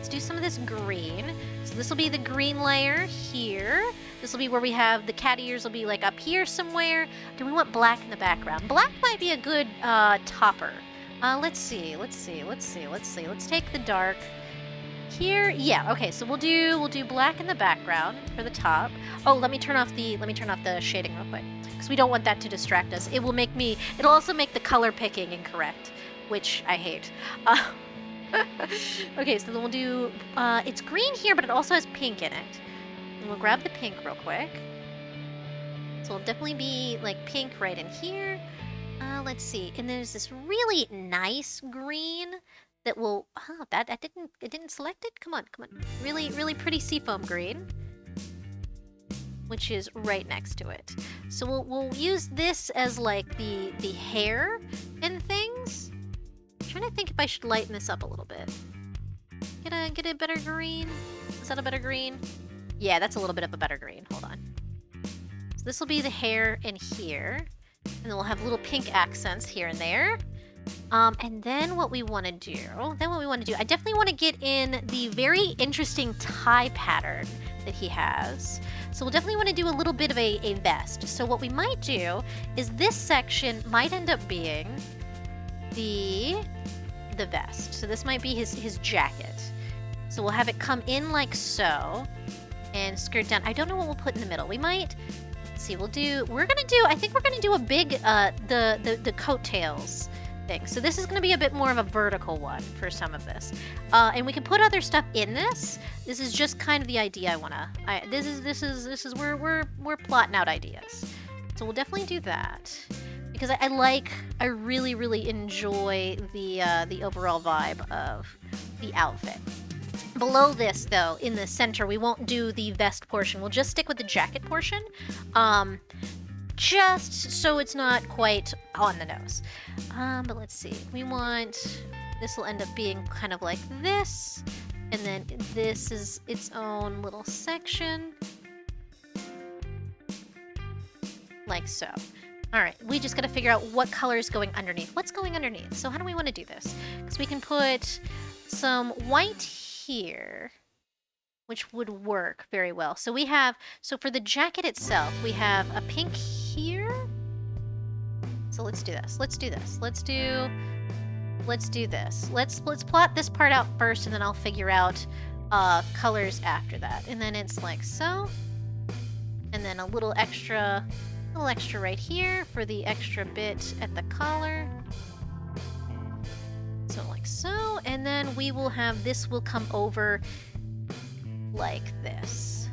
some of this green. So this will be the green layer here. This will be where we have the cat ears will be like up here somewhere. Do we want black in the background? Black might be a good topper. Let's see. Let's take the dark. Here, yeah, okay, so we'll do black in the background for the top. Oh, let me turn off the shading real quick, because we don't want that to distract us. It'll also make the color picking incorrect, which I hate. Okay, so then we'll do, it's green here, but it also has pink in it. And we'll grab the pink real quick. So it'll definitely be like pink right in here. Let's see, and there's this really nice green that will, it didn't select it? Come on. Really, really pretty seafoam green, which is right next to it. So we'll use this as like the hair and things. I'm trying to think if I should lighten this up a little bit. Get a better green. Is that a better green? Yeah, that's a little bit of a better green. Hold on. So this will be the hair in here, and then we'll have little pink accents here and there. And then what we want to do, I definitely want to get in the very interesting tie pattern that he has. So we'll definitely want to do a little bit of a vest. So what we might do is this section might end up being the vest. So this might be his jacket. So we'll have it come in like so and skirt down. I don't know what we'll put in the middle. We might, let's see, I think we're going to do a big, the coattails thing. So this is going to be a bit more of a vertical one for some of this. And we can put other stuff in this. This is just kind of the idea I want to, this is where we're plotting out ideas. So we'll definitely do that. Because I really, really enjoy the overall vibe of the outfit. Below this, though, in the center, we won't do the vest portion. We'll just stick with the jacket portion. Just so it's not quite on the nose. But let's see. This will end up being kind of like this. And then this is its own little section. Like so. Alright, we just gotta figure out what color is going underneath. What's going underneath? So how do we want to do this? Because we can put some white here, which would work very well. So for the jacket itself, we have a pink here. So let's do this. Let's do this. Let's do this. Let's plot this part out first, and then I'll figure out colors after that. And then it's like so. And then a little extra right here for the extra bit at the collar. So like so, and then we will have this will come over like this.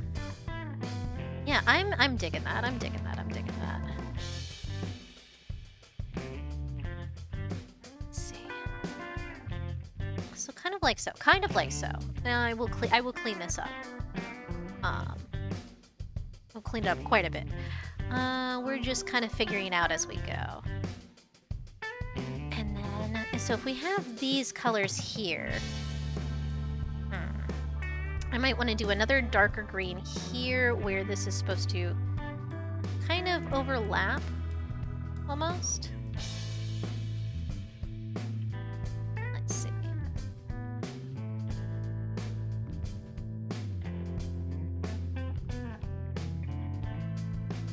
Yeah, I'm digging that. I'm digging that. Let's see. So kind of like so. Now I will clean this up. We'll clean it up quite a bit. We're just kind of figuring it out as we go. And then, so if we have these colors here, I might want to do another darker green here where this is supposed to kind of overlap, almost. Let's see.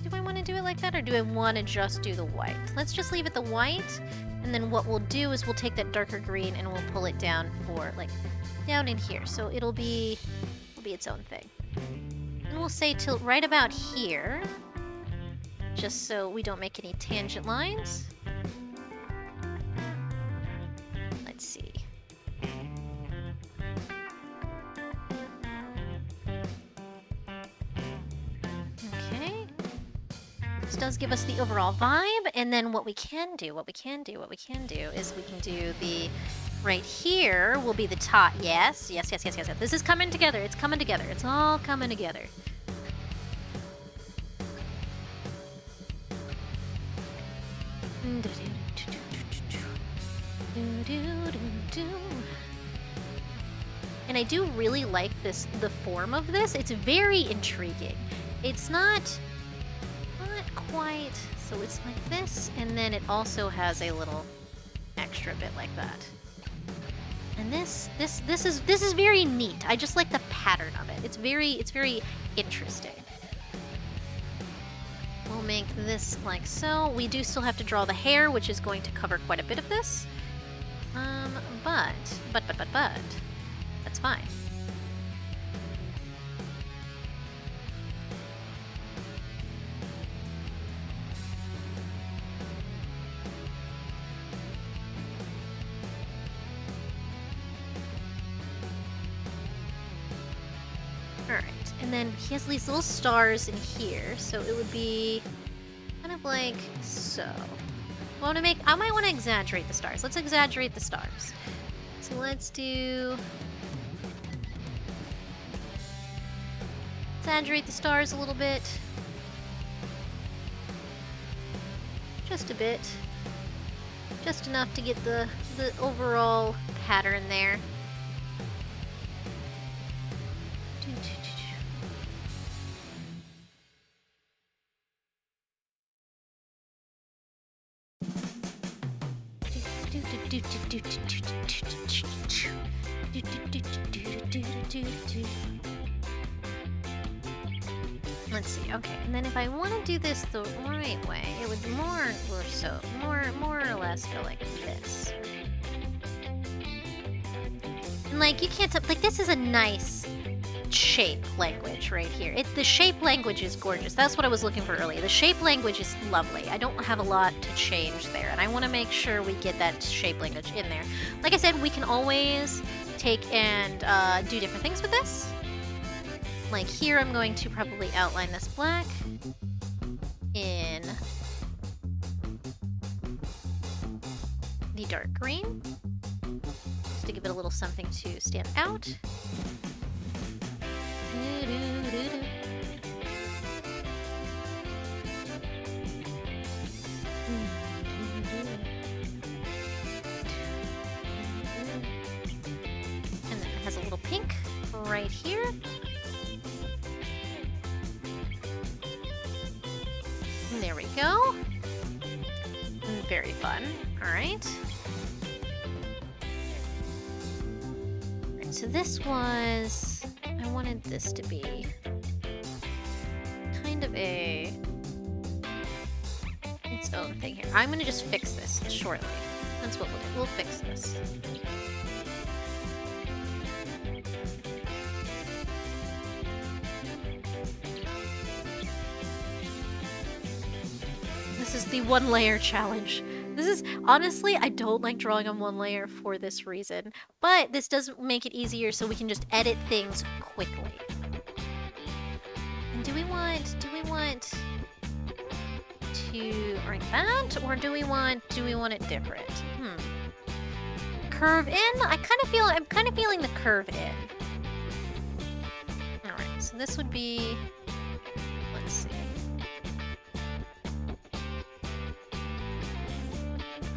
Do I want to do it like like that, or do I want to just do the white? Let's just leave it the white, and then what we'll do is we'll take that darker green and we'll pull it down for, like, down in here. So it'll be its own thing. And we'll say till right about here, just so we don't make any tangent lines. Let's see. Okay. This does give us the overall vibe, and then what we can do is we can do the right here will be the top. Yes. This is coming together. It's coming together. It's all coming together. And I do really like the form of this. It's very intriguing. It's not quite, so it's like this, and then it also has a little extra bit like that. And this is very neat. I just like the pattern of it. It's very interesting. We'll make this like so. We do still have to draw the hair, which is going to cover quite a bit of this. But that's fine. Alright, and then he has these little stars in here, so it would be kind of like so. I might want to exaggerate the stars. Let's exaggerate the stars. So let's exaggerate the stars a little bit. Just a bit. Just enough to get the overall pattern there. Let's see. Okay, and then if I want to do this the right way, it would more or less go like this. And like you can't like this is a nice shape language right here. The shape language is gorgeous. That's what I was looking for earlier. The shape language is lovely. I don't have a lot to change there, and I want to make sure we get that shape language in there. Like I said, we can always take and do different things with this. Like here, I'm going to probably outline this black in the dark green, just to give it a little something to stand out. And then it has a little pink right here. And there we go. Very fun. All right. So this was, I wanted this to be kind of its own thing here. I'm going to just fix this shortly. That's what we'll do. We'll fix this. This is the one layer challenge. This is, honestly, I don't like drawing on one layer for this reason, but this does make it easier so we can just edit things quickly. And do we want to like that, or do we want it different? Curve in? I'm kind of feeling the curve in. All right, so this would be, let's see.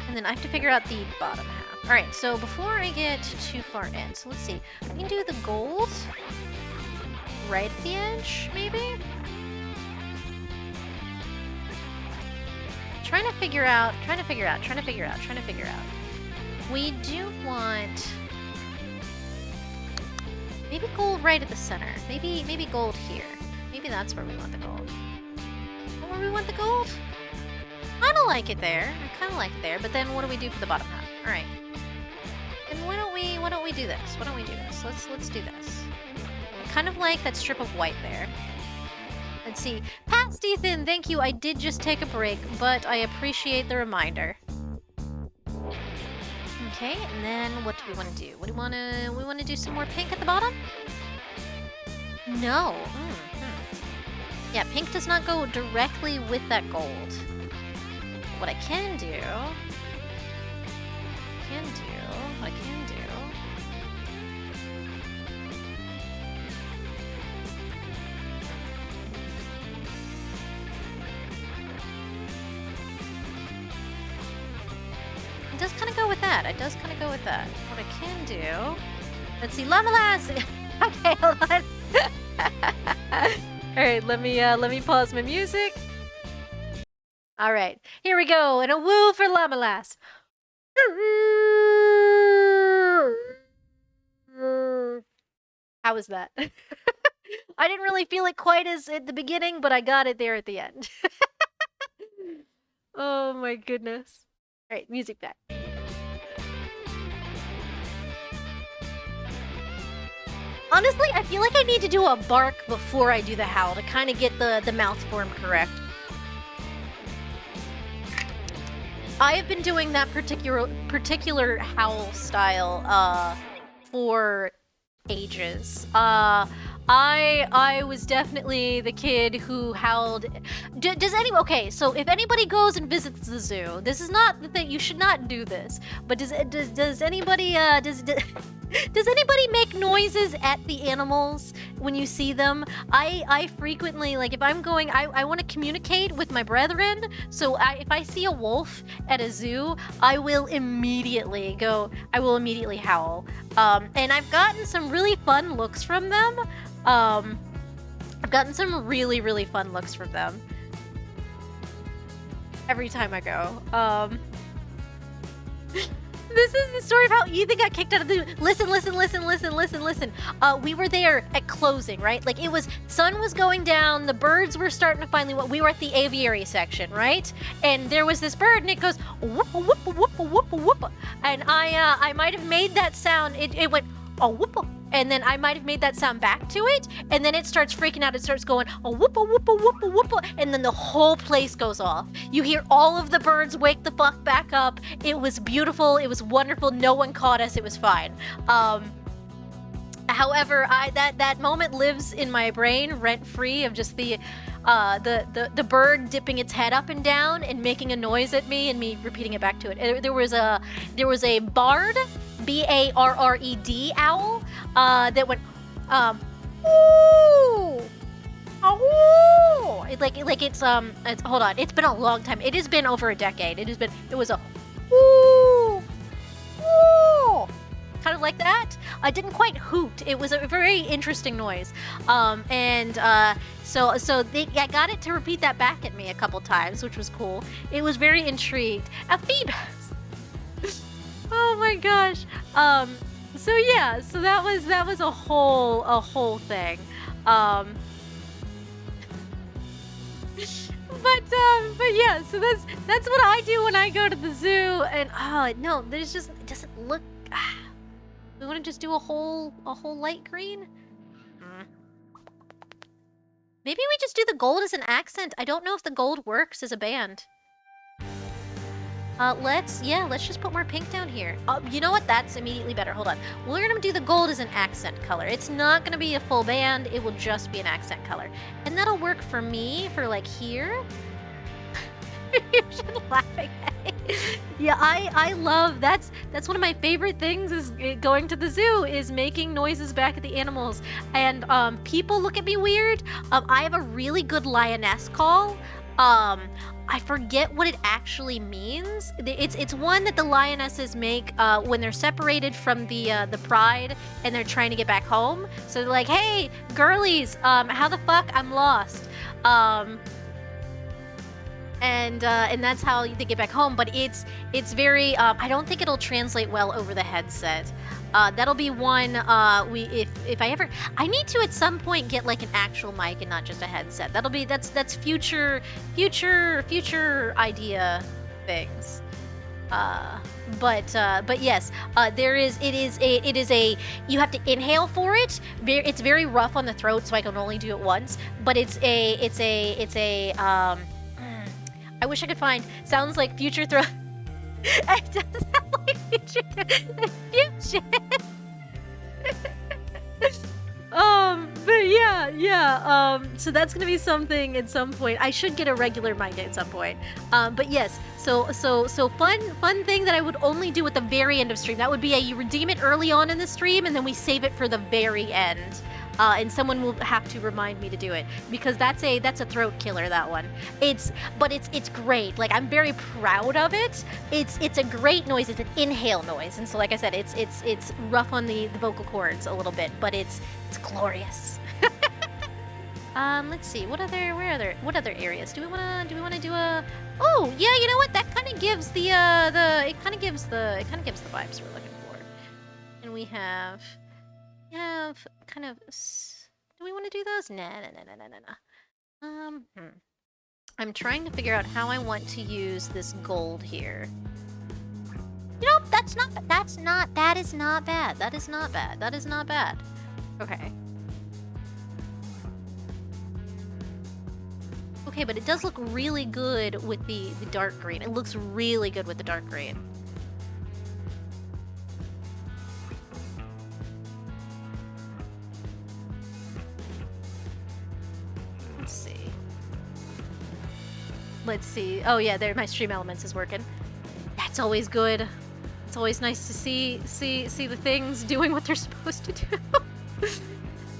And then I have to figure out the bottom half. Alright, so before I get too far in, so let's see. I can do the gold right at the edge, maybe? Trying to figure out. We do want maybe gold right at the center. Maybe gold here. Maybe that's where we want the gold. Or we want the gold? Kind of like it there. I kind of like it there. But then what do we do for the bottom half? All right. And why don't we do this? Why don't we do this? Let's do this. I kind of like that strip of white there. Let's see. Past Ethan, thank you. I did just take a break, but I appreciate the reminder. Okay, and then what do we want to do? We want to do some more pink at the bottom? No. Yeah, pink does not go directly with that gold. What I can do, what I can do. It does kind of go with that. It does kind of go with that. What I can do, let's see, Llama Lass. Okay, hold on. All right, let me pause my music. All right, here we go, and a woo for Llama Lass. How was that? I didn't really feel it quite as at the beginning, but I got it there at the end. Oh my goodness. All right, music back. Honestly, I feel like I need to do a bark before I do the howl to kind of get the mouth form correct. I have been doing that particular howl style for ages. I was definitely the kid who howled. Okay, so if anybody goes and visits the zoo, this is not the thing. You should not do this. But does anybody does anybody make noises at the animals when you see them? I frequently, like, if I'm going, I want to communicate with my brethren. So if I see a wolf at a zoo, I will immediately howl. And I've gotten some really fun looks from them. I've gotten some really, really fun looks from them every time I go. This is the story of how Ethan got kicked out of the... Listen. We were there at closing, right? Like, sun was going down, the birds were starting to finally... We were at the aviary section, right? And there was this bird, and it goes, whoop, whoop, whoop, whoop, whoop. And I might have made that sound, it went, oh, whoop, and then I might have made that sound back to it, and then it starts freaking out. It starts going, a whoopa, whoopa, whoopa, whoopa, and then the whole place goes off. You hear all of the birds wake the fuck back up. It was beautiful. It was wonderful. No one caught us. It was fine. However, that moment lives in my brain rent-free of just the bird dipping its head up and down and making a noise at me and me repeating it back to it. There was a barred, B-A-R-R-E-D owl that went ooh, ooh. It's hold on. It's been a long time. It has been over a decade. It was a ooh, ooh. Kind of like that. I didn't quite hoot. It was a very interesting noise. So I got it to repeat that back at me a couple times, which was cool. It was very intrigued. Amoebas. Oh my gosh. So yeah, so that was a whole thing. But yeah, so that's what I do when I go to the zoo. And no, it doesn't look. We want to just do a whole light green? Maybe we just do the gold as an accent. I don't know if the gold works as a band. Let's just put more pink down here. You know what? That's immediately better. Hold on. We're gonna do the gold as an accent color. It's not gonna be a full band. It will just be an accent color. And that'll work for me for like here. You're just laughing at me. Yeah, I love, that's one of my favorite things is going to the zoo is making noises back at the animals. And people look at me weird. I have a really good lioness call. I forget what it actually means. It's one that the lionesses make when they're separated from the pride and they're trying to get back home. So they're like, hey, girlies, how the fuck? I'm lost. and that's how they get back home. But it's very. I don't think it'll translate well over the headset. That'll be one. If I ever, I need to at some point get like an actual mic and not just a headset. That's future idea things. But yes, it is a you have to inhale for it. It's very rough on the throat, so I can only do it once. But it's a I wish I could find sounds like future throat. It does sound like future. But yeah. So that's gonna be something at some point. I should get a regular mic at some point. But yes. So fun thing that I would only do at the very end of stream. That would be you redeem it early on in the stream, and then we save it for the very end. And someone will have to remind me to do it because that's a throat killer, that one. It's great. Like, I'm very proud of it. It's a great noise. It's an inhale noise, and so like I said, it's rough on the vocal cords a little bit, but it's glorious. Let's see. What other areas do we wanna do a? Oh yeah, you know what? That kind of gives the vibes we're looking for. And we have kind of. Do we want to do those? Nah. I'm trying to figure out how I want to use this gold here. You know, that is not bad. That is not bad. Okay. Okay, but it does look really good with the dark green. It looks really good with the dark green. Let's see. Oh yeah, there my stream elements is working. That's always good. It's always nice to see the things doing what they're supposed to do.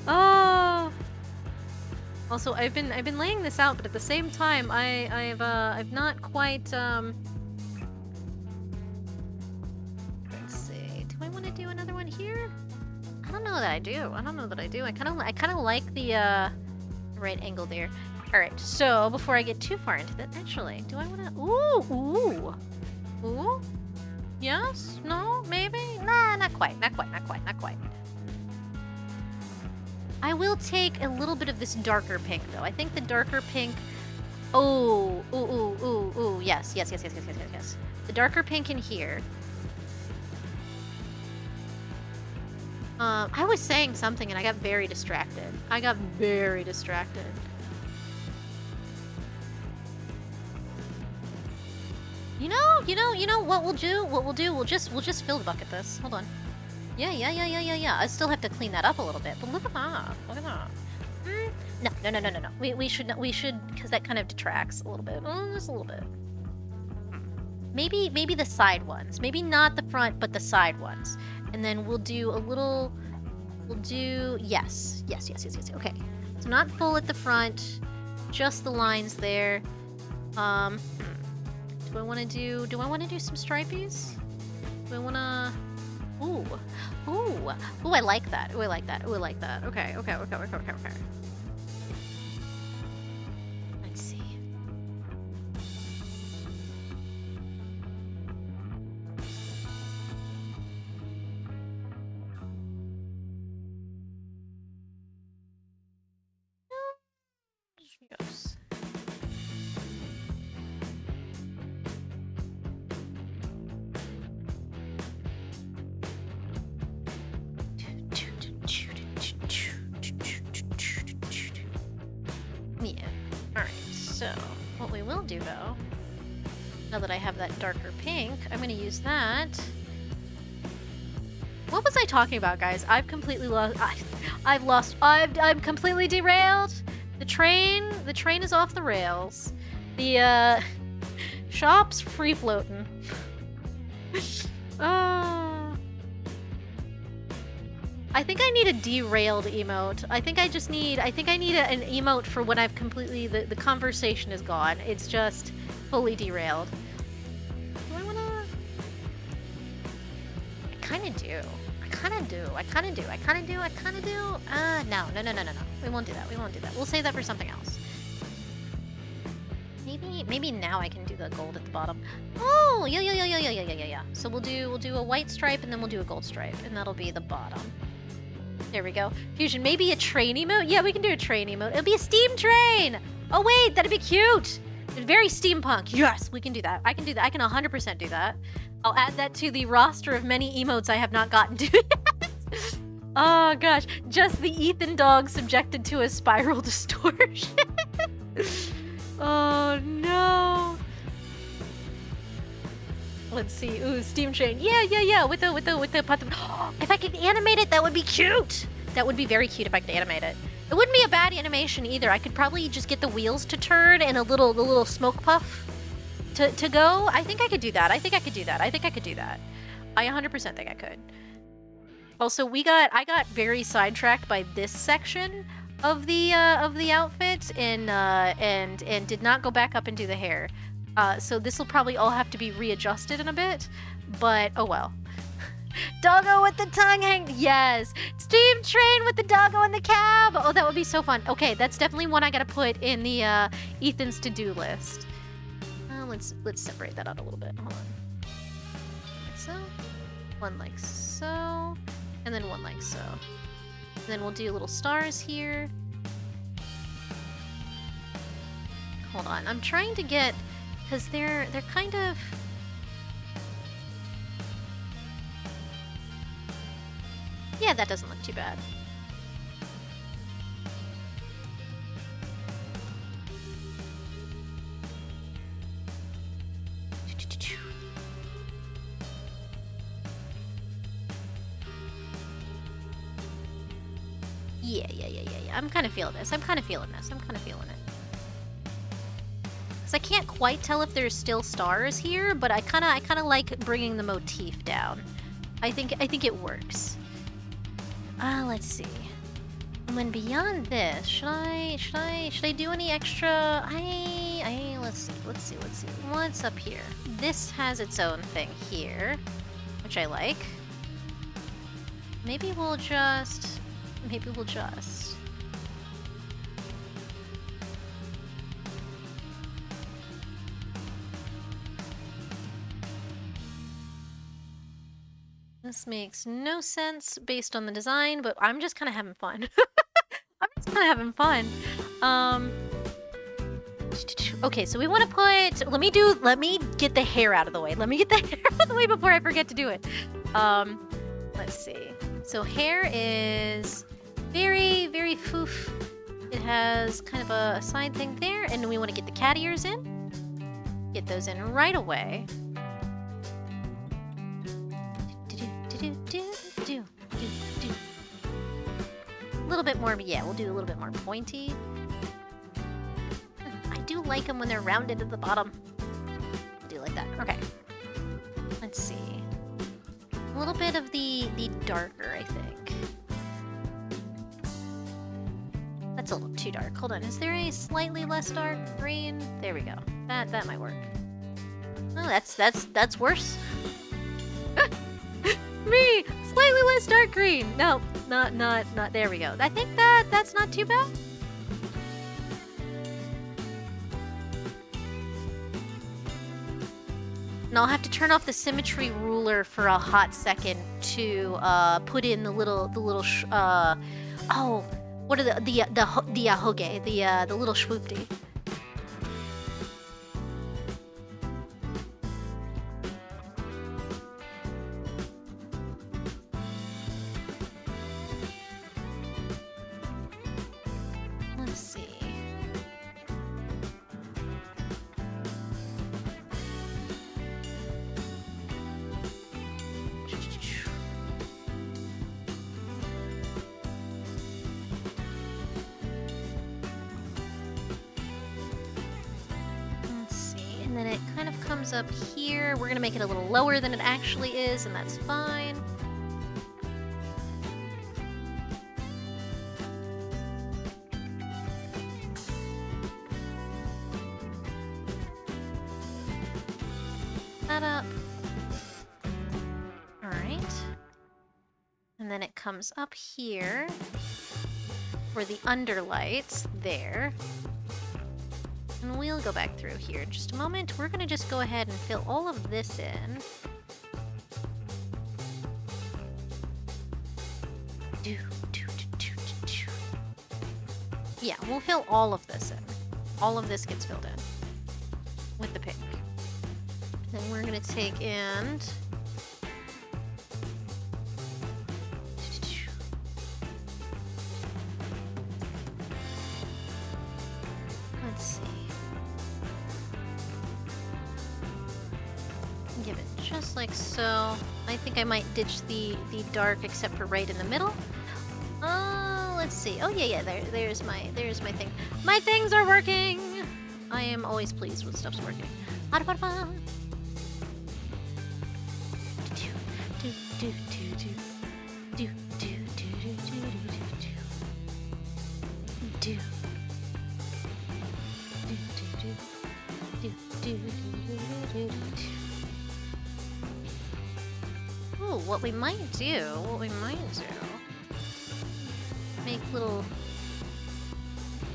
Oh. Also, I've been laying this out, but at the same time, I've not quite Let's see. Do I want to do another one here? I don't know that I do. I kind of like the right angle there. All right. So before I get too far into that, actually, do I want to? Ooh. Yes? No? Maybe? Nah, not quite. I will take a little bit of this darker pink, though. I think the darker pink... Oh, ooh, yes. The darker pink in here. I was saying something and I got very distracted. You know what we'll do? We'll just fill the bucket this. Hold on. Yeah. I still have to clean that up a little bit, but look at that. No. We should, because that kind of detracts a little bit. Just a little bit. Maybe the side ones. Maybe not the front, but the side ones. And then we'll do a little, yes. Okay. So not full at the front, just the lines there. Do I want to do some stripies? Do I want to... Ooh, I like that. Okay. Let's see. Yes. Yeah. Alright, so what we will do though, now that I have that darker pink, I'm gonna use that. What was I talking about, guys? I've completely lost. I'm completely derailed. The train is off the rails. The shop's free floating. I think I need a derailed emote. I think I need an emote for when I've completely, the conversation is gone. It's just fully derailed. Do I wanna? I kinda do. No. We won't do that. We'll save that for something else. Maybe now I can do the gold at the bottom. Oh, yeah. So we'll do a white stripe and then we'll do a gold stripe, and that'll be the bottom. There we go. Fusion, maybe a train emote? Yeah, we can do a train emote. It'll be a steam train! Oh wait, that'd be cute! Very steampunk. Yes, we can do that. I can do that. I can 100% do that. I'll add that to the roster of many emotes I have not gotten to yet. Oh gosh, just the Ethan dog subjected to a spiral distortion. Oh no. Let's see. Ooh, steam train. Yeah. With the pot. If I could animate it, that would be cute. That would be very cute if I could animate it. It wouldn't be a bad animation either. I could probably just get the wheels to turn and the little smoke puff to go. I think I could do that. I think I could do that. I 100% think I could. Also, I got very sidetracked by this section of the outfit and did not go back up and do the hair. So this will probably all have to be readjusted in a bit, but oh well. Doggo with the tongue hang. Yes, steam train with the doggo in the cab. Oh, that would be so fun. Okay, that's definitely one I gotta put in the Ethan's to-do list. Let's separate that out a little bit. Hold on. Like so, one like so, and then one like so. And then we'll do little stars here. Hold on, I'm trying to get, because they're kind of. Yeah, that doesn't look too bad. Yeah. I'm kind of feeling this. I'm kind of feeling it. Because I can't quite tell if there's still stars here, but I kind of like bringing the motif down. I think it works. Let's see. And then beyond this, should I do any extra? Let's see. What's up here? This has its own thing here, which I like. Maybe we'll just. This makes no sense based on the design, but I'm just kind of having fun. Okay, so we want to put. Let me get the hair out of the way. Before I forget to do it. Let's see. So hair is very, very foof. It has kind of a side thing there, and we want to get the cat ears in. Get those in right away. A little bit more, yeah, we'll do a little bit more pointy. I do like them when they're rounded at the bottom. I do like that. Okay. Let's see. A little bit of the darker, I think. That's a little too dark. Hold on, is there a slightly less dark green? There we go. That might work. Oh, that's worse. Me! Slightly less dark green! No, not, there we go. I think that's not too bad. And I'll have to turn off the symmetry ruler for a hot second to put in the little what are the ahoge, the little swoopty. Let's see. And then it kind of comes up here. We're gonna make it a little lower than it actually is, and that's fine. That up. All right. And then it comes up here for the underlights there. And we'll go back through here in just a moment. We're gonna just go ahead and fill all of this in. Yeah, we'll fill all of this in. All of this gets filled in with the pink. Then we're gonna take and let's see. Give it just like so. I think I might ditch the dark except for right in the middle. Let's see. Oh yeah, there's my thing. My things are working. I am always pleased when stuff's working. Ooh, what we might do, make little,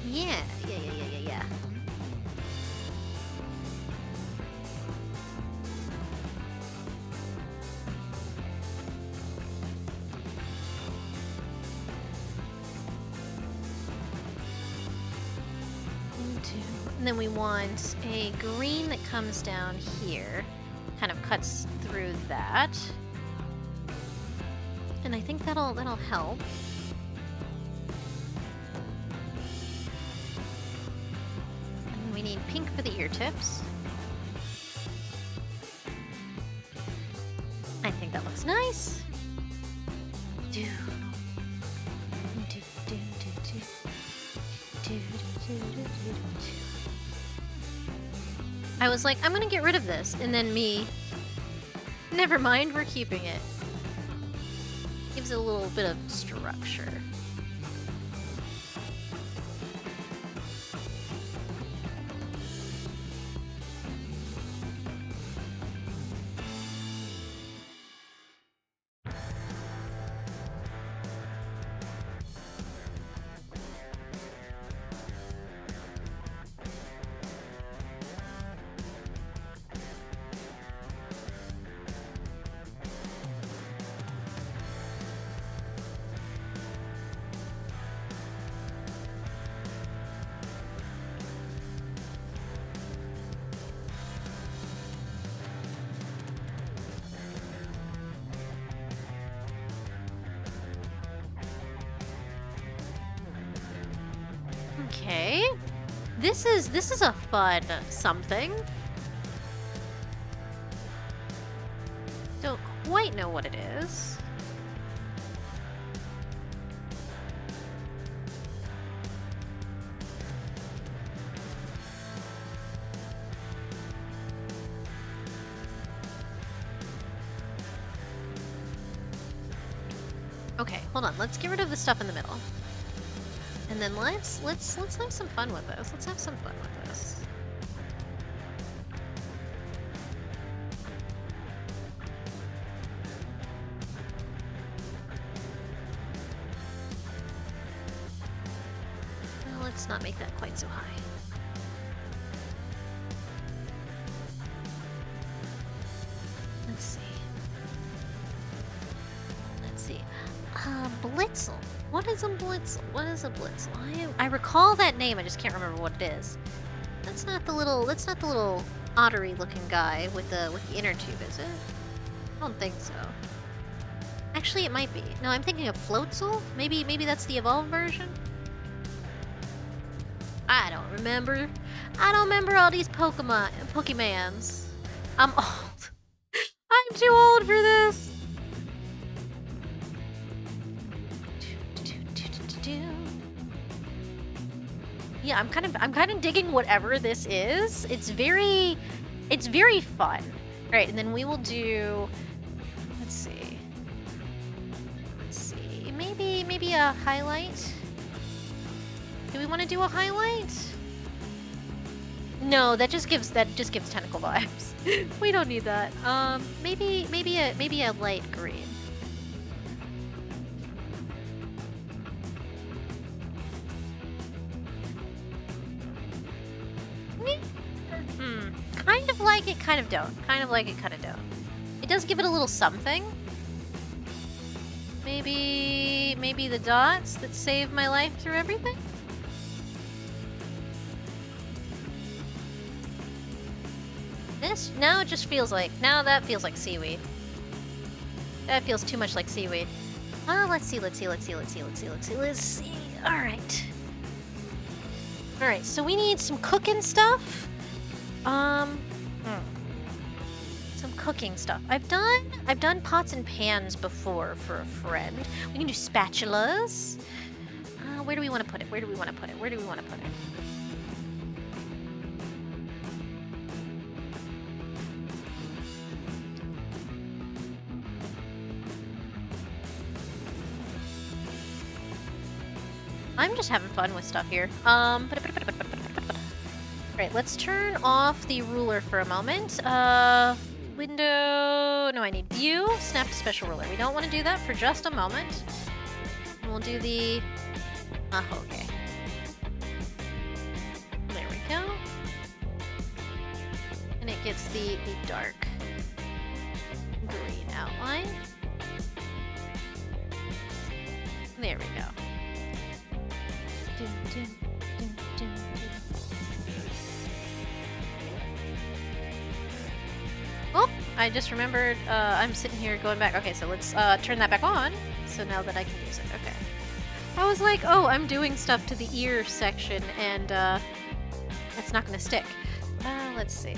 yeah. And then we want a green that comes down here, kind of cuts through that. And I think that'll help. And we need pink for the ear tips. I think that looks nice. I was like, I'm gonna get rid of this, and then never mind, we're keeping it. Gives it a little bit of structure. Okay. This is a fun something. Don't quite know what it is. Okay, hold on. Let's get rid of the stuff in the middle. And then let's have some fun with this. Let's have some fun with this. Well, let's not make that quite so high. Let's see. Blitzel. What is a blitzel? I recall that name, I just can't remember what it is. That's not the little ottery looking guy with the inner tube, is it? I don't think so. Actually, it might be. No, I'm thinking of Floatzel? Maybe that's the evolved version? I don't remember. I don't remember all these Pokemans. I'm old. I'm too old for this. Yeah, I'm kind of digging whatever this is. It's very fun. All right, and then we will do, let's see, maybe a highlight. Do we want to do a highlight? No, that just gives tentacle vibes. We don't need that. Maybe a light green. kind of don't. Kind of like it, kind of don't. It does give it a little something. Maybe the dots that save my life through everything? This, now it just feels like, now that feels like seaweed. That feels too much like seaweed. Let's see. Alright. Alright, so we need some cooking stuff. Some cooking stuff. I've done pots and pans before for a friend. We can do spatulas. Where do we want to put it? Where do we want to put it? Where do we want to put it? I'm just having fun with stuff here. Alright, let's turn off the ruler for a moment. Window... No, I need view. Snap to special ruler. We don't want to do that for just a moment. And we'll do the... okay. There we go. And it gets the dark green outline. There we go. Oh, I just remembered I'm sitting here going back. Okay, so let's turn that back on. So now that I can use it. Okay. I was like, oh, I'm doing stuff to the ear section and it's not going to stick. Let's see.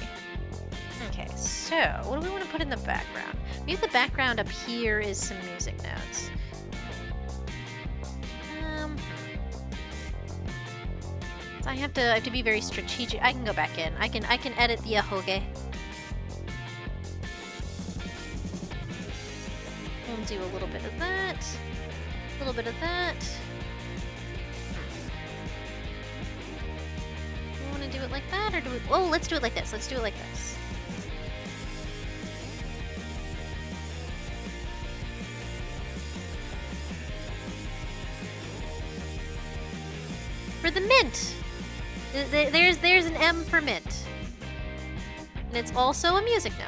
Okay, so what do we want to put in the background? Maybe the background up here is some music notes. I have to be very strategic. I can go back in. I can edit the ahoge. We'll do a little bit of that. A little bit of that. Do we want to do it like that, or do we... Oh, let's do it like this. Let's do it like this. For the mint! There's an M for mint. And it's also a music note.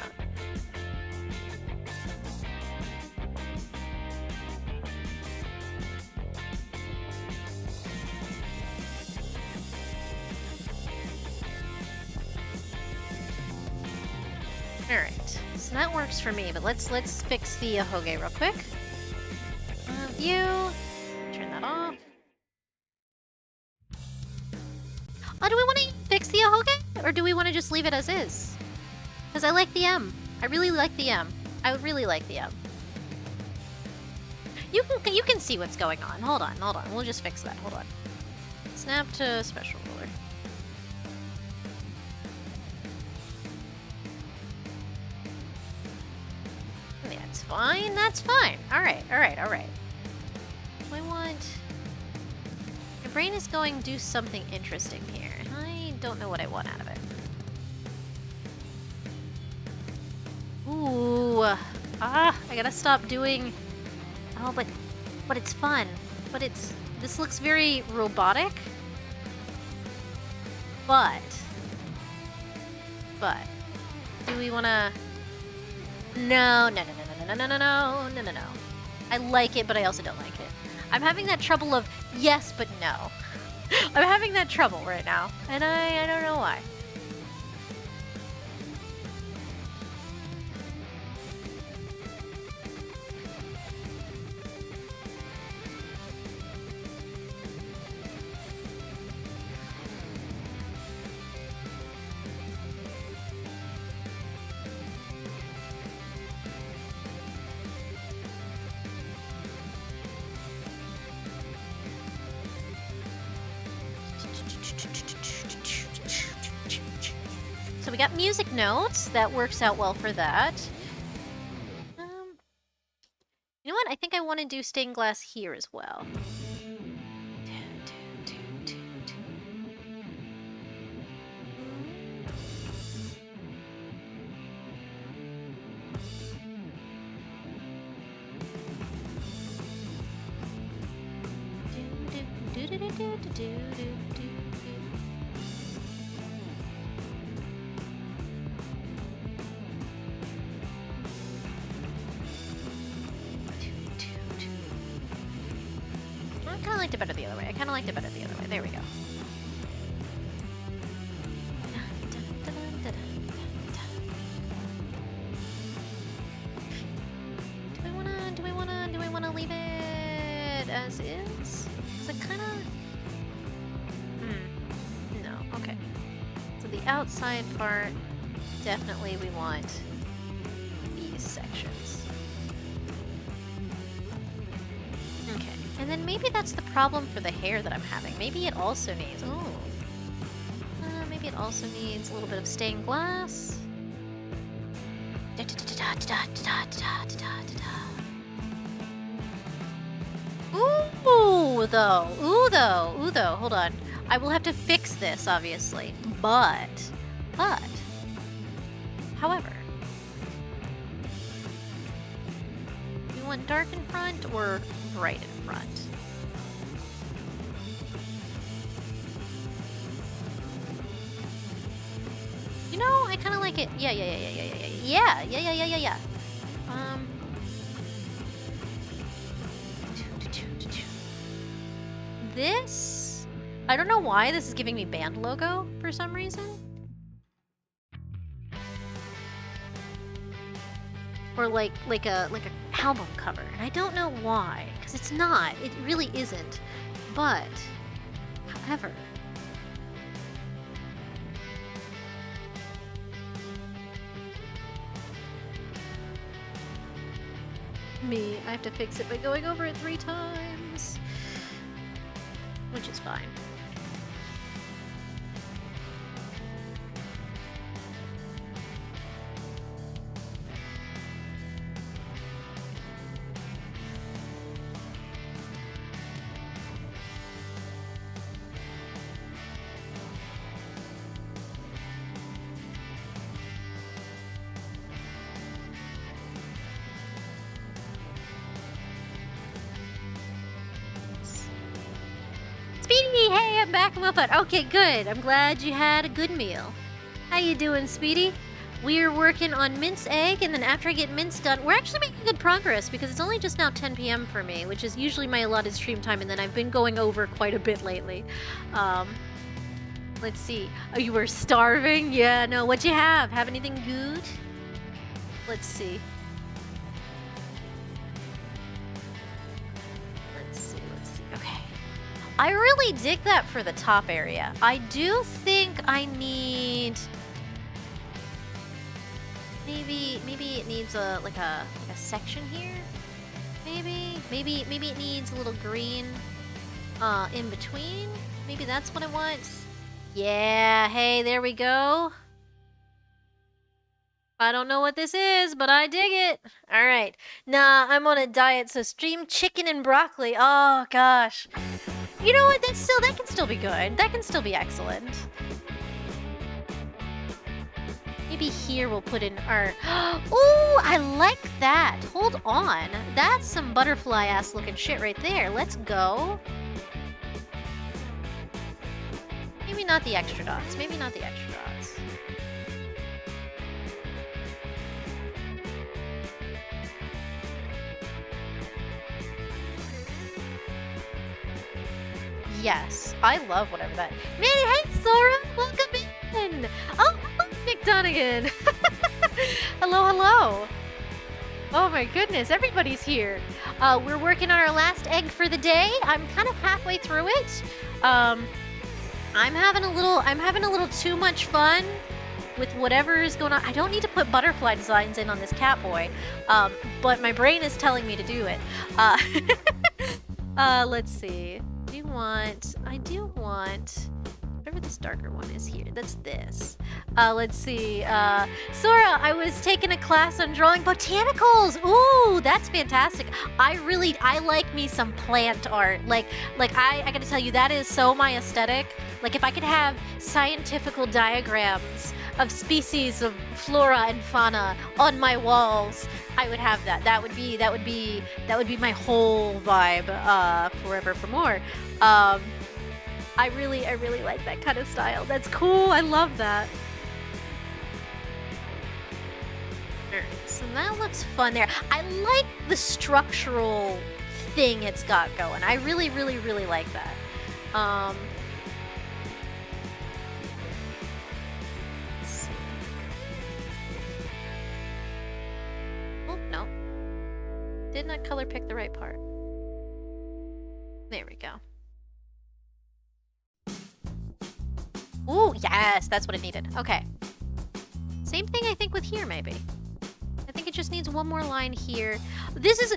Alright, so that works for me, but let's fix the ahoge real quick. View. Turn that off. Oh, do we want to fix the ahoge? Or do we want to just leave it as is? Because I like the M. I really like the M. I really like the M. You can see what's going on. Hold on. We'll just fix that. Hold on. Snap to special ruler. That's fine. That's fine. Alright. I want... My brain is going to do something interesting here. I don't know what I want out of it. Ooh. I gotta stop doing... Oh, but it's fun. But it's... This looks very robotic. But... Do we wanna... No. I like it, but I also don't like it. I'm having that trouble of yes, but no. I'm having that trouble right now, and I don't know why. So we got music notes. That works out well for that. You know what? I think I want to do stained glass here as well. liked it better the other way. There we go. Do we wanna leave it as is? Is it kind of? No. Okay. So the outside part, definitely we want these sections. Okay. And then maybe that's the problem for the hair that I'm having. Maybe it also needs. Maybe it also needs a little bit of stained glass. Ooh, though. Hold on. I will have to fix this, obviously. But, however, you want dark in front or bright in front? You know, I kind of like it. Yeah. This, I don't know why this is giving me band logo for some reason. Or like a album cover. And I don't know why, because it's not. It really isn't. But, however, I have to fix it by going over it 3 times. Which is fine. Hey, I'm back from up. Okay, good. I'm glad you had a good meal. How you doing, Speedy? We're working on mince egg, and then after I get mince done, we're actually making good progress because it's only just now 10 p.m. for me, which is usually my allotted stream time, and then I've been going over quite a bit lately. Let's see. Oh, you were starving? Yeah, no. What'd you have? Have anything good? Let's see. Okay. I really dig that for the top area. I do think I need... Maybe it needs a section here. Maybe it needs a little green in between. Maybe that's what I want. Yeah, hey, there we go. I don't know what this is, but I dig it. All right. Nah, I'm on a diet, so stream chicken and broccoli. Oh gosh. You know what? That can still be good. That can still be excellent. Maybe here we'll put in our... Ooh, I like that. Hold on. That's some butterfly-ass looking shit right there. Let's go. Maybe not the extra dots. Maybe not the extra dots. Yes, I love whatever that... Man, hey, Sora! Welcome in! Oh, hello, Nick Donegan! Hello. Oh my goodness, everybody's here. We're working on our last egg for the day. I'm kind of halfway through it. I'm having a little too much fun with whatever is going on. I don't need to put butterfly designs in on this cat boy, but my brain is telling me to do it. Let's see. I do want whatever this darker one is here. That's this. Let's see. Sora, I was taking a class on drawing botanicals. Ooh, that's fantastic. I like me some plant art. Like I gotta tell you, that is so my aesthetic. Like if I could have scientifical diagrams of species of flora and fauna on my walls, I would have that. That would be my whole vibe forever for more. I really like that kind of style. That's cool. I love that. Alright, so that looks fun there. I like the structural thing it's got going. I really, really, really like that. Let's see. Oh, no. Did not color pick the right part. There we go. Ooh, yes, that's what it needed. Okay. Same thing I think with here, maybe. I think it just needs one more line here. This is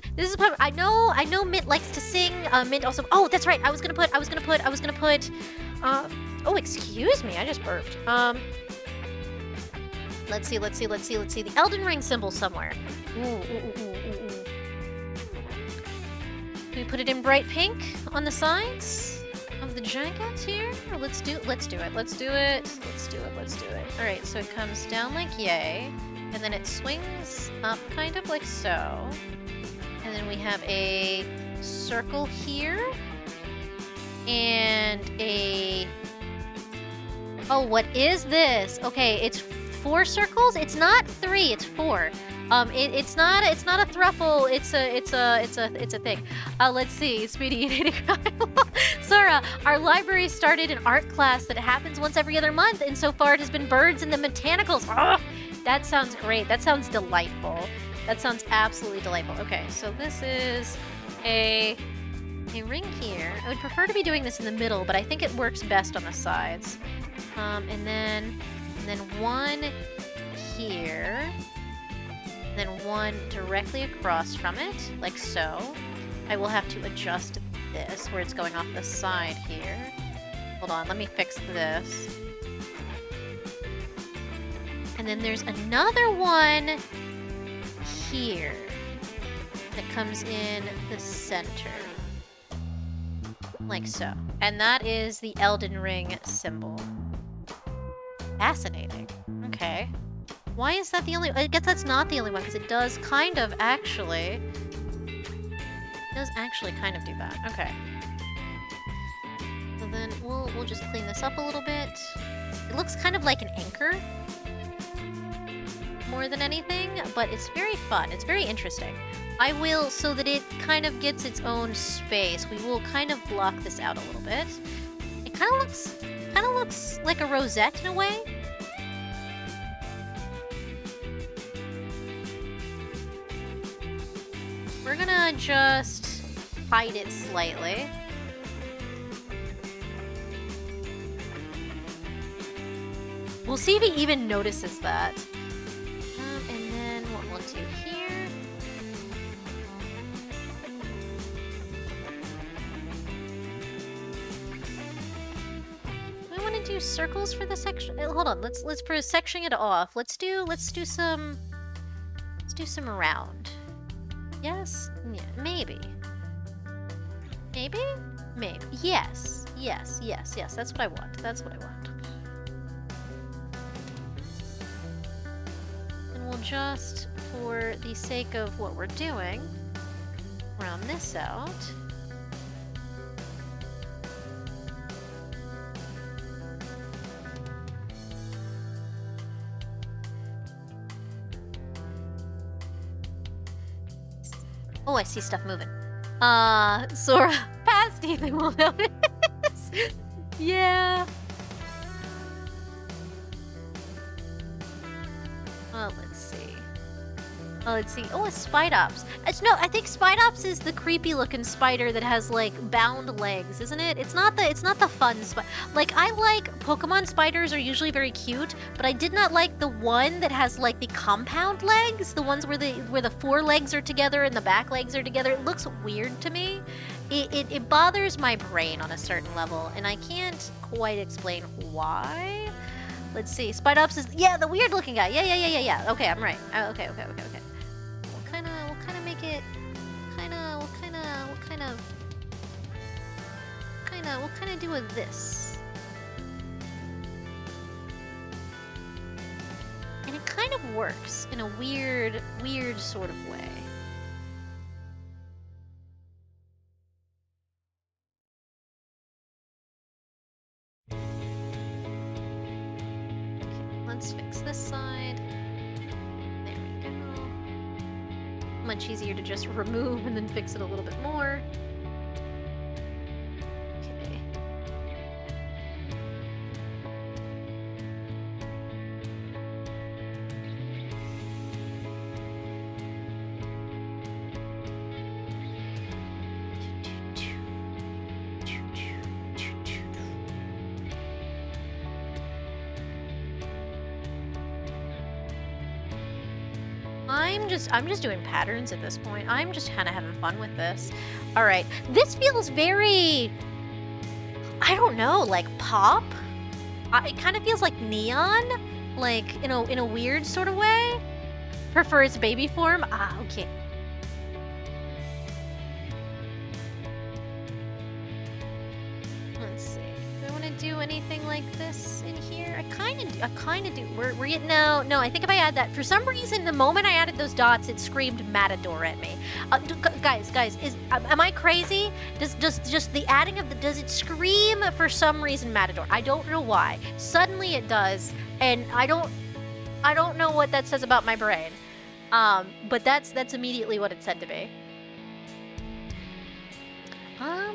I know Mint likes to sing. Mint also. Oh, that's right. I was gonna put. Oh, excuse me. I just burped. Let's see. The Elden Ring symbol somewhere. Ooh. Do we put it in bright pink on the sides of the jacket here? Or let's do it. All right. So it comes down like yay. And then it swings up kind of like so. And then we have a circle here. And a... Oh, what is this? Okay, it's 4 circles? It's not 3, it's 4. It's not a thruple, it's a thing. Let's see, Speedy. Sora, our library started an art class that happens once every other month, and so far it has been birds and the botanicals. Oh, that sounds great. That sounds delightful. That sounds absolutely delightful. Okay, so this is a ring here. I would prefer to be doing this in the middle, but I think it works best on the sides. And then one here. And then one directly across from it, like so. I will have to adjust this where it's going off the side here. Hold on, let me fix this. And then there's another one here that comes in the center. Like so. And that is the Elden Ring symbol. Fascinating. Okay. Why is that the only... I guess that's not the only one, because it does kind of actually... It does actually kind of do that. Okay. So then we'll just clean this up a little bit. It looks kind of like an anchor. More than anything, but it's very fun. It's very interesting. I will, so that it kind of gets its own space, we will kind of block this out a little bit. It kind of looks like a rosette in a way. We're gonna just hide it slightly. We'll see if he even notices that. And then what we'll do here. Do we want to do circles for the section? Hold on, let's for sectioning it off. Let's do some round. Yes? Yeah, maybe. Maybe? Maybe. Yes. That's what I want. And we'll just, for the sake of what we're doing, round this out. Oh, I see stuff moving. Sora, past Ethan will notice. Yeah. Oh, let's see. Oh, a Spidops. No, I think Spidops is the creepy looking spider that has like bound legs, isn't it? It's not the fun spider. Like, I like Pokemon spiders are usually very cute, but I did not like the one that has like the compound legs, the ones where the 4 legs are together and the back legs are together. It looks weird to me. It bothers my brain on a certain level, and I can't quite explain why. Let's see. Spidops is the weird looking guy. Yeah. Okay, I'm right. Okay. We'll kind of make it. We'll kind of do a this. And it kind of works in a weird sort of way. Okay, let's fix this side. There we go. Much easier to just remove and then fix it a little bit more. Okay. I'm just doing patterns at this point. I'm just kind of having fun with this. All right, this feels very, I don't know, like pop. It kind of feels like neon, like in a weird sort of way. Prefer its baby form. Ah, okay. Let's see. Do I want to do anything like this in here? I kind of do. We're getting no. I think if I add that, for some reason, the moment I added those dots, it screamed Matador at me. Guys, am I crazy? Does just the adding of the, does it scream for some reason Matador? I don't know why. Suddenly it does, and I don't know what that says about my brain. But that's immediately what it said to me.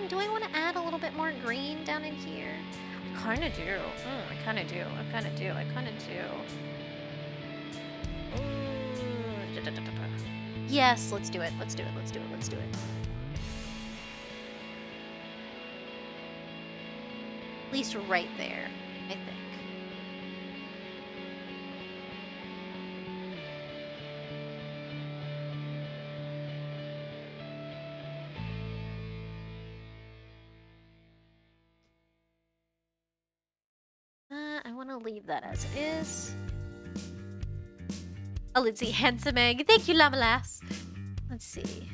Do I want to add a little bit more green down in here? I kind of do. I kind of do. Yes, let's do it. Let's do it. At least right there, I think. I want to leave that as it is. Oh, let's see. Handsome egg. Thank you, Lamalass. Let's see.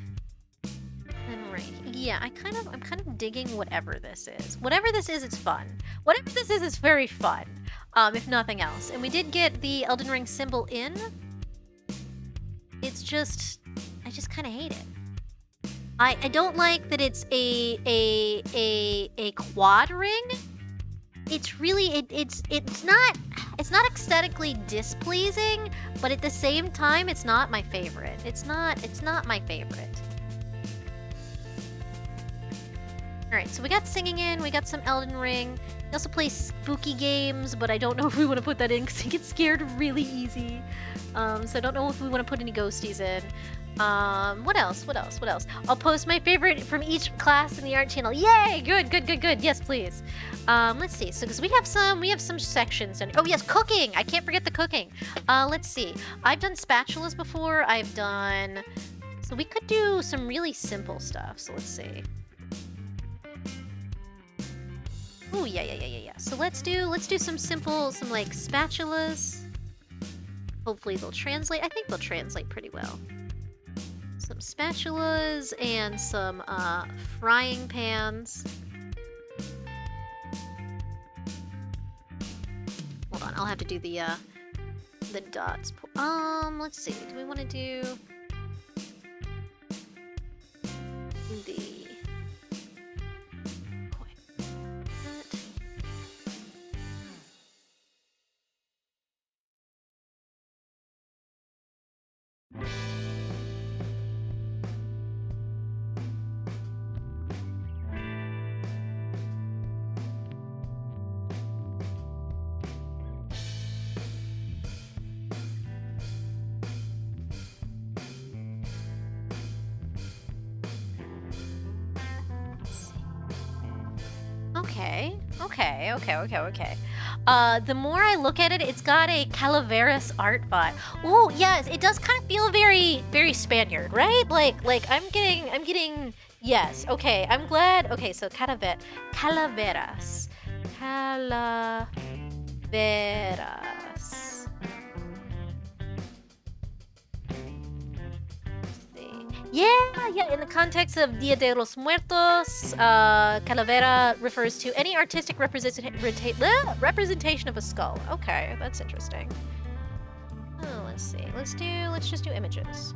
And right. Yeah, I'm kind of digging whatever this is. Whatever this is, it's fun. Whatever this is very fun. If nothing else. And we did get the Elden Ring symbol in. It's just, I just kind of hate it. I don't like that it's a quad ring. It's really it's not aesthetically displeasing, but at the same time it's not my favorite. It's not my favorite. All right, so we got singing in, we got some Elden Ring. We also play spooky games, but I don't know if we want to put that in because he gets scared really easy. So I don't know if we want to put any ghosties in. What else? I'll post my favorite from each class in the art channel. Yay! Good. Yes, please. Let's see. So, because we have some sections. Oh yes, cooking. I can't forget the cooking. Let's see. I've done spatulas before. So we could do some really simple stuff. So let's see. Oh yeah. So let's do some simple, like spatulas. Hopefully they'll translate. I think they'll translate pretty well. Some spatulas and some frying pans. Hold on, I'll have to do the dots. Let's see. Do we want to do the Okay. The more I look at it, it's got a Calaveras art vibe. Oh, yes, it does kind of feel very, very Spaniard, right? Like I'm getting, yes, okay, I'm glad. Okay, so Calaveras. Yeah, in the context of Dia de los Muertos, Calavera refers to any artistic representation of a skull. Okay, that's interesting. Oh, let's see. Let's just do images.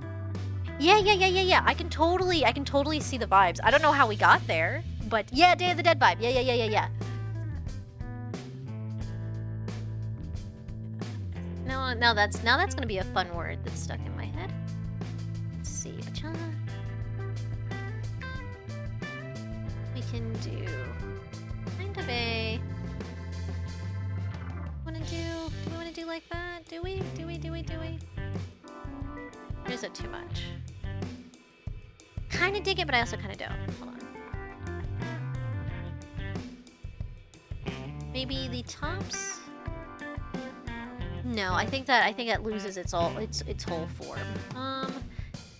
Yeah. I can totally see the vibes. I don't know how we got there, but yeah, Day of the Dead vibe. Yeah. Now that's gonna be a fun word that's stuck in my head. Let's see. We can do kind of a... Do we want to do like that? Do we? Or is it too much? Kind of dig it, but I also kind of don't. Hold on. Maybe the tops? No, I think that loses its whole form.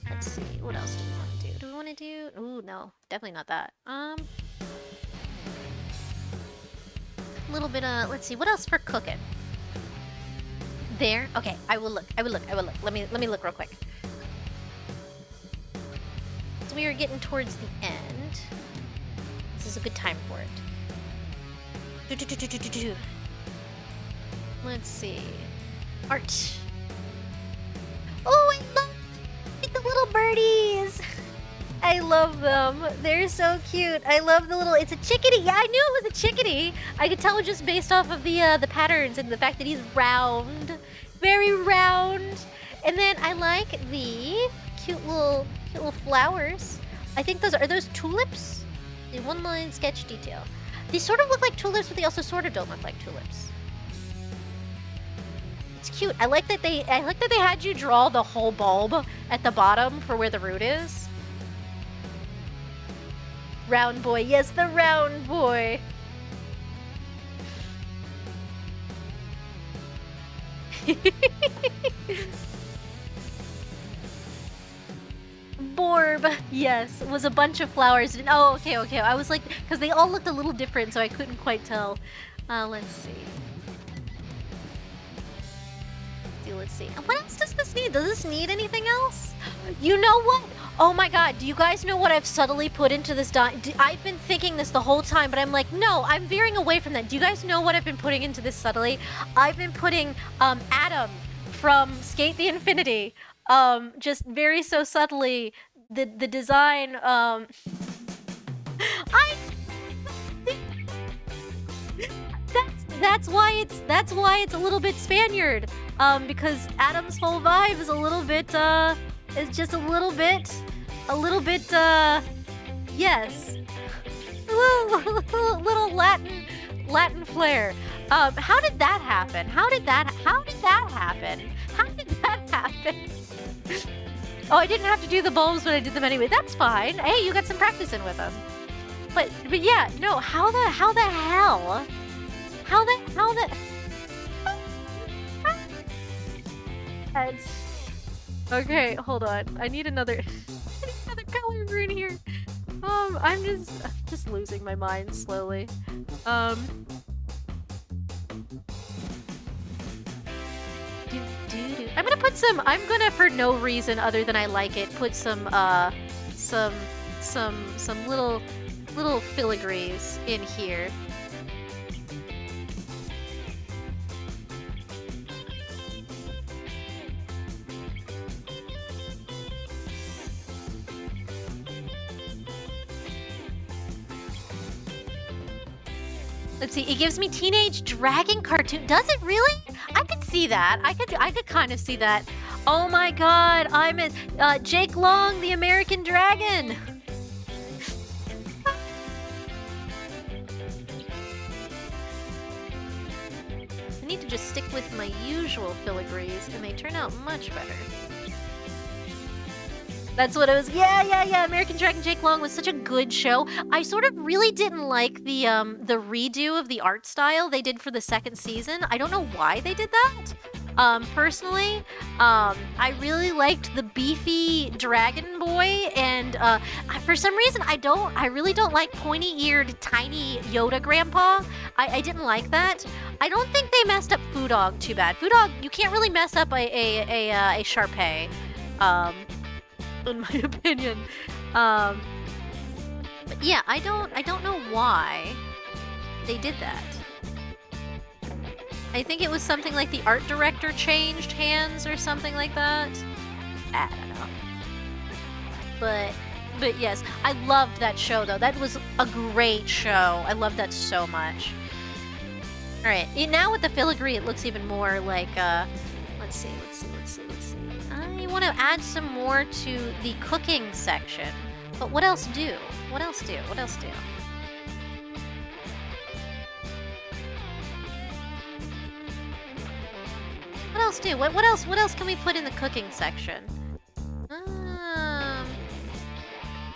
Let's see. What else do we want to do? Do we want to do? Ooh, no, definitely not that. A little bit of. Let's see. What else for cooking? There. Okay, I will look. Let me look real quick. So we are getting towards the end. This is a good time for it. Let's see. Art. Oh, I love the little birdies. I love them. They're so cute. I love the little. It's a chickadee. Yeah, I knew it was a chickadee. I could tell just based off of the patterns and the fact that he's round, very round. And then I like the cute little flowers. I think those are those tulips. The one-line sketch detail. These sort of look like tulips, but they also sort of don't look like tulips. It's cute. I like that they had you draw the whole bulb at the bottom for where the root is. Round boy. Yes, the round boy. Borb. Yes, it was a bunch of flowers. Oh, okay. I was like, because they all looked a little different, so I couldn't quite tell. Let's see. Let's see. What else does this need? Does this need anything else? You know what? Oh my god, do you guys know what I've subtly put into this I've been thinking this the whole time, but I'm like, no, I'm veering away from that. Do you guys know what I've been putting into this subtly? I've been putting Adam from Skate the Infinity. Just very so subtly, the design, that's why it's a little bit Spaniard. Because Adam's whole vibe is a little bit, is just a little bit, yes. Little Latin flair. How did that happen? How did that happen? Oh, I didn't have to do the bulbs, but I did them anyway. That's fine. Hey, you got some practice in with them. But yeah, no, how the hell? Okay, hold on. I need another color in here. I'm just losing my mind slowly. I'm gonna for no reason other than I like it, put some little filigrees in here. Let's see, it gives me teenage dragon cartoon. Does it really? I could see that. I could kind of see that. Oh my god, I'm Jake Long, the American Dragon. I need to just stick with my usual filigrees, and they turn out much better. That's what it was. Yeah. American Dragon Jake Long was such a good show. I sort of really didn't like the redo of the art style they did for the second season. I don't know why they did that. Personally, I really liked the beefy dragon boy, and for some reason I really don't like pointy-eared tiny Yoda grandpa. I didn't like that. I don't think they messed up Foo Dog too bad. Foo Dog, you can't really mess up a Sharpei. In my opinion. But yeah, I don't know why they did that. I think it was something like the art director changed hands or something like that. I don't know. But yes, I loved that show though. That was a great show. I loved that so much. All right, now with the filigree, it looks even more like let's see. I want to add some more to the cooking section. But what else do? What else do? What else do? What else do? What else can we put in the cooking section?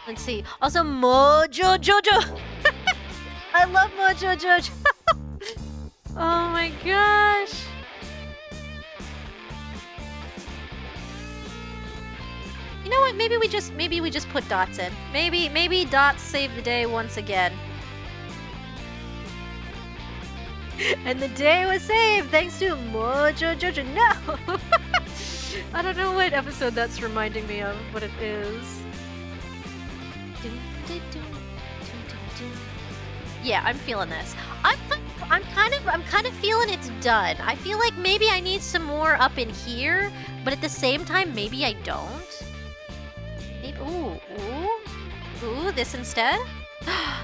Let's see. Also, Mojo Jojo. I love Mojo Jojo. Oh my gosh. You know what? Maybe we just put dots in. Maybe dots save the day once again. And the day was saved thanks to Mojo Jojo. No! I don't know what episode that's reminding me of, what it is. Yeah, I'm feeling this. I'm kind of feeling it's done. I feel like maybe I need some more up in here, but at the same time, maybe I don't. Maybe, ooh, this instead?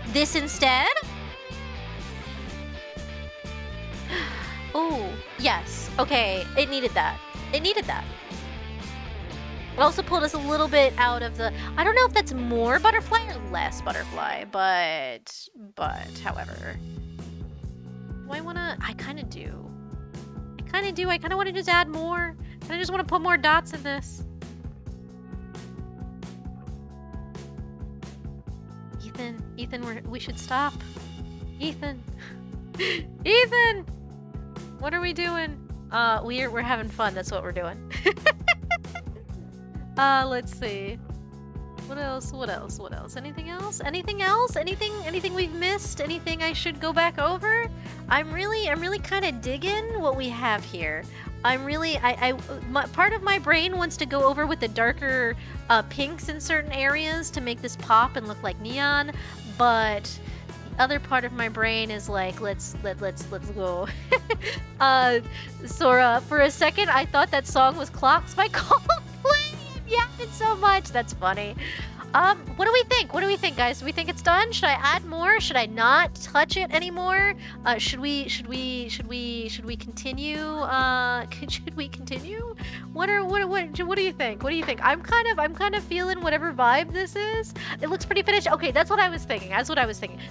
This instead? Oh, yes. Okay, it needed that. It needed that. It also pulled us a little bit out of the... I don't know if that's more butterfly or less butterfly, but however. Do I want to... I kind of do. I kind of want to just add more. I just want to put more dots in this. Ethan, we should stop. Ethan. Ethan! What are we doing? We're having fun. That's what we're doing. Let's see. What else? Anything else? Anything we've missed? Anything I should go back over? I'm really kind of digging what we have here. Part of my brain wants to go over with the darker pinks in certain areas to make this pop and look like neon, but the other part of my brain is like, let's go. Sora, for a second I thought that song was Clocks by Coldplay. Yeah, it's so much. That's funny. What do we think? What do we think, guys? Do we think it's done? Should I add more? Should I not touch it anymore? Should we continue? Should we continue? What do you think? What do you think? I'm kind of feeling whatever vibe this is. It looks pretty finished. Okay, that's what I was thinking.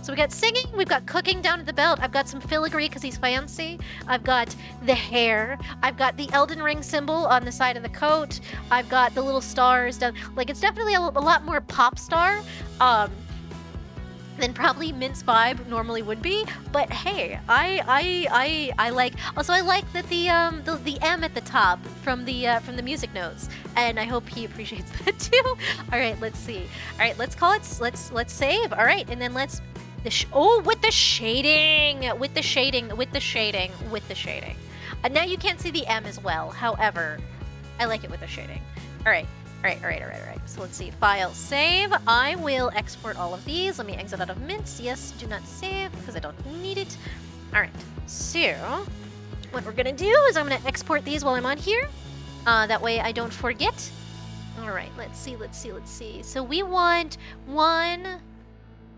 So we got singing, we've got cooking down at the belt. I've got some filigree because he's fancy. I've got the hair. I've got the Elden Ring symbol on the side of the coat. I've got the little stars down. Like, it's definitely a lot more pop star than probably Mint's vibe normally would be, but hey, I like. Also, I like that the M at the top from the music notes, and I hope he appreciates that too. All right, let's see. All right, let's call it. Let's save. All right, and then let's with the shading. Now you can't see the M as well. However, I like it with the shading. All right. All right. So let's see. File, save. I will export all of these. Let me exit out of Mint. Yes, do not save because I don't need it. All right. So what we're going to do is I'm going to export these while I'm on here. That way I don't forget. All right. Let's see. So we want one.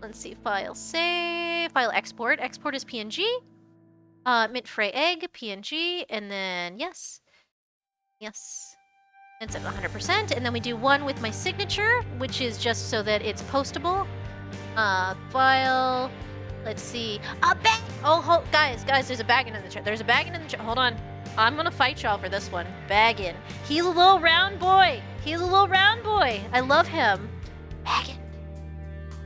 Let's see. File, save. File, export. Export is PNG. Mint Frey egg, PNG. And then yes. It's at 100%, and then we do one with my signature, which is just so that it's postable. File, let's see, a bag! Oh, guys, there's a baggin in the chat. Hold on. I'm gonna fight y'all for this one. Baggin. He's a little round boy. I love him. Baggin.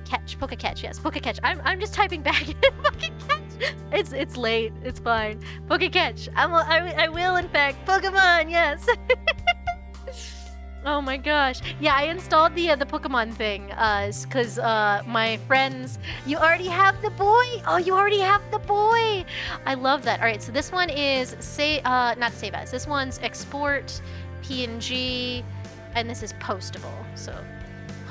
Catch, poke a catch, yes, poke a catch. I'm just typing baggin. Poke a catch. It's late, it's fine. Poke a catch. I will, in fact. Pokemon, yes. Oh my gosh. Yeah, I installed the Pokemon thing, because my friends... You already have the boy? Oh, you already have the boy! I love that. Alright, so this one is... not save as. This one's export, PNG, and this is postable. So,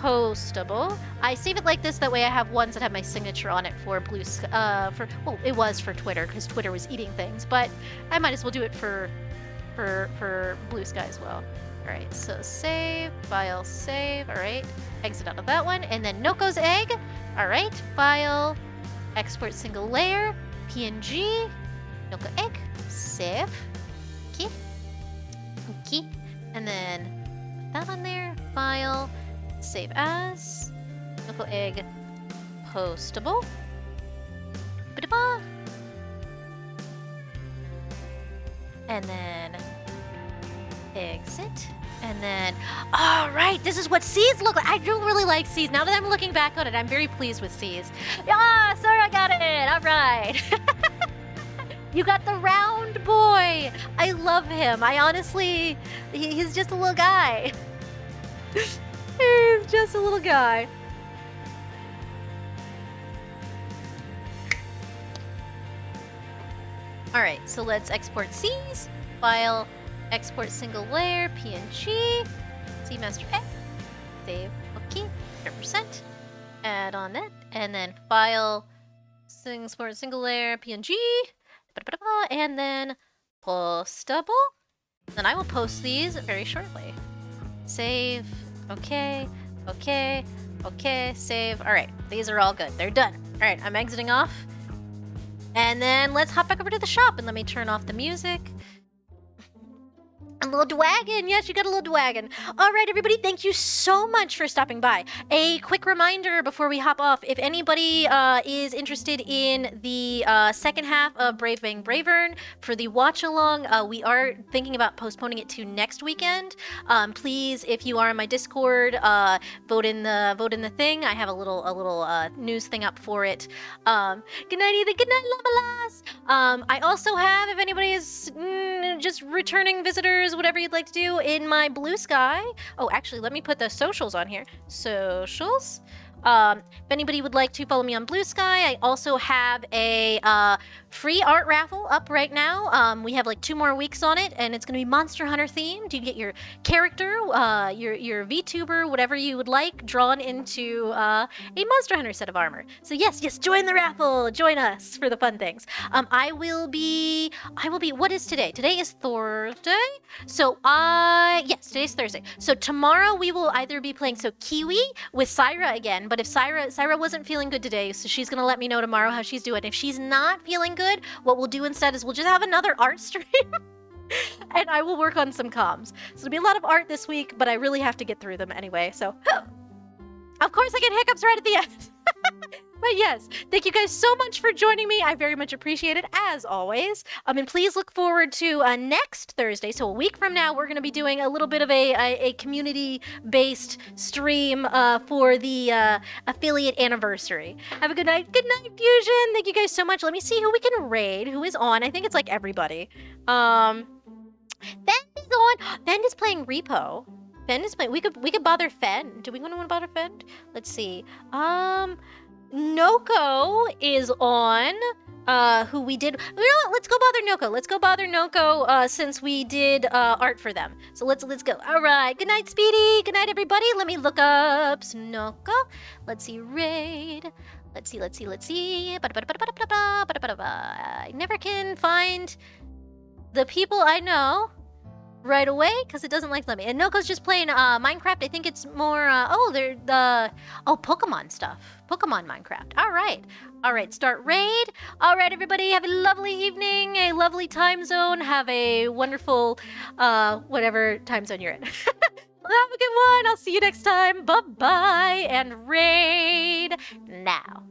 postable. I save it like this, that way I have ones that have my signature on it for well, it was for Twitter, because Twitter was eating things, but I might as well do it for Blue Sky as well. Alright, so save, file, save, alright, exit out of that one, and then Noko's egg, alright, file, export single layer, PNG, Noko egg, save, okay, and then that on there. File, save as, local egg, postable. Ba-da-ba. And then exit. And then, all right, this is what C's look like. I do really like C's. Now that I'm looking back on it, I'm very pleased with C's. Yeah, sir, I got it. All right. You got the round boy. I love him. I honestly, he's just a little guy. He's just a little guy. All right, so let's export C's. File, export single layer, PNG, C master A, save, okay, 100%, add on that, and then file, export single layer, PNG, and then postable. Then I will post these very shortly. Save, okay, okay, okay, save. All right, these are all good. They're done. All right, I'm exiting off. And then let's hop back over to the shop and let me turn off the music. A little dwagon. Yes, you got a little dwagon. All right, everybody, thank you so much for stopping by. A quick reminder before we hop off, if anybody is interested in the second half of Brave Bang Bravern for the watch along, we are thinking about postponing it to next weekend. Please, if you are in my Discord, vote in the thing. I have a little news thing up for it. Good night, Ethan. Good night, Lamalas. I also have, if anybody is just returning visitors, whatever you'd like to do, in my Blue Sky. Oh, actually, let me put the socials on here. Socials. If anybody would like to follow me on Blue Sky, I also have a free art raffle up right now. We have like 2 more weeks on it, and it's going to be Monster Hunter themed. You get your character, your VTuber, whatever you would like, drawn into a Monster Hunter set of armor. So yes, join the raffle. Join us for the fun things. I will be. What is today? Today is Thursday. So yes, today's Thursday. So tomorrow we will either be playing Kiwi with Syra again. But if Syra wasn't feeling good today, so she's gonna let me know tomorrow how she's doing. If she's not feeling good, what we'll do instead is we'll just have another art stream. And I will work on some comms. So it'll be a lot of art this week, but I really have to get through them anyway. So of course I get hiccups right at the end. But yes, thank you guys so much for joining me. I very much appreciate it, as always. And please look forward to next Thursday. So a week from now, we're going to be doing a little bit of a community-based stream for the affiliate anniversary. Have a good night. Good night, Fusion. Thank you guys so much. Let me see who we can raid. Who is on? I think it's like everybody. Ben is on. Ben is playing Repo. Ben is playing. We could bother Fen. Do we want to bother Fen? Let's see. Noko is on, who we did. You know what? Let's go bother Noko. Let's go bother Noko, since we did art for them. So let's go. All right. Good night, Speedy. Good night, everybody. Let me look up Noko. Let's see, raid. Let's see. I never can find the people I know right away because it doesn't like let me. And Noko's just playing Minecraft. I think it's more they're the Pokemon stuff. Pokemon Minecraft. All right, start raid. All right, everybody, have a lovely evening, a lovely time zone. Have a wonderful whatever time zone you're in. Well, have a good one. I'll see you next time. Bye bye, and raid now.